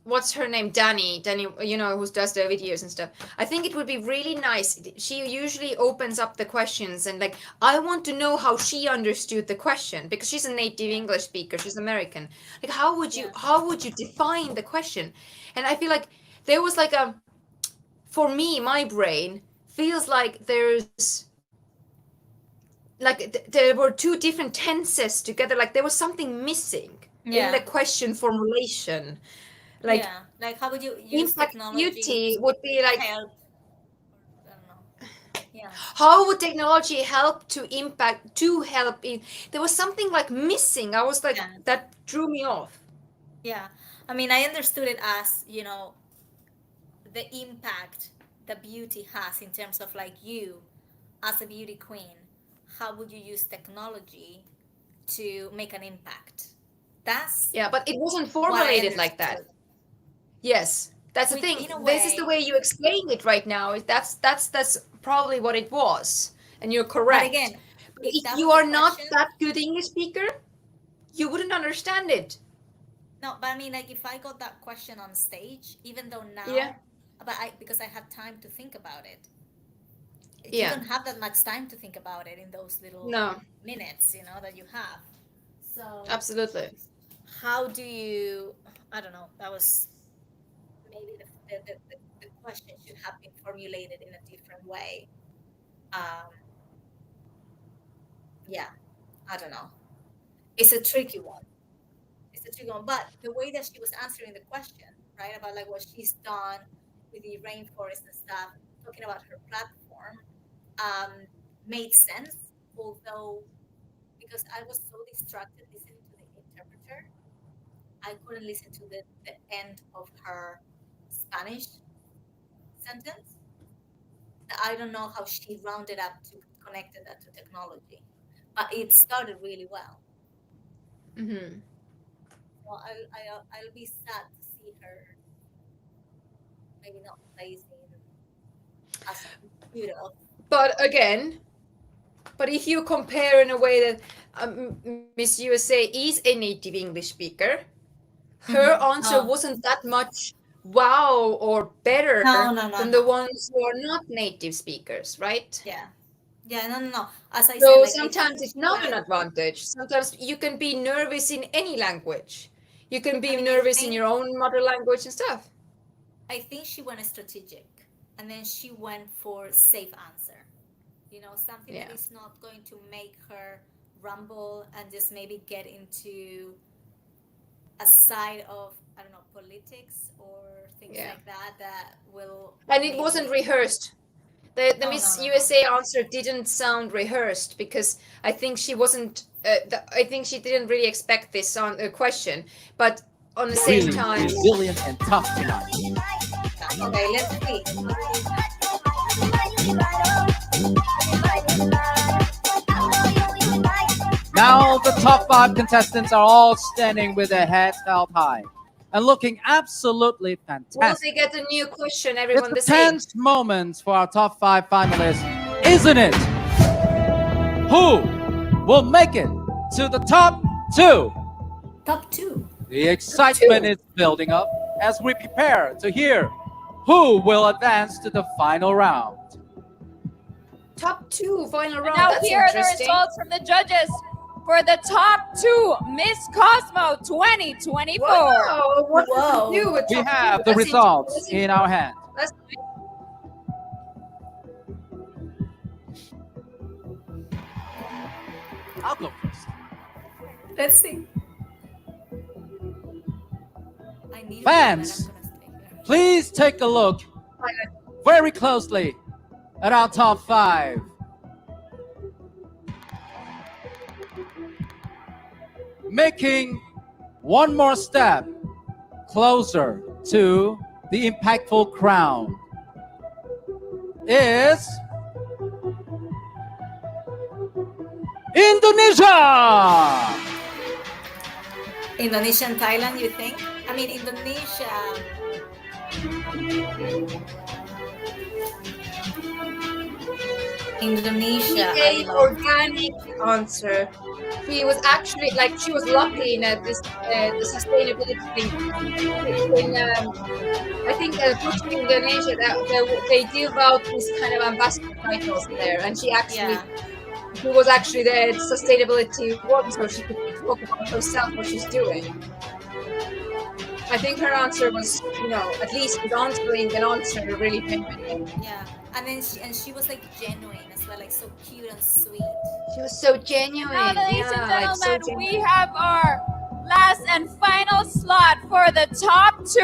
what's her name? Danny. Who does the videos and stuff. I think it would be really nice. She usually opens up the questions and like I want to know how she understood the question because she's a native English speaker. She's American. Like how would you define the question? And I feel like there was like a for me my brain feels like there's like there were two different tenses together like there was something missing in the yeah. question formulation Like Yeah, like how would you use Impact technology Beauty to would be like, help? I don't know. Yeah. how would technology help to impact to help in, there was something like missing. I was like, Yeah. that drew me off. Yeah. I mean, I understood it as, the impact that beauty has in terms of like you as a beauty queen. How would you use technology to make an impact? That's Yeah, but it wasn't what I formulated like that. understood. Yes, that's the Which, thing. in a This is the way, way you explain it right now. That's probably what it was, and you're but correct. again, But if if that you was the are not question, that good English speaker, you wouldn't understand it. no, but I mean, like if I got that question on stage, even though Yeah, now, but because I had time to think about it, you yeah, don't have that much time to think about it in those little no, minutes, that you have. So, absolutely. how do you? I don't know. That was maybe the question should have been formulated in a different way. Um, yeah, I don't know. It's a tricky one. It's a tricky one. But the way that she was answering the question, right, about like what she's done with the rainforest and stuff, talking about her platform, made sense. Although, because I was so distracted listening to the interpreter, I couldn't listen to the end of her Spanish sentence. I don't know how she rounded up to connected that to technology, but it started really well. Hmm. Well, I'll be sad to see her maybe not placing as good of. But again, but if you compare in a way that Miss USA is a native English speaker, her answer Oh, wasn't that much wow or better no, no, no, than the no. ones who are not native speakers, right? Yeah, yeah, no, no, no. As I said, So like I sometimes think it's she not an went. advantage. Sometimes you can be nervous in any language. You can I be mean, nervous in your own mother language and stuff. I think she went strategic, and then she went for safe answer. Something that Yeah. is not going to make her rumble and just maybe get into a side of, I don't know, politics or things Yeah. like that that will And it wasn't maybe. rehearsed. The No, no, Miss no, no. USA answer didn't sound rehearsed because I think she wasn't. I think she didn't really expect this on question, but on the same Really time, resilient and tough tonight. Okay, let's see. Now the top 5 contestants are all standing with their heads held high and looking absolutely will fantastic. they get a new question? It's Everyone a the same. tense moment for our top 5 finalists, isn't it? Who will make it to the top 2? Top 2. The excitement is building up as we prepare to hear who will advance to the final round. Top 2 final And round. now That's here are the interesting. results from the judges for the top 2 Miss Cosmo 2024. Wow, what does Whoa. it do with We top have 2? the results in our hand. That's I'll go first. Let's see. I need Fans, please take a look very closely at our top 5. Making one more step closer to the impactful crown is Indonesia! Indonesia and Thailand, you think? I mean, Indonesia. Indonesia, I a love. organic answer. She was actually like she was lucky in this the sustainability thing. In I think Putri Indonesia they give out these kind of ambassador titles there, and Yeah. she was actually the sustainability one, so she could talk about herself what she's doing. I think her answer was, at least with answering an answer really feminine. Yeah, and then she was like genuine as well, like so cute and sweet. She was so genuine. Now, ladies and Yeah, like so gentlemen, we genuine. have our Last and final slot for the top 2.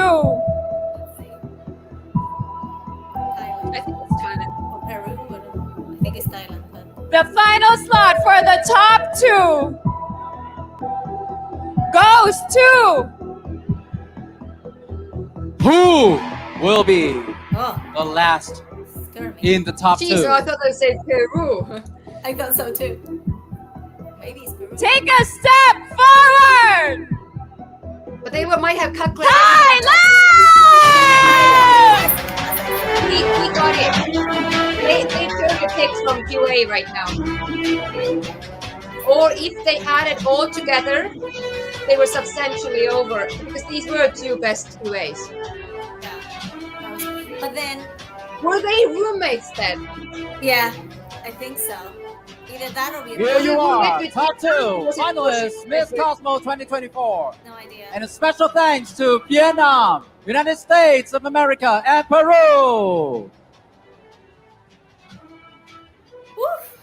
I think it's Thailand. Or Peru, I don't know. I think it's Thailand, but The final slot for the top 2 goes to Who will be oh, the last scare me. in the top Jeez, 2? I thought they said Peru. I thought so too. Maybe it's Peru. take a step forward. But they might have cut class. Thailand! He got it. They took the text from QA right now. Or if they had it all together, they were substantially over because these were 2 best QAs. But then, Were they roommates then? yeah, I think so. Either that or we. Here you are, With- top 2 was it- finalists, Miss Cosmo 2024. No idea. And a special thanks to Vietnam, United States of America, and Peru. Woof.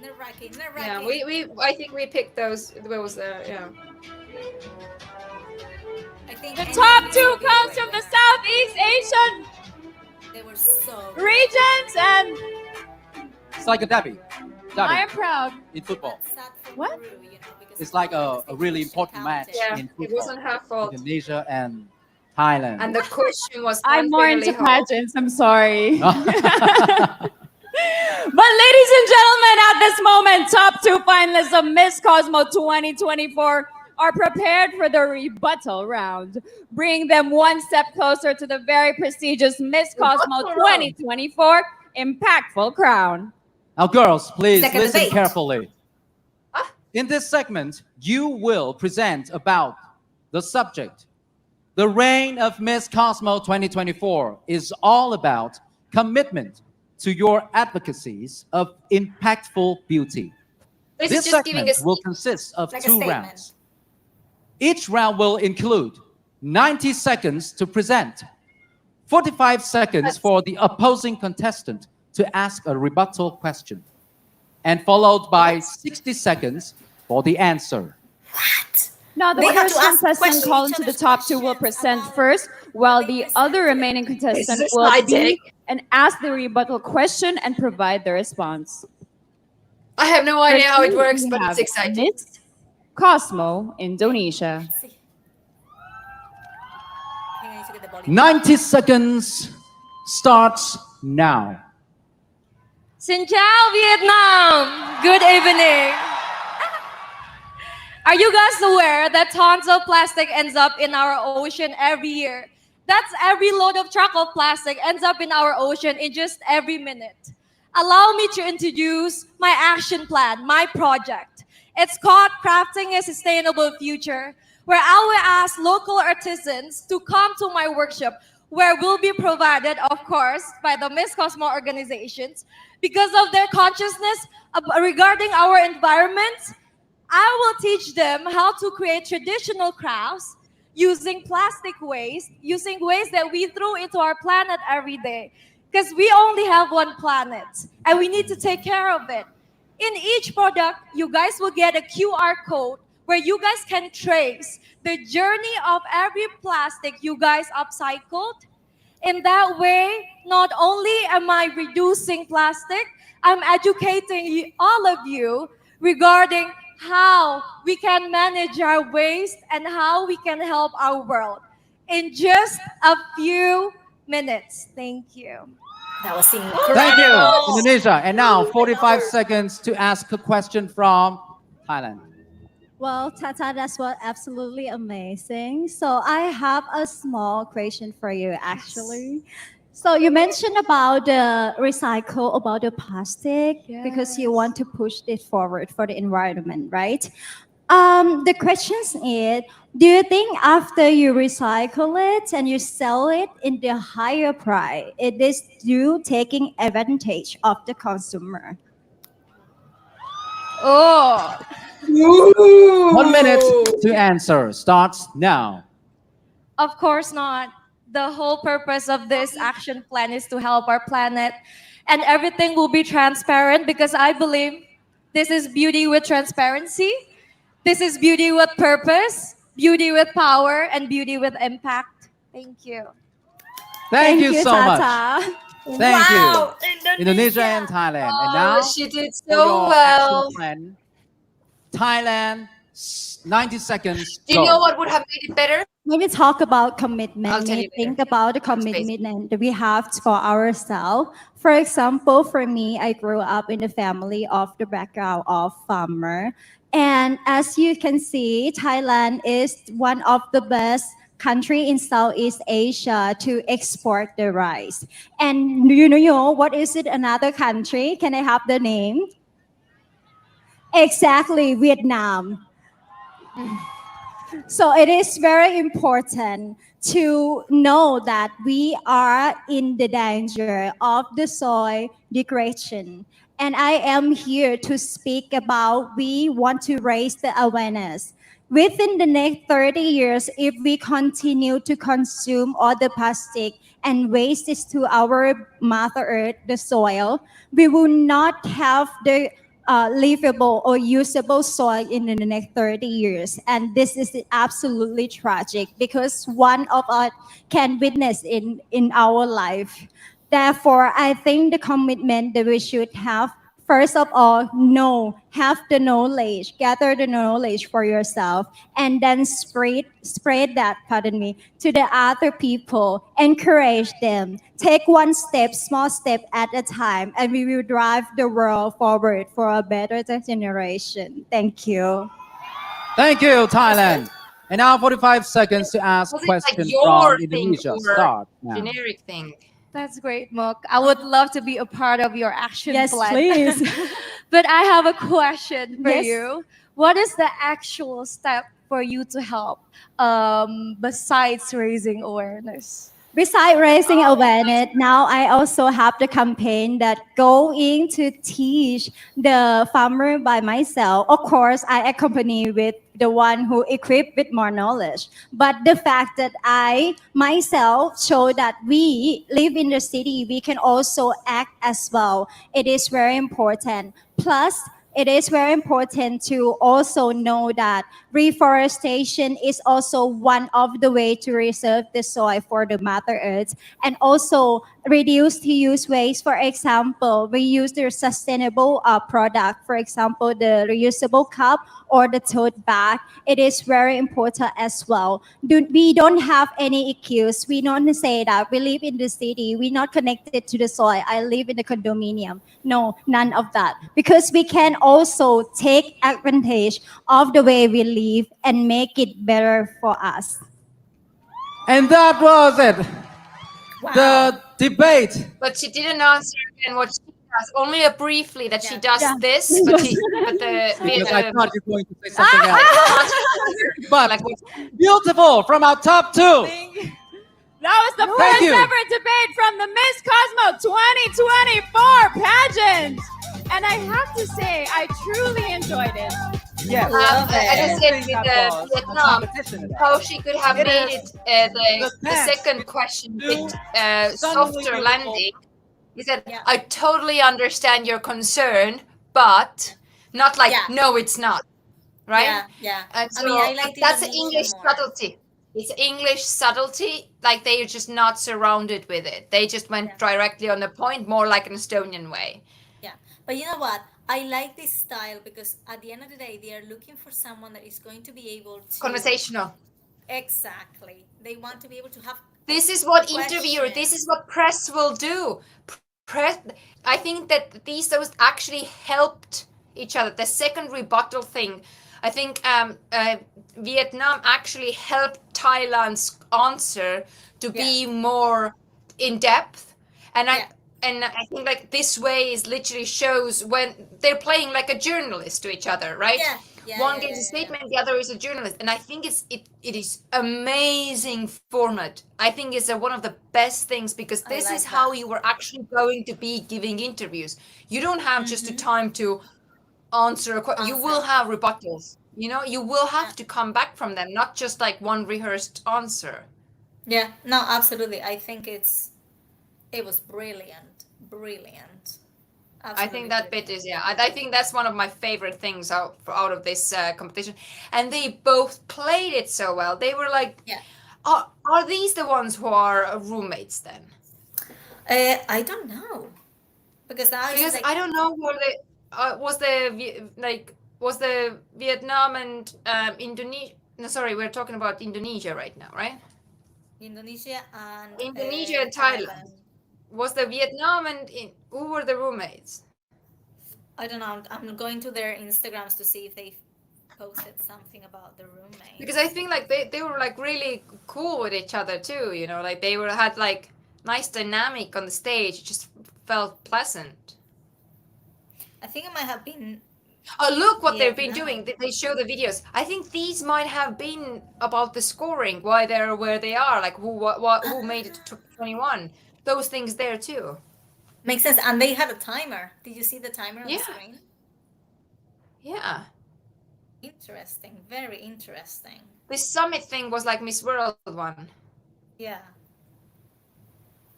Nerve-wracking, Yeah, nerve-wracking. I think we picked those. Yeah. I think The any top of 2 these would be comes great. from the Southeast Asian They were so. regions, and It's like a Debbie. I am proud. In football. What? It's like a really important match Yeah, in it football. wasn't her fault. Indonesia and Thailand. And the question was I'm more into unfairly hard. pageants. I'm sorry. But ladies and gentlemen, at this moment, top 2 finalists of Miss Cosmo 2024 are prepared for the rebuttal round, bringing them one step closer to the very prestigious Miss Cosmo Rebuttal round. 2024 impactful crown. Now, girls, please Second listen debate. carefully. In this segment, you will present about the subject. The reign of Miss Cosmo 2024 is all about commitment to your advocacies of impactful beauty. This This is just giving segment us will consist of Like a 2 statement. rounds. Each round will include 90 seconds to present, 45 seconds for the opposing contestant to ask a rebuttal question, and followed by 60 seconds for the answer. Now, the They have first to ask contestant questions, called each into the other's top 2 will present first, while the other remaining contestant is will high be tech. and ask the rebuttal question and provide the response. I have no idea how it First, works, we but have it's exciting. Miss Cosmo, Indonesia. Let's see. I think I need to get the body. 90 seconds starts now. Xin chào Vietnam! Good evening! Are you guys aware that tons of plastic ends up in our ocean every year? That's every load of truck of plastic ends up in our ocean in just every minute. Allow me to introduce my action plan, my project. It's called Crafting a Sustainable Future, where I will ask local artisans to come to my workshop, where will be provided, of course, by the Miss Cosmo organizations. Because of their consciousness regarding our environment, I will teach them how to create traditional crafts using plastic waste, using waste that we throw into our planet every day. Because we only have one planet and we need to take care of it. In each product, you guys will get a QR code where you guys can trace the journey of every plastic you guys upcycled. In that way, not only am I reducing plastic, I'm educating all of you regarding how we can manage our waste and how we can help our world in just a few minutes. Thank you. That was incredible. Thank you, Indonesia. And now 45 seconds to ask a question from Thailand. Well, Tata, that's what absolutely amazing. So I have a small question for you, actually. So you mentioned about the recycle, about the plastic, because you want to push it forward for the environment, right? The question is, do you think after you recycle it and you sell it in the higher price, it is you taking advantage of the consumer? Oh. 1 minute to answer starts now. Of course not. The whole purpose of this action plan is to help our planet, and everything will be transparent because I believe this is beauty with transparency. This is beauty with purpose, beauty with power, and beauty with impact. Thank you. Thank you so much. Tata. Thank Wow, you. Indonesia and Thailand. And Oh, now she did for so your action well. plan. Thailand, 90 seconds, Do you know go. what would have made it better? When we talk about commitment, I'll tell we you later. think about the commitment that we have for ourselves. For example, for me, I grew up in a family of the background of farmer. And as you can see, Thailand is one of the best country in Southeast Asia to export the rice. And you know what is it another country? Can I have the name? Exactly, Vietnam. So it is very important to know that we are in the danger of the soil degradation. And I am here to speak about we want to raise the awareness. Within the next 30 years, if we continue to consume all the plastic and waste this to our Mother Earth, the soil, we will not have the livable or usable soil in the next 30 years. And this is absolutely tragic because one of us can witness in our life. Therefore, I think the commitment that we should have, first of all, have the knowledge, gather the knowledge for yourself, and then spread that, pardon me, to the other people, encourage them, take one step, small step at a time, and we will drive the world forward for a better generation. Thank you. Thank you, Thailand. And now 45 seconds to ask Was it like question from your thing Indonesia. or Start now. generic thing? That's great, Mook. I would love to be a part of your action Yes, plan. please. But I have a question for Yes. you. What is the actual step for you to help besides raising awareness? Besides raising awareness, now I also have the campaign that going to teach the farmer by myself. Of course, I accompany with the one who equipped with more knowledge. But the fact that I myself show that we live in the city, we can also act as well. It is very important. Plus, it is very important to also know that reforestation is also one of the way to reserve the soil for the Mother Earth, and also reduce to use waste. For example, we use the sustainable product, for example, the reusable cup or the tote bag. It is very important as well. We don't have any excuse. We don't say that we live in the city, we're not connected to the soil, I live in the condominium. No, none of that. Because we can also take advantage of the way we live and make it better for us. And that was it. The debate. But she didn't answer again what she does. Only briefly that she does Yeah. this, but the Because I thought you were going to say something else. But like what- beautiful from our top two. That was the Thank first you. ever debate from the Miss Cosmo 2024 pageant. And I have to say, I truly enjoyed it. Yes. as I said with Vietnam, how she could have It made is it the the thanks second question with stunningly softer beautiful. landing. He said, I totally understand your concern, but not like, no, it's not. Right? Yeah, yeah. And I so mean, I liked that's Indonesian English more. subtlety. It's English subtlety, like they are just not surrounded with it. They just went directly on the point, more like an Estonian way. Yeah, but you know what? I like this style because at the end of the day, they are looking for someone that is going to be able to Conversational. Exactly. They want to be able to have. This is what questions. interviewer, this is what press will do. Press, I think that those actually helped each other. The second rebuttal thing, I think Vietnam actually helped Thailand's answer to be more in depth, and I think like this way is literally shows when they're playing like a journalist to each other, right? One gives a statement, the other is a journalist, and I think it is amazing format. I think it's one of the best things because this is how you were actually going to be giving interviews. You don't have just the time to answer a question. You will have rebuttals. You know, you will have to come back from them, not just like one rehearsed answer. Yeah, no, absolutely. I think it was brilliant. I think that bit is I think that's one of my favorite things out of this competition, and they both played it so well. They were like, are these the ones who are roommates then? I don't know because now it's Because like I don't know where they was the Vietnam and Indonesia. No, sorry, we're talking about Indonesia right now, right? Indonesia and Indonesia and Thailand. Was the Vietnam and who were the roommates? I don't know. I'm going to their Instagrams to see if they posted something about the roommates. Because I think like they were like really cool with each other too, you know, like they had like nice dynamic on the stage. It just felt pleasant. I think it might have been. Oh, look what they've been doing. They show the videos. I think these might have been about the scoring, why they're where they are, like who made it to 21. Those things there too. Makes sense. And they had a timer. Did you see the timer on the screen? Yeah. Interesting. Very interesting. This summit thing was like Miss World one. Yeah.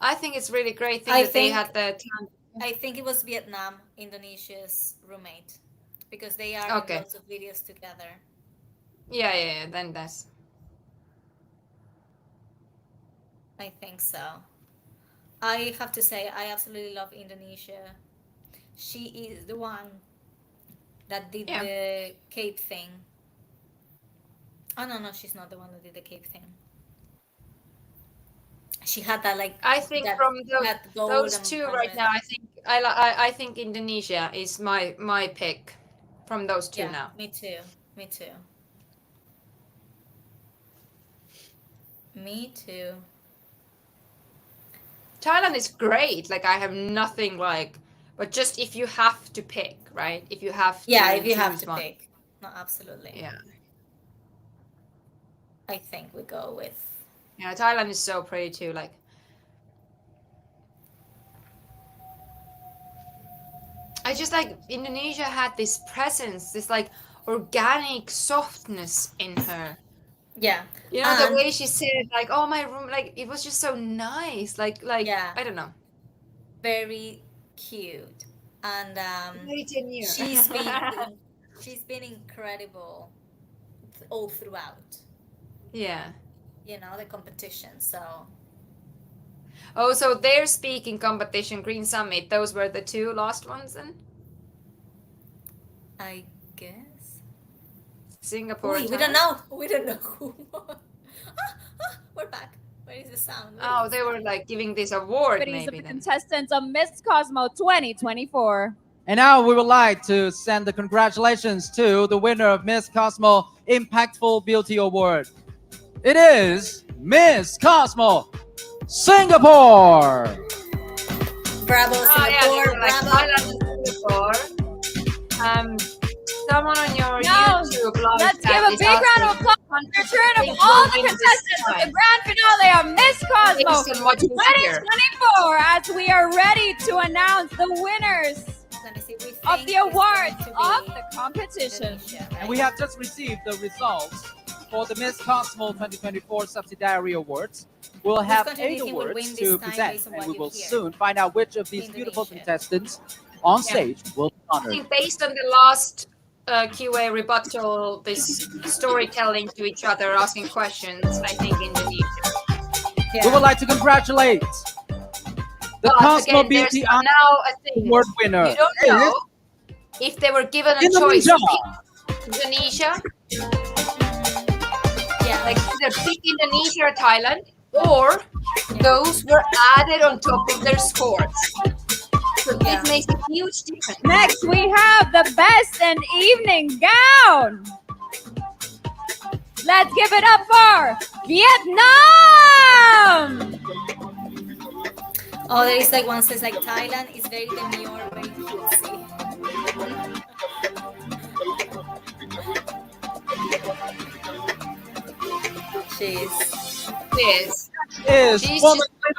I think it's really great thing that they had the time. I think it was Vietnam, Indonesia's roommate, because they are in lots of videos together. Yeah. Then that's. I think so. I have to say, I absolutely love Indonesia. She is the one that did the cape thing. Oh no, she's not the one that did the cape thing. She had that like. I think that, from that those two right now, I think Indonesia is my pick from those two now. Me too. Me too. Thailand is great. Like I have nothing like, but just if you have to pick, right? If you have to. Yeah, if you have to pick. No, absolutely. Yeah. I think we go with. Yeah, Thailand is so pretty too. Like. I just like Indonesia had this presence, this like organic softness in her. Yeah. You know, the way she said, like, oh, my room, like, it was just so nice. Like, I don't know. Very cute. And very demure. she's been incredible all throughout. Yeah. You know, the competition, so. Oh, so their speaking competition, Green Summit, those were the two last ones then? I guess. Singapore. We don't know. We don't know who won. We're back. Where is the sound? They were like giving this award, Maybe maybe. The contestants of Miss Cosmo 2024. And now we would like to send the congratulations to the winner of Miss Cosmo Impactful Beauty Award. It is Miss Cosmo Singapore. Bravo, Singapore. Bravo. Thailand, Singapore. Someone on your YouTube live let's give a big round of applause for the return of all the contestants of the grand finale of Miss Cosmo 2024 as we are ready to announce the winners of the awards of the competition. And we have just received the results for the Miss Cosmo 2024 Subsidiary Awards. We'll have 8 awards to present, and we will soon find out which of these beautiful contestants on stage will be I honored. think based on the last QA rebuttal, this storytelling to each other, asking questions, I think Indonesia. We would like to congratulate the Cosmo Beauty now a thing. Award winner. You don't know if they were given a choice to pick Indonesia. Yeah, like either pick Indonesia or Thailand, or those were added on top of their scores. So it makes a huge difference. Next, we have the best in evening gown. Let's give it up for Vietnam. Oh, there is like one says like Thailand is very demure, very cutesy. She's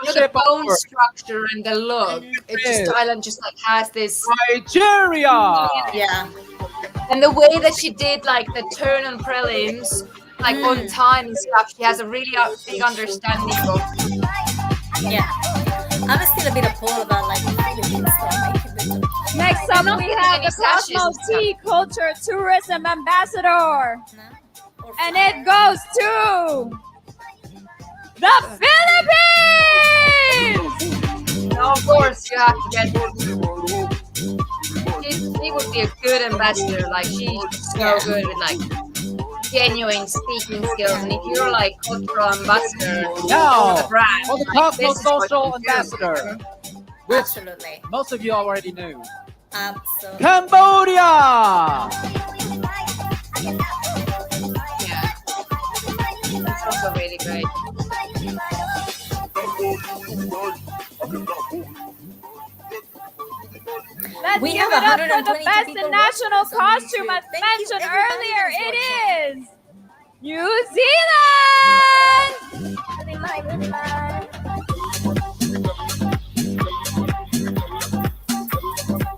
just the bone structure and the look. It's just Thailand just like has this Nigeria. Yeah. And the way that she did like the turn on prelims, like on time and stuff, she has a really big understanding of. Yeah. I'm still a bit appalled about like the Philippines stuff. up, not we getting have any the sashes Cosmo and stuff. Tea Culture Tourism Ambassador. And it goes to the Philippines! No, of course, you have to get. She would be a good ambassador. Like she's so good with like genuine speaking skills. And if you're like cultural ambassador Now, for a brand, for the like, Cosmo this is what Social you do. Ambassador, which Absolutely. most of you already knew. Absolutely. Cambodia! Yeah, it's also really great. Let's We give have it up for the 122 best people in national watching us on costume. YouTube. As Thank you, mentioned everybody earlier, who's it watching. is New Zealand!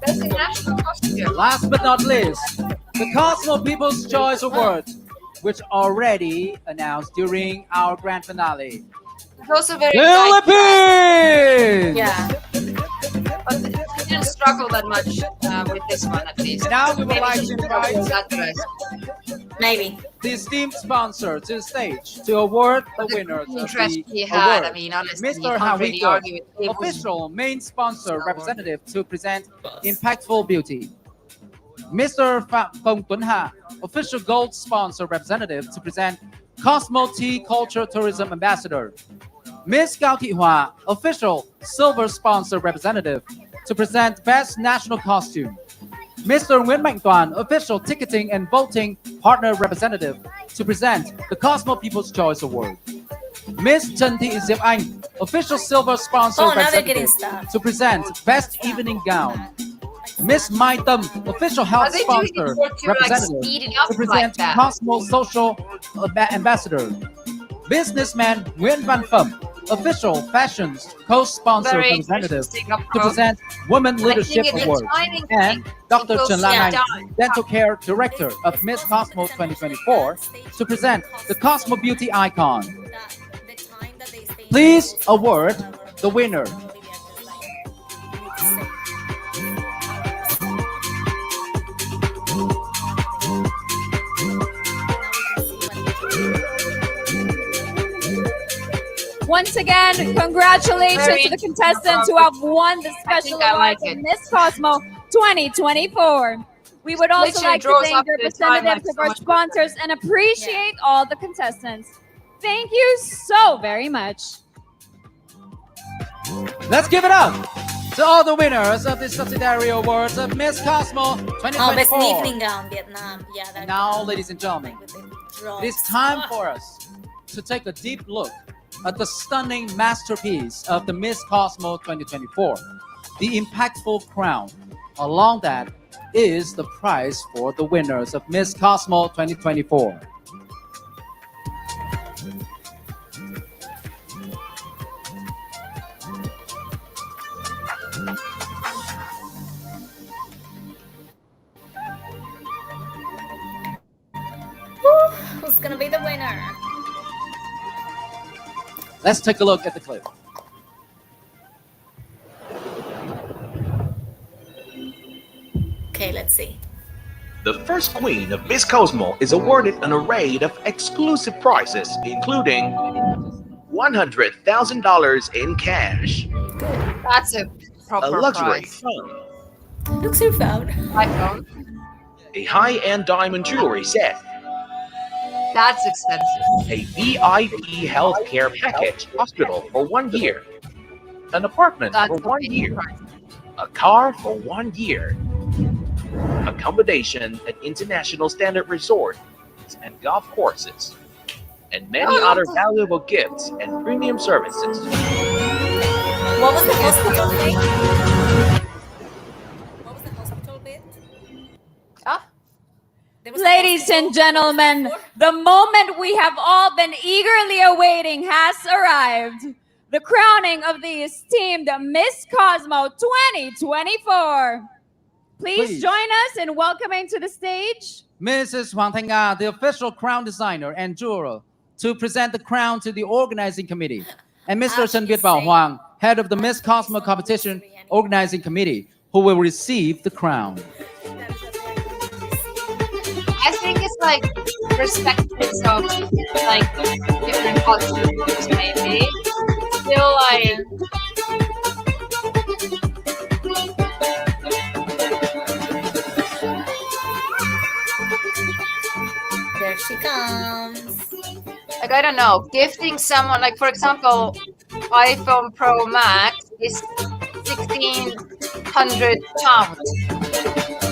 Best in national costume. Last but not least, the Cosmo People's Choice Award, which already announced during our grand finale. It's also very Philippines! Yeah. But we didn't struggle that much with this one, at least. Now we would Maybe like just to invite that rest. Maybe. the esteemed sponsor to the stage to award the winners of interest the he had, award. I mean, honestly, you Mr. can't really Hawiko, argue with people. official main sponsor representative to present Impactful Beauty. Mr. Phong Tuấn Ha, official gold sponsor representative to present Cosmo Tea Culture Tourism Ambassador. Ms. Gao Thị Hoa, official silver sponsor representative to present Best National Costume. Mr. Nguyễn Mạnh Toàn, official ticketing and voting partner representative to present the Cosmo People's Choice Award. Ms. Trần Thị Diệp Anh, official silver sponsor Oh, now they're getting representative stuff. to present Best Evening Gown. Miss Mai Tâm, official health Are they doing it sponsor for to, like, representative speed it up to present like that? Cosmo Social Ambassador. Businessman Nguyễn Văn Phẩm, official fashions co-sponsor Very representative interesting to approach. present Women Leadership I think Award. the timing And Dr. will Trần slow Lan Anh, down. Dental Care Director of Miss Cosmo 2024 to present the Cosmo Beauty Icon. Please award the winner. Once again, congratulations Very to the contestants who have won the special I award like of it. Miss Cosmo 2024. We would also Literally like to draws thank up the the representatives timeline of so our much sponsors and appreciate all the contestants. Thank you so very much. Let's give it up to all the winners of the subsidiary awards of Miss Cosmo 2024. Oh, best evening gown, Vietnam. Yeah, that Now, ladies and gentlemen, it is time for us to take a deep look at the stunning masterpiece of the Miss Cosmo 2024, the impactful crown. Along that is the prize for the winners of Miss Cosmo 2024. Who's gonna be the winner? Let's take a look at the clip. Okay, let's see. The first queen of Miss Cosmo is awarded an array of exclusive prizes, including $100,000 in cash, That's a proper a luxury prize. phone, Luxury phone. iPhone. a high-end diamond jewelry set, That's expensive. a VIP healthcare package hospital for 1 year, an apartment That's for a 1 big year, prize. a car for 1 year, accommodation at international standard resorts and golf courses, and many other valuable gifts and premium services. What was the hospital thing? What was the hospital bit? There was a Ladies hospital. and gentlemen, the moment we have all been eagerly awaiting has arrived. The crowning of the esteemed Miss Cosmo 2024. Please join us in welcoming to the stage Mrs. Hoàng Thanh Nga, the official crown designer and jeweler, to present the crown to the organizing committee, and Mr. Trần Việt Bảo Hoàng, head of the Miss Cosmo competition organizing committee, who will receive the crown. I think it's like perspectives of like different cultures, maybe. Still like. There she comes. Like, I don't know, gifting someone, like, for example, iPhone Pro Max is 1,600 pounds.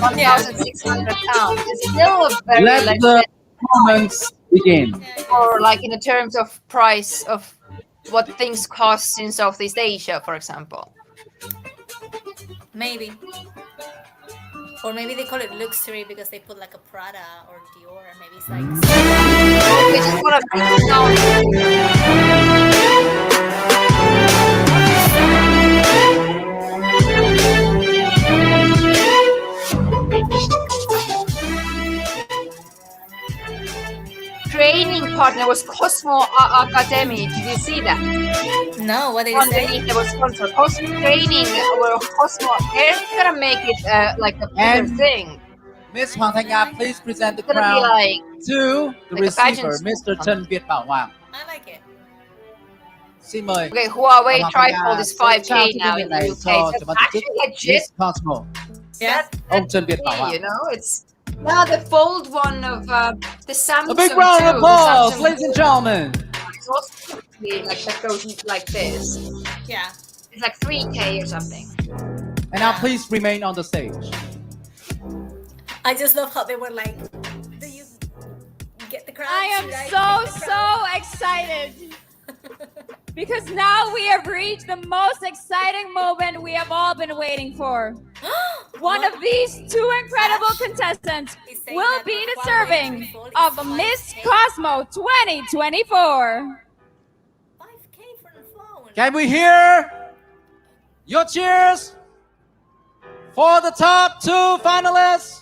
1,600 pounds. It's still a very Let like the comments begin. or like in the terms of price of what things cost in Southeast Asia, for example. Maybe. Or maybe they call it luxury because they put like a Prada or Dior. Maybe it's like. They just want training partner was Cosmo Academy. Did you see that? No, what did you say? Underneath there was sponsor Cosmo training or Cosmo. They're gonna make it like a bigger thing. Miss Hoàng Thanh Nga, please present the It's gonna be crown like to the like a receiver, pageant. Mr. Trần Việt Bảo Hoàng. I like it. Xin mời. Okay, Huawei Hoàng Thanh tripod Nga is sẽ trao 5K chiếc now vương in miện the này UK. cho So cho ban it's tổ chức actually legit. Miss Cosmo. Yeah. Ông Trần Việt Bảo Hoàng. You know, it's the fold one of the Samsung. A big round too, of the applause, Samsung ladies and gentlemen. It's also like that goes like this. Yeah. It's like 3K or something. And now please remain on the stage. I just love how they were like, do you get the crown? I am Should I so, take the crown?" so excited. Because now we have reached the most exciting moment we have all been waiting for. One of these two incredible contestants will be deserving of Miss Cosmo 2024. Can we hear your cheers for the top two finalists?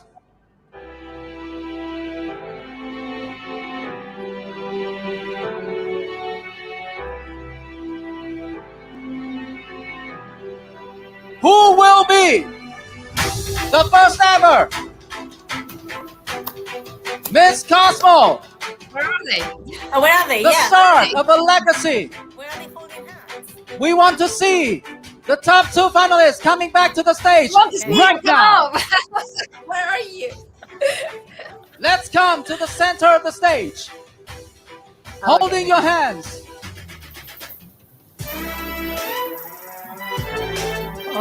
Who will be the first ever Miss Cosmo? Where are they? Oh, where are they? The Yeah. start of a legacy. Where are they holding hands? We want to see the top two finalists coming back to the stage right now. Where are you? Let's come to the center of the stage. Holding your hands.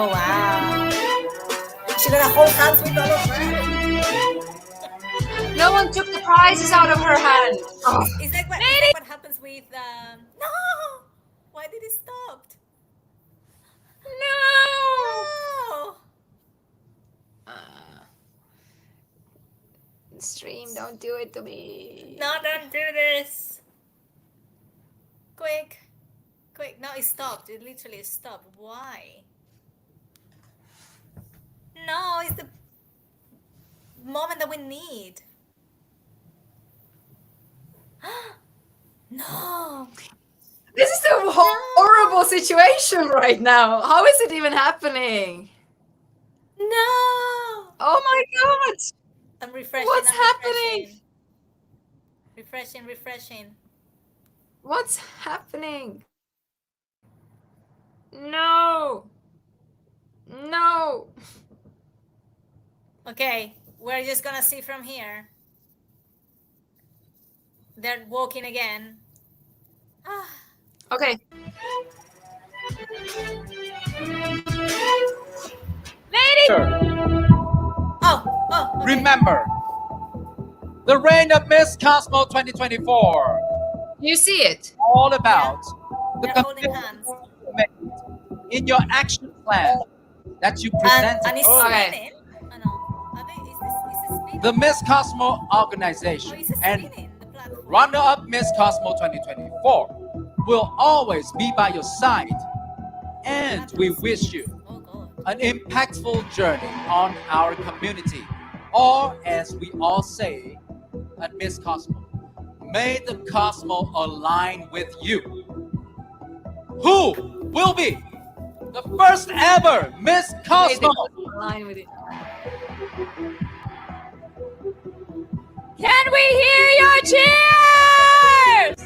Oh, wow. She's gonna hold hands with all of them. No one took the prizes out of her hand. Oh. Is that what happens with no? Why did it stop? No. Stream, don't do it to me. No, don't do this. Quick. Quick. No, it stopped. It literally stopped. Why? No, it's the moment that we need. No. This is a horrible situation right now. How is it even happening? No. Oh my god. I'm refreshing. What's I'm happening? Refreshing. What's happening? No. No. Okay, we're just gonna see from here. They're walking again. Okay. Lady! Oh, okay. Remember, the reign of Miss Cosmo 2024. You see it? All about the They're holding hands. commitment in your action plan that you presented And it's earlier. spinning. Oh, no. Are they, is this spinning? The Miss Cosmo organization and runner-up Miss Cosmo 2024 will always be by your side, and we wish you an impactful journey on our community, or as we all say at Miss Cosmo, may the Cosmo align with you. Who will be The first ever Miss Cosmo. Can we hear your cheers?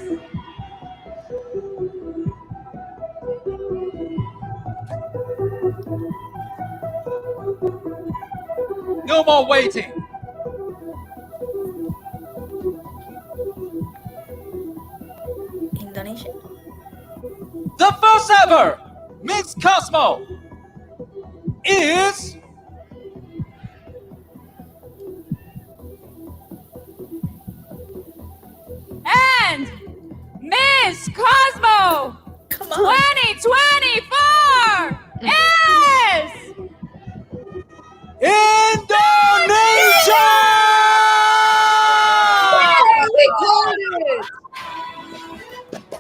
No more waiting. Indonesia? The first ever Miss Cosmo is And Miss Cosmo 2024 is Indonesia! We called it!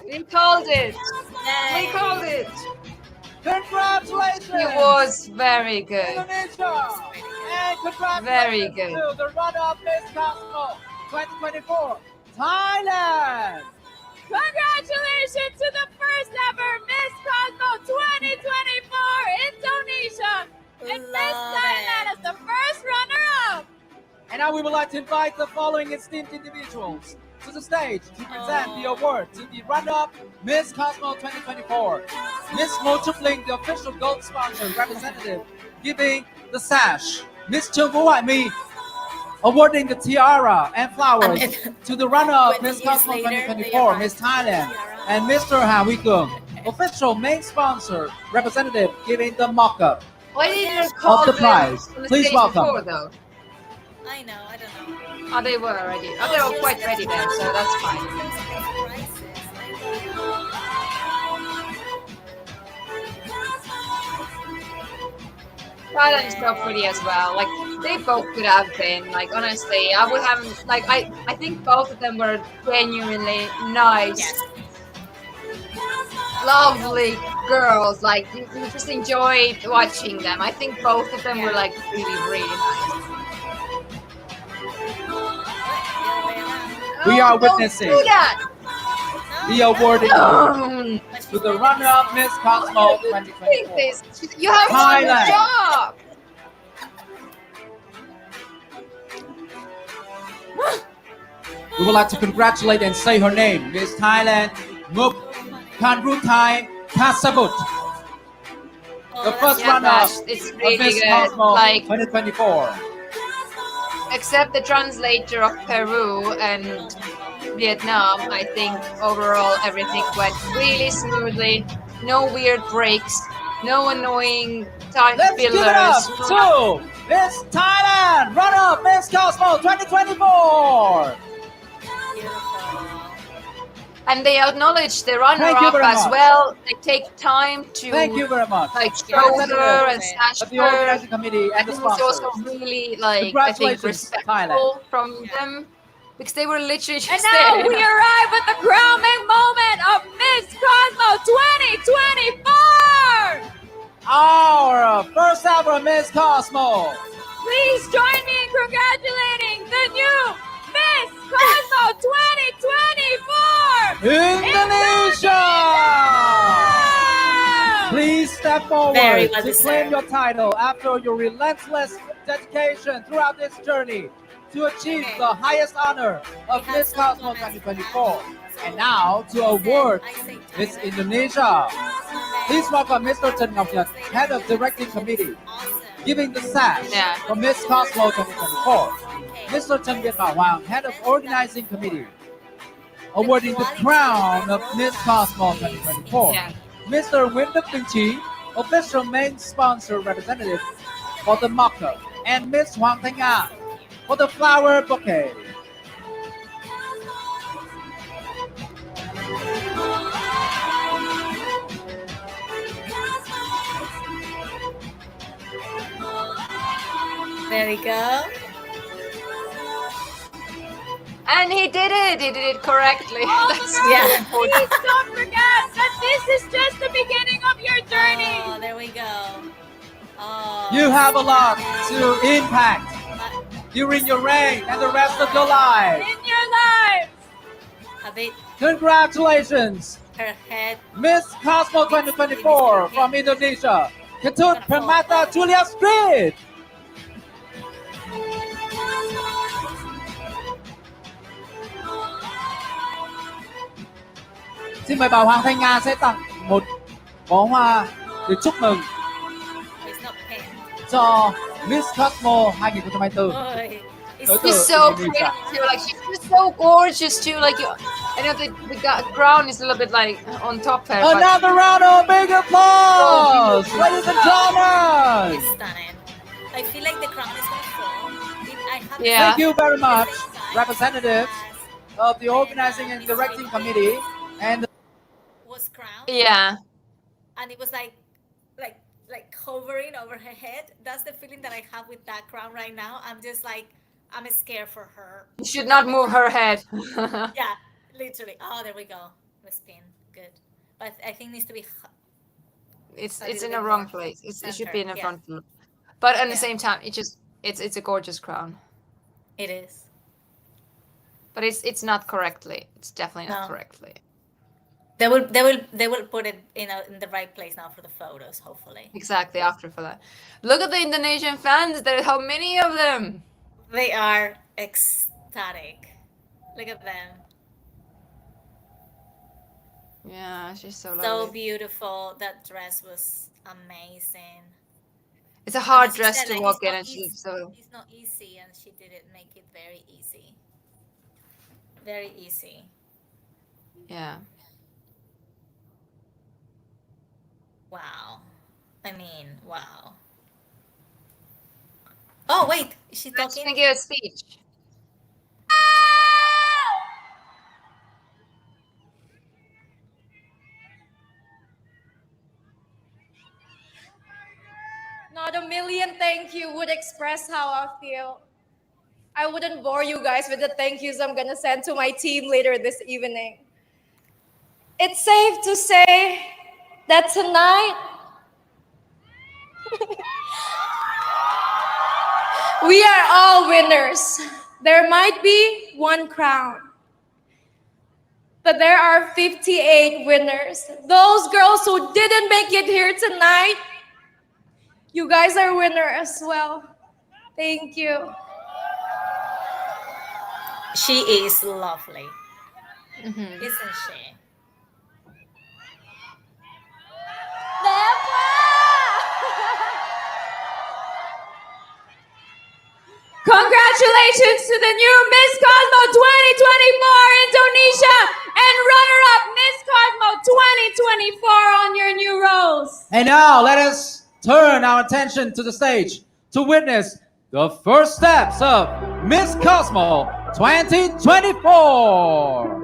We called it! We called it! Congratulations! He was very good. Indonesia! And congratulations Very good. to the runner-up Miss Cosmo 2024, Thailand! Congratulations to the first ever Miss Cosmo 2024 Indonesia and Miss Thailand as the first runner-up. And now we would like to invite the following esteemed individuals to the stage to present the award to the runner-up Miss Cosmo 2024. Miss Mo Chupling, the official gold sponsor representative, giving the sash. Miss Chung Wu Mi, awarding the tiara and flowers to the runner-up Miss Cosmo 2024, Miss Thailand. And Mr. Han Wee Kung, official main sponsor representative, giving the mock-up Why didn't you call of the them prize. on the Please stage welcome. before, though? I know, I don't know. Oh, they were already. Oh, they were quite ready then, so that's fine. Thailand is so pretty as well. Like, they both could have been. Like, honestly, I would have. Like, I think both of them were genuinely nice, lovely girls. Like, you just enjoyed watching them. I think both of them were like really, really nice. We are Don't witnessing do that. the awarding No. to the runner-up Miss Cosmo 2024. This. You have to Thailand. stop. We would like to congratulate and say her name, Miss Thailand Muk Kanrutai Kasabut. The first Yeah, runner-up it's of really Miss good. Cosmo Like, 2024. except the translator of Peru and Vietnam, I think overall everything went really smoothly. No weird breaks, no annoying time Let's give it up fillers. to Miss Thailand, runner-up Miss Cosmo 2024. And they acknowledge the Thank you runner-up very as much. well. They take time to Thank you very much. like show her and sash of the her. organizing committee I and the think it's also sponsors. really like I think Congratulations, respectful Thailand. from them because they were literally just And now there. we arrive at the crowning moment of Miss Cosmo 2024. Our first ever Miss Cosmo. Please join me in congratulating the new Miss Cosmo 2024 Indonesia! Please step forward Very well to claim your title after your relentless dedication throughout this journey to achieve the highest honor of Miss Cosmo 2024. And now to award Miss Indonesia. Please welcome Mr. Chen Ngọc-Nhật, head of directing committee, giving the sash for Miss Cosmo 2024. Mr. Chen Viet Bảo Hoàng, head of organizing committee, awarding the crown of Miss Cosmo 2024. Mr. Nguyen Đức Bình Chí, official main sponsor representative for the mock-up, and Miss Hoàng Thanh Nga for the flower bouquet. There we go. And he did it. He did it correctly. That's Yeah. important. Please don't forget that this is just the beginning of your journey. Oh, there we go. Oh. You have a lot to impact during your reign and the rest of your life. In your lives. Have they Congratulations her head. Miss Cosmo 2024 from Indonesia, Ketut Permata Julia Street. Xin mời bà Hoàng Thanh Nga sẽ tặng một bó hoa để chúc mừng cho Miss Cosmo 2024. She's so pretty too. Like she's just so gorgeous too. Like I know the crown is a little bit like on top her. Another round of big applause, ladies and gentlemen. It's stunning. I feel like the crown is gonna fall. Thank you very much, representatives of the organizing and directing committee and was crowned. Yeah. And it was like hovering over her head. That's the feeling that I have with that crown right now. I'm just like, I'm scared for her. You should not move her head. Yeah, literally. Oh, there we go. The spin. Good. But I think it needs to be. It's in the wrong place. It should be in the front. But at the same time, it's a gorgeous crown. It is. But it's not correctly. It's definitely not correctly. They will put it in the right place now for the photos, hopefully. Exactly, after for that. Look at the Indonesian fans. There are how many of them? They are ecstatic. Look at them. Yeah, she's so lovely. So beautiful. That dress was amazing. It's a hard she dress said, to like, walk it's in, not and she's so. It's not easy, and she did it make it very easy. Very easy. Yeah. Wow. I mean, wow. Oh wait, is she talking? She's gonna give a speech. Not a million thank you would express how I feel. I wouldn't bore you guys with the thank yous I'm gonna send to my team later this evening. It's safe to say that tonight we are all winners. There might be one crown, but there are 58 winners. Those girls who didn't make it here tonight, you guys are winners as well. Thank you. She is lovely, isn't she? Congratulations to the new Miss Cosmo 2024 Indonesia and runner-up Miss Cosmo 2024 on your new roles. And now let us turn our attention to the stage to witness the first steps of Miss Cosmo 2024.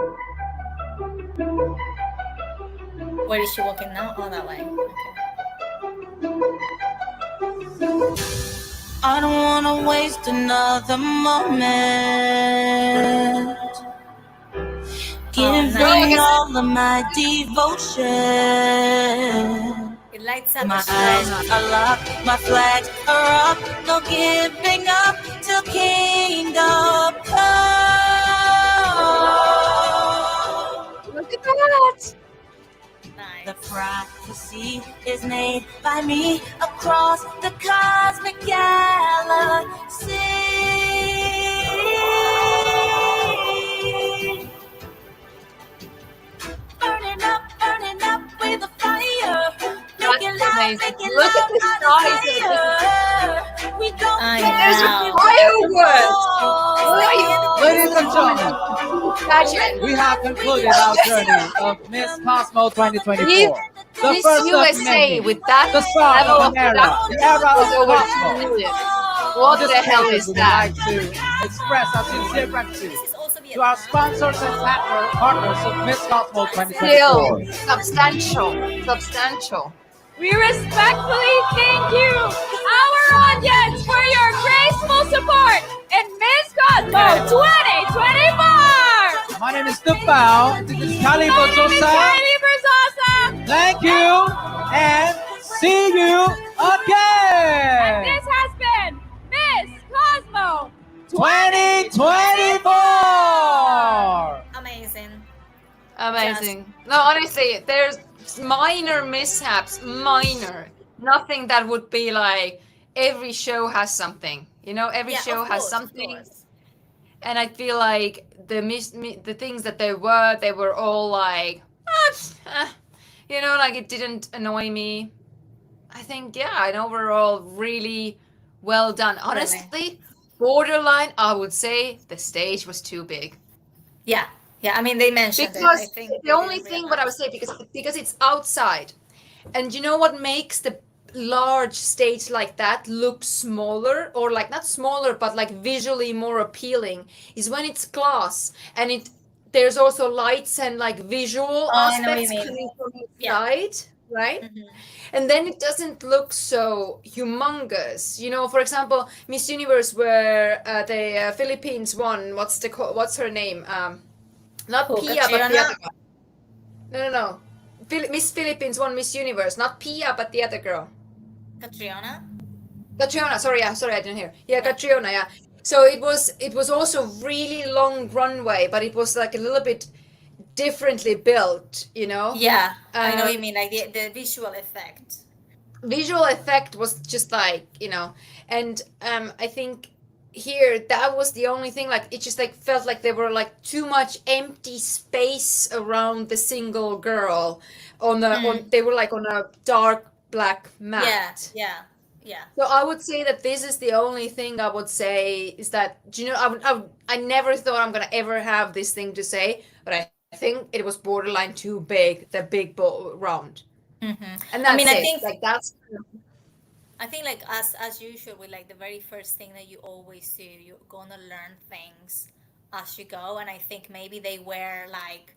Where is she walking now? Oh, that way. I don't wanna waste another moment. Giving all of my devotion. It lights up. My eyes are locked, my flags are up. No giving up till kingdom come. Look at that. The prophecy is made by me across the cosmic galaxy. Burning up with a fire. Make it loud, amazing. make it Look at the size of fire. We don't There's care. fireworks. Ladies and gentlemen, Imagine. we have concluded our journey of Miss Cosmo 2024. The Miss first of USA many, with that the start level of of an era, production the era was of over Cosmo. 2 million. What the hell is We would that? like to express our sincere gratitude to our sponsors and partners of Miss Cosmo 2024. Still substantial. We respectfully thank you, our audience, for your graceful support in Miss Cosmo 2024. My name is Stefan. This is Kali My name is Bojosa. Kylie Verzosa. Thank you and see you And again. this has been Miss Cosmo 2024. Amazing. Amazing. No, honestly, there's minor mishaps, minor. Nothing that would be like every show has something. You know, every Yeah, show of has course, of something, course. and I feel like the things that they were all like, you know, like it didn't annoy me. I think yeah, and overall really well done. Really. Honestly, borderline, I would say the stage was too big. Yeah, yeah. I mean, they mentioned it. I Because think the they only didn't thing what I would realize. say because it's outside. And you know what makes the large stage like that look smaller or like not smaller but like visually more appealing is when it's glass and it there's also lights and like visual Oh, I know what you aspects mean. coming from Yeah. inside, right? Hmm. And then it doesn't look so humongous. You know, for example, Miss Universe where the Philippines won, what's her name? Not Who, Pia but the other Catriona? one. No, no, no. Miss Philippines won Miss Universe, not Pia, but the other girl. Catriona? Catriona, sorry, yeah, sorry, I didn't hear. Yeah, Yeah. Catriona, yeah. So it was also really long runway, but it was like a little bit differently built, you know. Yeah, I know Um, what you mean. Like the visual effect. visual effect was just like and I think here that was the only thing like it just like felt like there were like too much empty space around the single girl on Mm. they were like on a dark black Yeah, mat. yeah, yeah. So I would say that this is the only thing I would say is that do you know I never thought I'm gonna ever have this thing to say, but I think it was borderline too big, the big round, Hmm. and I that's mean, I it. think Like that's like as usual with like the very first thing that you always do, you're gonna learn things as you go, and I think maybe they were like,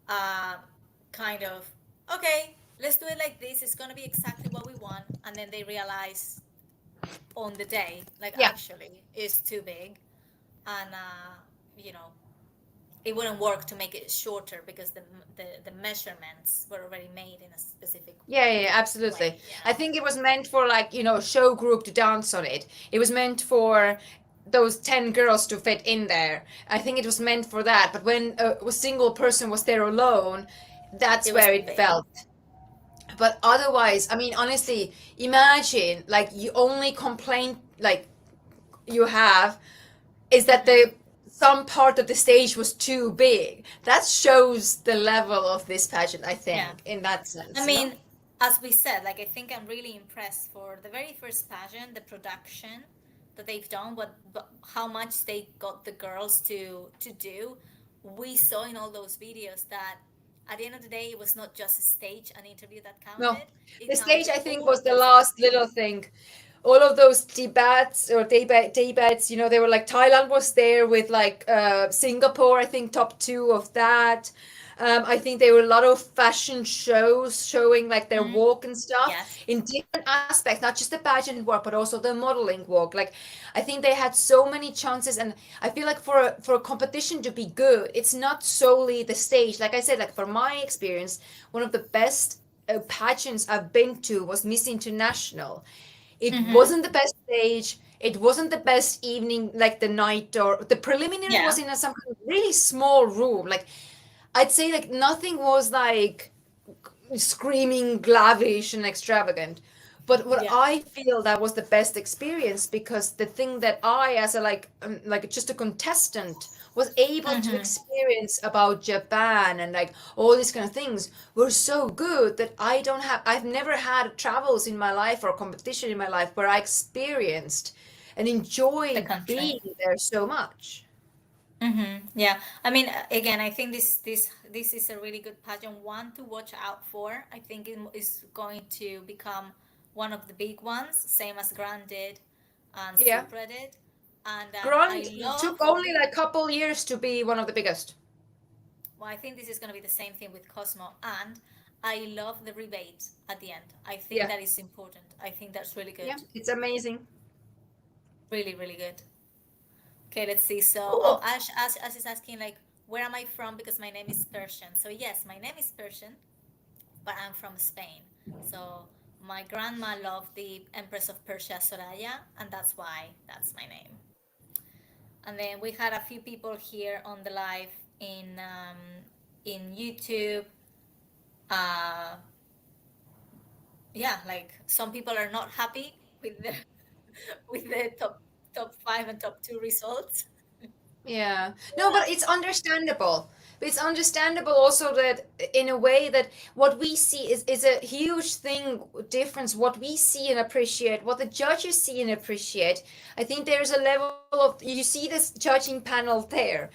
uh, kind of okay, let's do it like this. It's gonna be exactly what we want, and then they realize on the day, like yeah. actually, it's too big, and you know, it wouldn't work to make it shorter because the measurements were already made in a specific Yeah, yeah, yeah, absolutely. way. I think it was meant for like, show group to dance on it. It was meant for those 10 girls to fit in there. I think it was meant for that. But when a single person was there alone, that's It was where too it big. felt. But otherwise, I mean, honestly, imagine like you only complaint like you have is that Hmm. the some part of the stage was too big. That shows the level of this pageant, I Yeah. think, in that I sense, mean, as we said, like I think I'm really impressed for the very first pageant, the production that they've done, but how much they got the girls to do. We saw in all those videos that at the end of the day, it was not just a stage, an interview that No, counted. It the stage counted I think all was of the those last little thing. All of those debates or debates, they were like Thailand was there with like Singapore, I think top two of that. I think there were a lot of fashion shows showing like their Mm, walk and stuff yes. in different aspects, not just the pageant work, but also the modeling walk. Like I think they had so many chances, and I feel like for a competition to be good, it's not solely the stage. Like I said, like from my experience, one of the best pageants I've been to was Miss International. It Mm-hmm. wasn't the best stage. It wasn't the best evening, like the night or the preliminary Yeah. was in some kind of really small room. Like I'd say, like nothing was like screaming lavish and extravagant. But what Yeah. I feel that was the best experience because the thing that I, as a like just a contestant, was able to Mm-hmm. experience about Japan and like all these kind of things were so good that I've never had travels in my life or competition in my life where I experienced and The enjoyed country. being there so much. Mm-hmm. Yeah. I mean, again, I think this is a really good pageant, one to watch out for. I think it is going to become one of the big ones, same as Grand did and Yeah. Supra did. And Grand I love, took only like a couple years to be one of the biggest. well, I think this is going to be the same thing with Cosmo. And I love the rebate at the end. I think Yeah. that is important. I think that's really Yeah, good. it's amazing. Really, really good. Okay, let's see. So, oh, Cool. Ash is asking like, where am I from? Because my name is Persian. So yes, my name is Persian, but I'm from Spain. So my grandma loved the Empress of Persia, Soraya, and that's why that's my name. And then we had a few people here on the live in YouTube. uh, yeah, like some people are not happy with the with the top five and top two results. Yeah. No, but it's understandable. It's understandable also that in a way that what we see is a huge thing difference. What we see and appreciate, what the judges see and appreciate. I think there's a level of you see this judging panel there.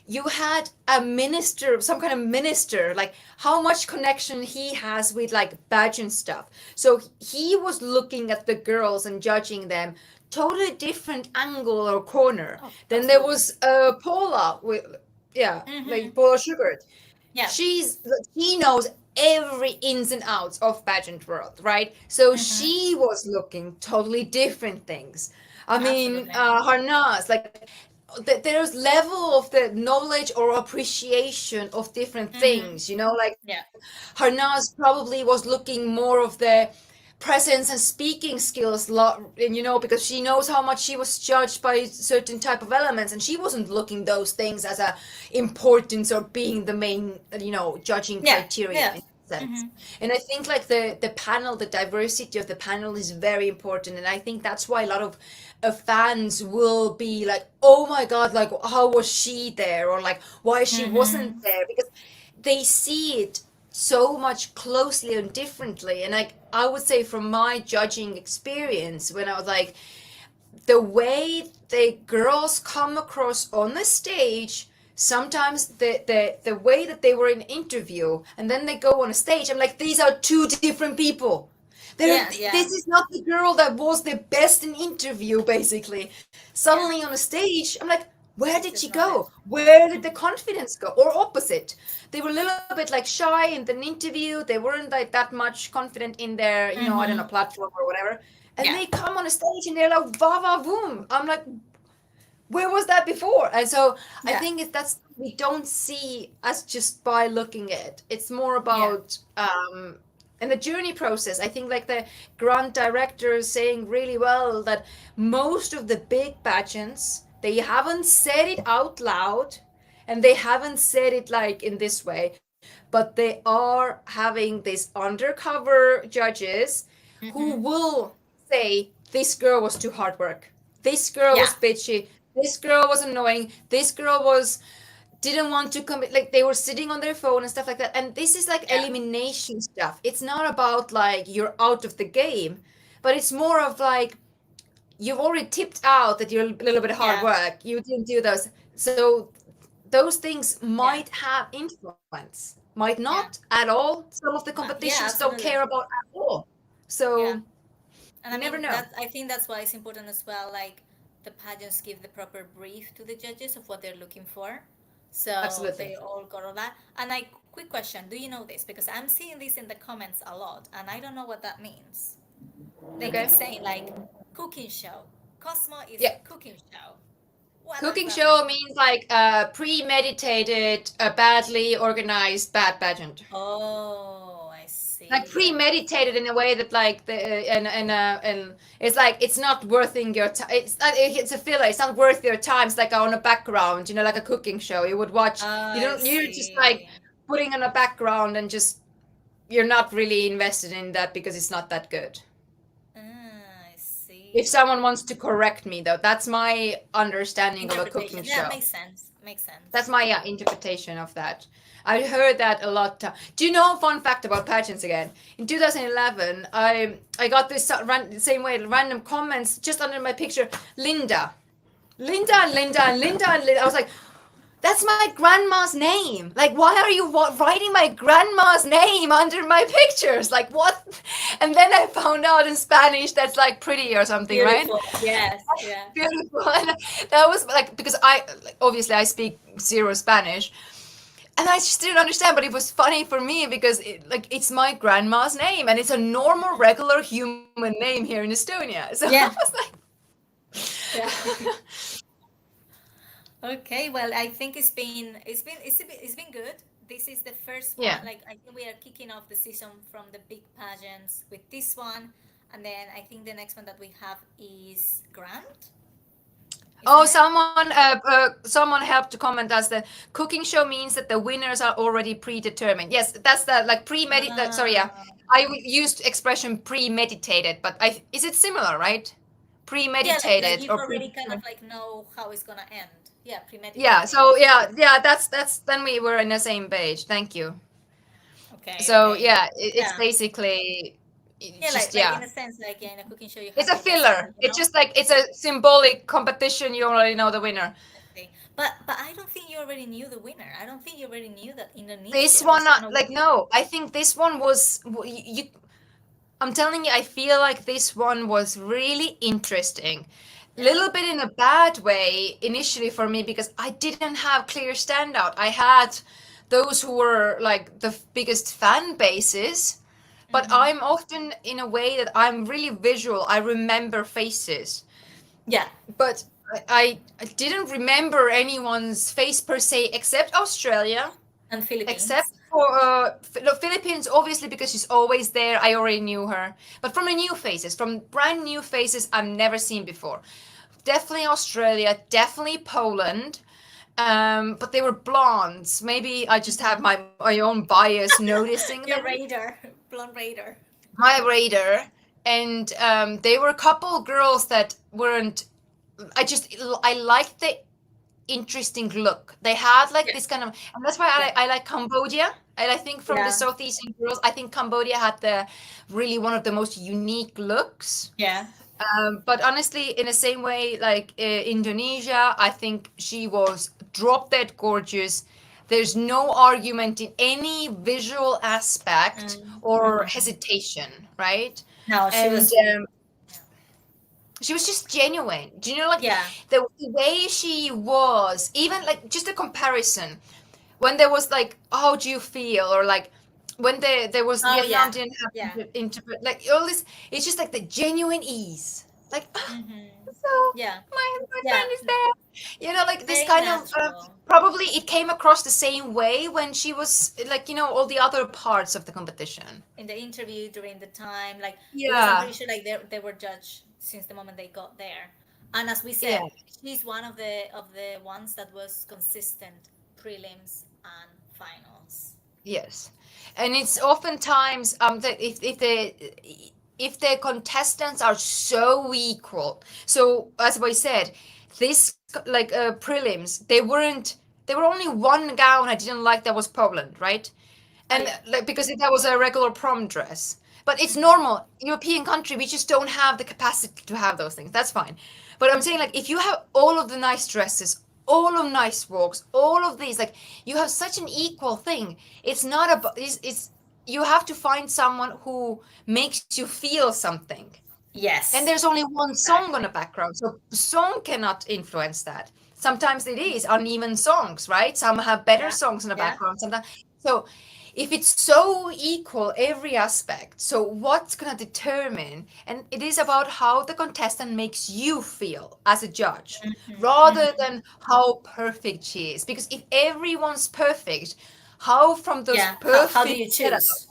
You had a minister, some kind of minister, like how much connection he has with like badge and stuff. So he was looking at the girls and judging them totally different angle or corner. Oh, Then there absolutely. was Paula with, yeah, Mm-hmm. like Paula Sugar. Yeah. She knows every ins and outs of pageant world, right? So Mm-hmm. she was looking totally different things. I mean, Absolutely. Harnas, like there's level of the knowledge or appreciation of different Mm-hmm. things, you know, like Yeah. Harnas probably was looking more of the presence and speaking skills and you know because she knows how much she was judged by certain type of elements and she wasn't looking those things as a importance or being the main you know judging Yeah. criteria Yeah. in that sense. Mm-hmm. And I think like the panel, the diversity of the panel is very important, and I think that's why a lot of fans will be like, oh my god, like how was she there, or like why she Mm-hmm. wasn't there, because they see it so much closely and differently. And like I would say from my judging experience, when I was like, the way the girls come across on the stage, sometimes the way that they were in interview and then they go on a stage, I'm like, these are two different people. Yeah. Yeah. This is not the girl that was the best in interview, basically. Yeah. Suddenly on a stage, I'm like, where It's did just she not it. go? Where did the Mm-hmm. confidence go? Or opposite. They were a little bit like shy in the interview. They weren't like that much confident in their, you know, I don't know, Mm-hmm. platform or whatever. And Yeah. they come on a stage and they're like, va va boom. I'm like, where was that before? And so I Yeah. think that's we don't see us just by looking at it. It's more Yeah. about in the journey process. I think like the grant director is saying really well that most of the big pageants, they haven't said it out loud and they haven't said it like in this way, but they are having these undercover judges who Mm-hmm. will say this girl was too hard work, this girl Yeah. was bitchy, this girl was annoying, this girl was didn't want to commit, like they were sitting on their phone and stuff like that. And this is like Yeah. elimination stuff. It's not about like you're out of the game, but it's more of like you've already tipped out that you're a little bit hard Yeah. work, you didn't do those. So those things Yeah. might have influence, might not Yeah. at all. Some of the Yeah. competitions don't Absolutely. care about at all. Yeah. So And you I never mean know. that I think that's why it's important as well. Like the pageants give the proper brief to the judges of what they're looking for, so Absolutely. they all got all that. And like, quick question: do you know this? Because I'm seeing this in the comments a lot, and I don't know what that means. They keep Okay. saying like cooking show. Cosmo is Yeah. cooking show. What does Cooking that mean? show means like a premeditated, a badly organized bad pageant. Oh, I Like see. I premeditated in a way that like the and it's like it's not worthing your time. It's a filler. It's not worth your time. It's like on a background, you know, like a cooking show. You would watch. You I don't. You're just like see. putting on a background and just you're not really invested in that because it's not that good. I If see. someone wants to correct me though, that's my understanding of a cooking Interpretation. Yeah, show. makes sense. Makes sense. That's my interpretation of that. I heard that a lot. Do you know a fun fact about pageants again? In 2011, I got this same way random comments just under my picture. Linda, Linda, Linda, Linda, Linda. I was like, that's my grandma's name. Like, why are you writing my grandma's name under my pictures? Like, what? And then I found out in Spanish that's like pretty or something, right? Beautiful. Yes. Yeah. Beautiful. And that was like because I like, obviously I speak zero Spanish, and I just didn't understand. But it was funny for me because like it's my grandma's name, and it's a normal, regular human name here in Estonia. So I Yeah. was like, Yeah. Okay. Well, I think it's been good. This is the first one. yeah. Like I think we are kicking off the season from the big pageants with this one, and then I think the next one that we have is Grant. Oh, someone helped to comment us that cooking show means that the winners are already predetermined. Yes, that's the like premeditated. Sorry, yeah, used expression premeditated, but is it similar, right? Yeah, like Premeditated you've or already kind of predetermined. like know how it's gonna end. Yeah, Yeah. premeditated. So yeah. That's then we were on the same page. Thank you. Okay, So okay. yeah, it's Yeah. basically Yeah, it's just like in yeah. a sense, like yeah, in a cooking show, you It's have a your recipe, filler. It's just like it's a symbolic competition. You already know the winner. thing. But I don't think you already knew the winner. I don't think you already knew that This Indonesia one, was gonna like win. no, I think this one was you. I'm telling you, I feel like this one was really interesting. Yeah. Little bit in a bad way initially for me because I didn't have clear standout. I had those who were like the biggest fan bases, but Mm-hmm. I'm often in a way that I'm really visual. I remember faces. Yeah. But I didn't remember anyone's face per se except Australia, And except Philippines. for no, Philippines, obviously because she's always there. I already knew her. But from the new faces, from brand new faces I've never seen before. Definitely Australia, definitely Poland. But they were blondes. Maybe I just have my own bias noticing Your them. radar, blonde radar. My radar, and they were a couple girls that weren't. I liked the interesting look. They had like Yeah. this kind of, and that's why Yeah. I like Cambodia. And I think from the Yeah. Southeastern girls, I think Cambodia had the really one of the most unique looks. Yeah. But honestly, in the same way, like Indonesia, I think she was drop dead gorgeous. There's no argument in any visual aspect or Mm-hmm. hesitation, right? No, she And was. she was just genuine. Do you know, like Yeah. the way she was, even like just a comparison when there was like, how do you feel, or like when there was Oh Vietnam yeah. didn't have Yeah. interpret like all this. It's just like the genuine ease, like Mm-hmm. so Yeah. my Yeah. friend is there. You know, like this Very kind of natural. probably it came across the same way when she was like all the other parts of the competition. In the interview during the time, like because I'm Yeah, pretty sure like they were judged since the moment they got there. And as we yeah. said, she's one of the ones that was consistent prelims and finals. Yes, and it's oftentimes that if the contestants are so equal. So as I said, this like prelims, they were only one gown I didn't like that was Poland, right? Oh And yeah. like because that was a regular prom dress. But it's Mm-hmm. normal. European country, we just don't have the capacity to have those things. That's fine. But I'm saying like if you have all of the nice dresses, all of nice walks, all of these, like you have such an equal thing. It's not about it's you have to find someone who makes you feel something. And Yes. there's only one song on the Exactly. background, so song cannot influence that. Sometimes it is uneven songs, right? Some have better Yeah. songs in the Yeah. background. Sometimes, so if it's so equal every aspect, so what's gonna determine? And it is about how the contestant makes you feel as a judge, rather Mm-hmm. than how perfect she is. Because if everyone's perfect, how from those Yeah. How do perfect you setup, choose?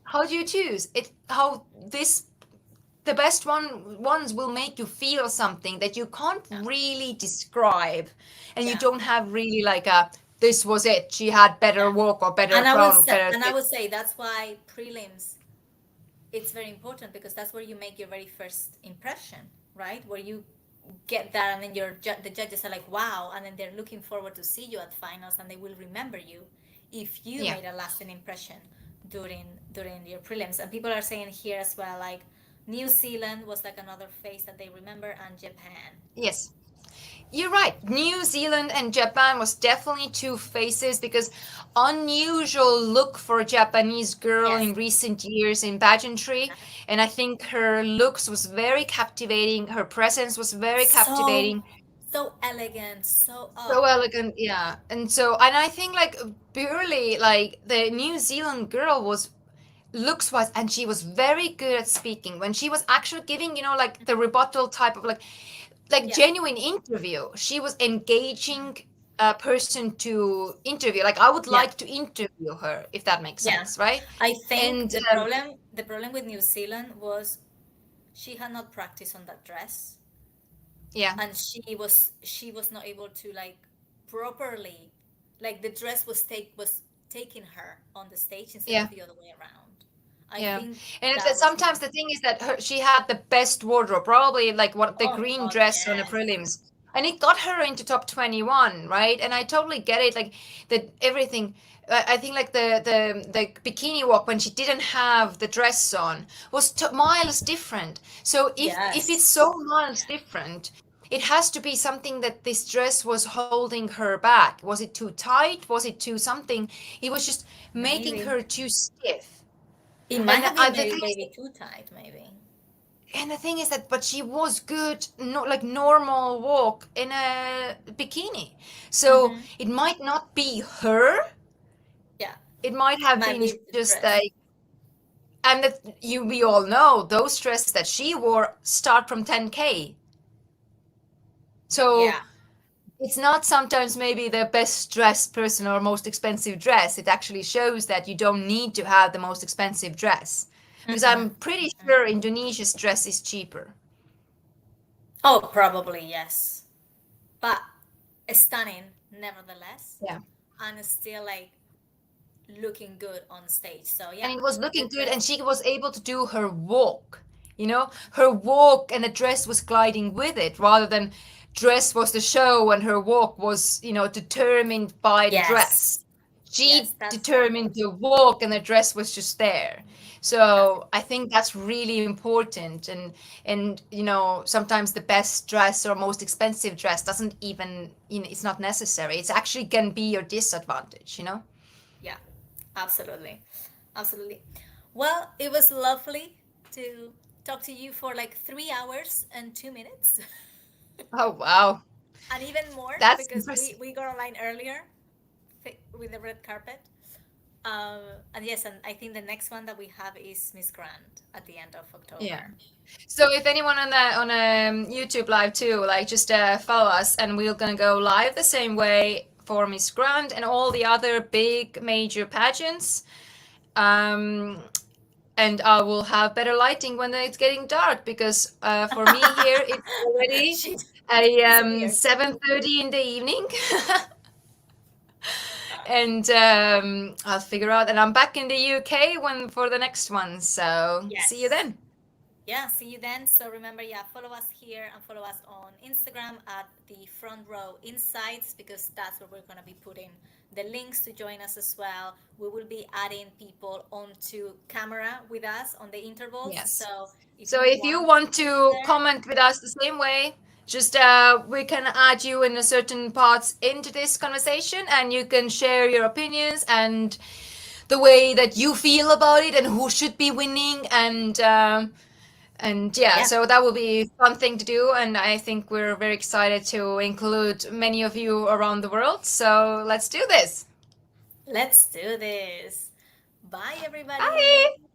how do you choose it? How this the best ones will make you feel something that you can't Yeah. really describe, and you Yeah. don't have really like a this was it, she had better Yeah. walk or better crown or better And I this. would say that's why prelims it's very important because that's where you make your very first impression, right? Where you get that and then the judges are like, wow, and then they're looking forward to see you at finals and they will remember you if you Yeah. made a lasting impression during your prelims. And people are saying here as well, like New Zealand was like another face that they remember, and Japan. Yes, you're right. New Zealand and Japan was definitely two faces because unusual look for a Japanese girl Yes. in recent years in pageantry, and I think her looks was very captivating, her presence was very So captivating. so elegant, so So up. elegant, yeah. And I think like purely like the New Zealand girl was looks wise, and she was very good at speaking when she was actually giving, like the rebuttal type of like Yeah. genuine interview. She was engaging a person to interview. Like I would Yeah. like to interview her, if that makes Yeah. sense, right? I think And the problem with New Zealand was she had not practiced on that dress. Yeah. and she was not able to like properly, like the dress was taking her on the stage instead Yeah. of the other way around. I Yeah, think and that was sometimes the thing is that she had the best wardrobe, probably like what the oh green god, dress on the yes. prelims, and it got her into top 21, right? And I totally get it, like that everything. I think like the bikini walk when she didn't have the dress on was miles different. So if it's Yes, so miles different, it has to be something that this dress was holding her back. Was it too tight? Was it too something? It was just making maybe her too stiff. it might And have been the maybe thing is, maybe too tight, maybe. that, but she was good, not like normal walk in a bikini. So Mm-hmm. it might not be her. Yeah, It might have might been be the just dress. like, and that we all know those dresses that she wore start from 10K. So Yeah. it's not sometimes maybe the best dressed person or most expensive dress. It actually shows that you don't need to have the most expensive dress. Because Mm-mm. I'm pretty sure Indonesia's dress is cheaper. Oh, probably yes, but stunning nevertheless, Yeah. and still like looking good on stage. So And yeah, it was the looking good, dress. and she was able to do her walk. Her walk and the dress was gliding with it, rather than dress was the show and her walk was determined by the Yes, dress. yes, She that's so determined important. the walk and the dress was just there. That's So I think that's really important. And sometimes the best dress or most expensive dress doesn't even, it's not necessary. It's actually can be your disadvantage. yeah, absolutely, absolutely. Well, it was lovely to talk to you for like 3 hours and 2 minutes, Oh, wow. and even more That's because we impressive. we got online earlier with the red carpet. And yes, and I think the next one that we have is Miss Grand at the end of Yeah. October. So if anyone on YouTube live too, like just follow us, and we're gonna go live the same way for Miss Grand and all the other big major pageants. Um, and I will have better lighting when it's getting dark because for me here it's already She a disappeared. 7:30 in the evening. And I'll figure out, and I'm back in the UK for the next one. So see you Yes. then. Yeah, see you then. So remember, yeah, follow us here and follow us on Instagram at the Front Row Insights because that's where we're going to be putting the links to join us as well. We will be adding people onto camera with us on the intervals. Yes. So if So you if you want want to be to there, comment with us the same way, just we can add you in a certain parts into this conversation, and you can share your opinions and the way that you feel about it and who should be winning and yeah, yeah, so that will be a fun thing to do, and I think we're very excited to include many of you around the world. So let's do this. let's do this. Bye, everybody. Bye.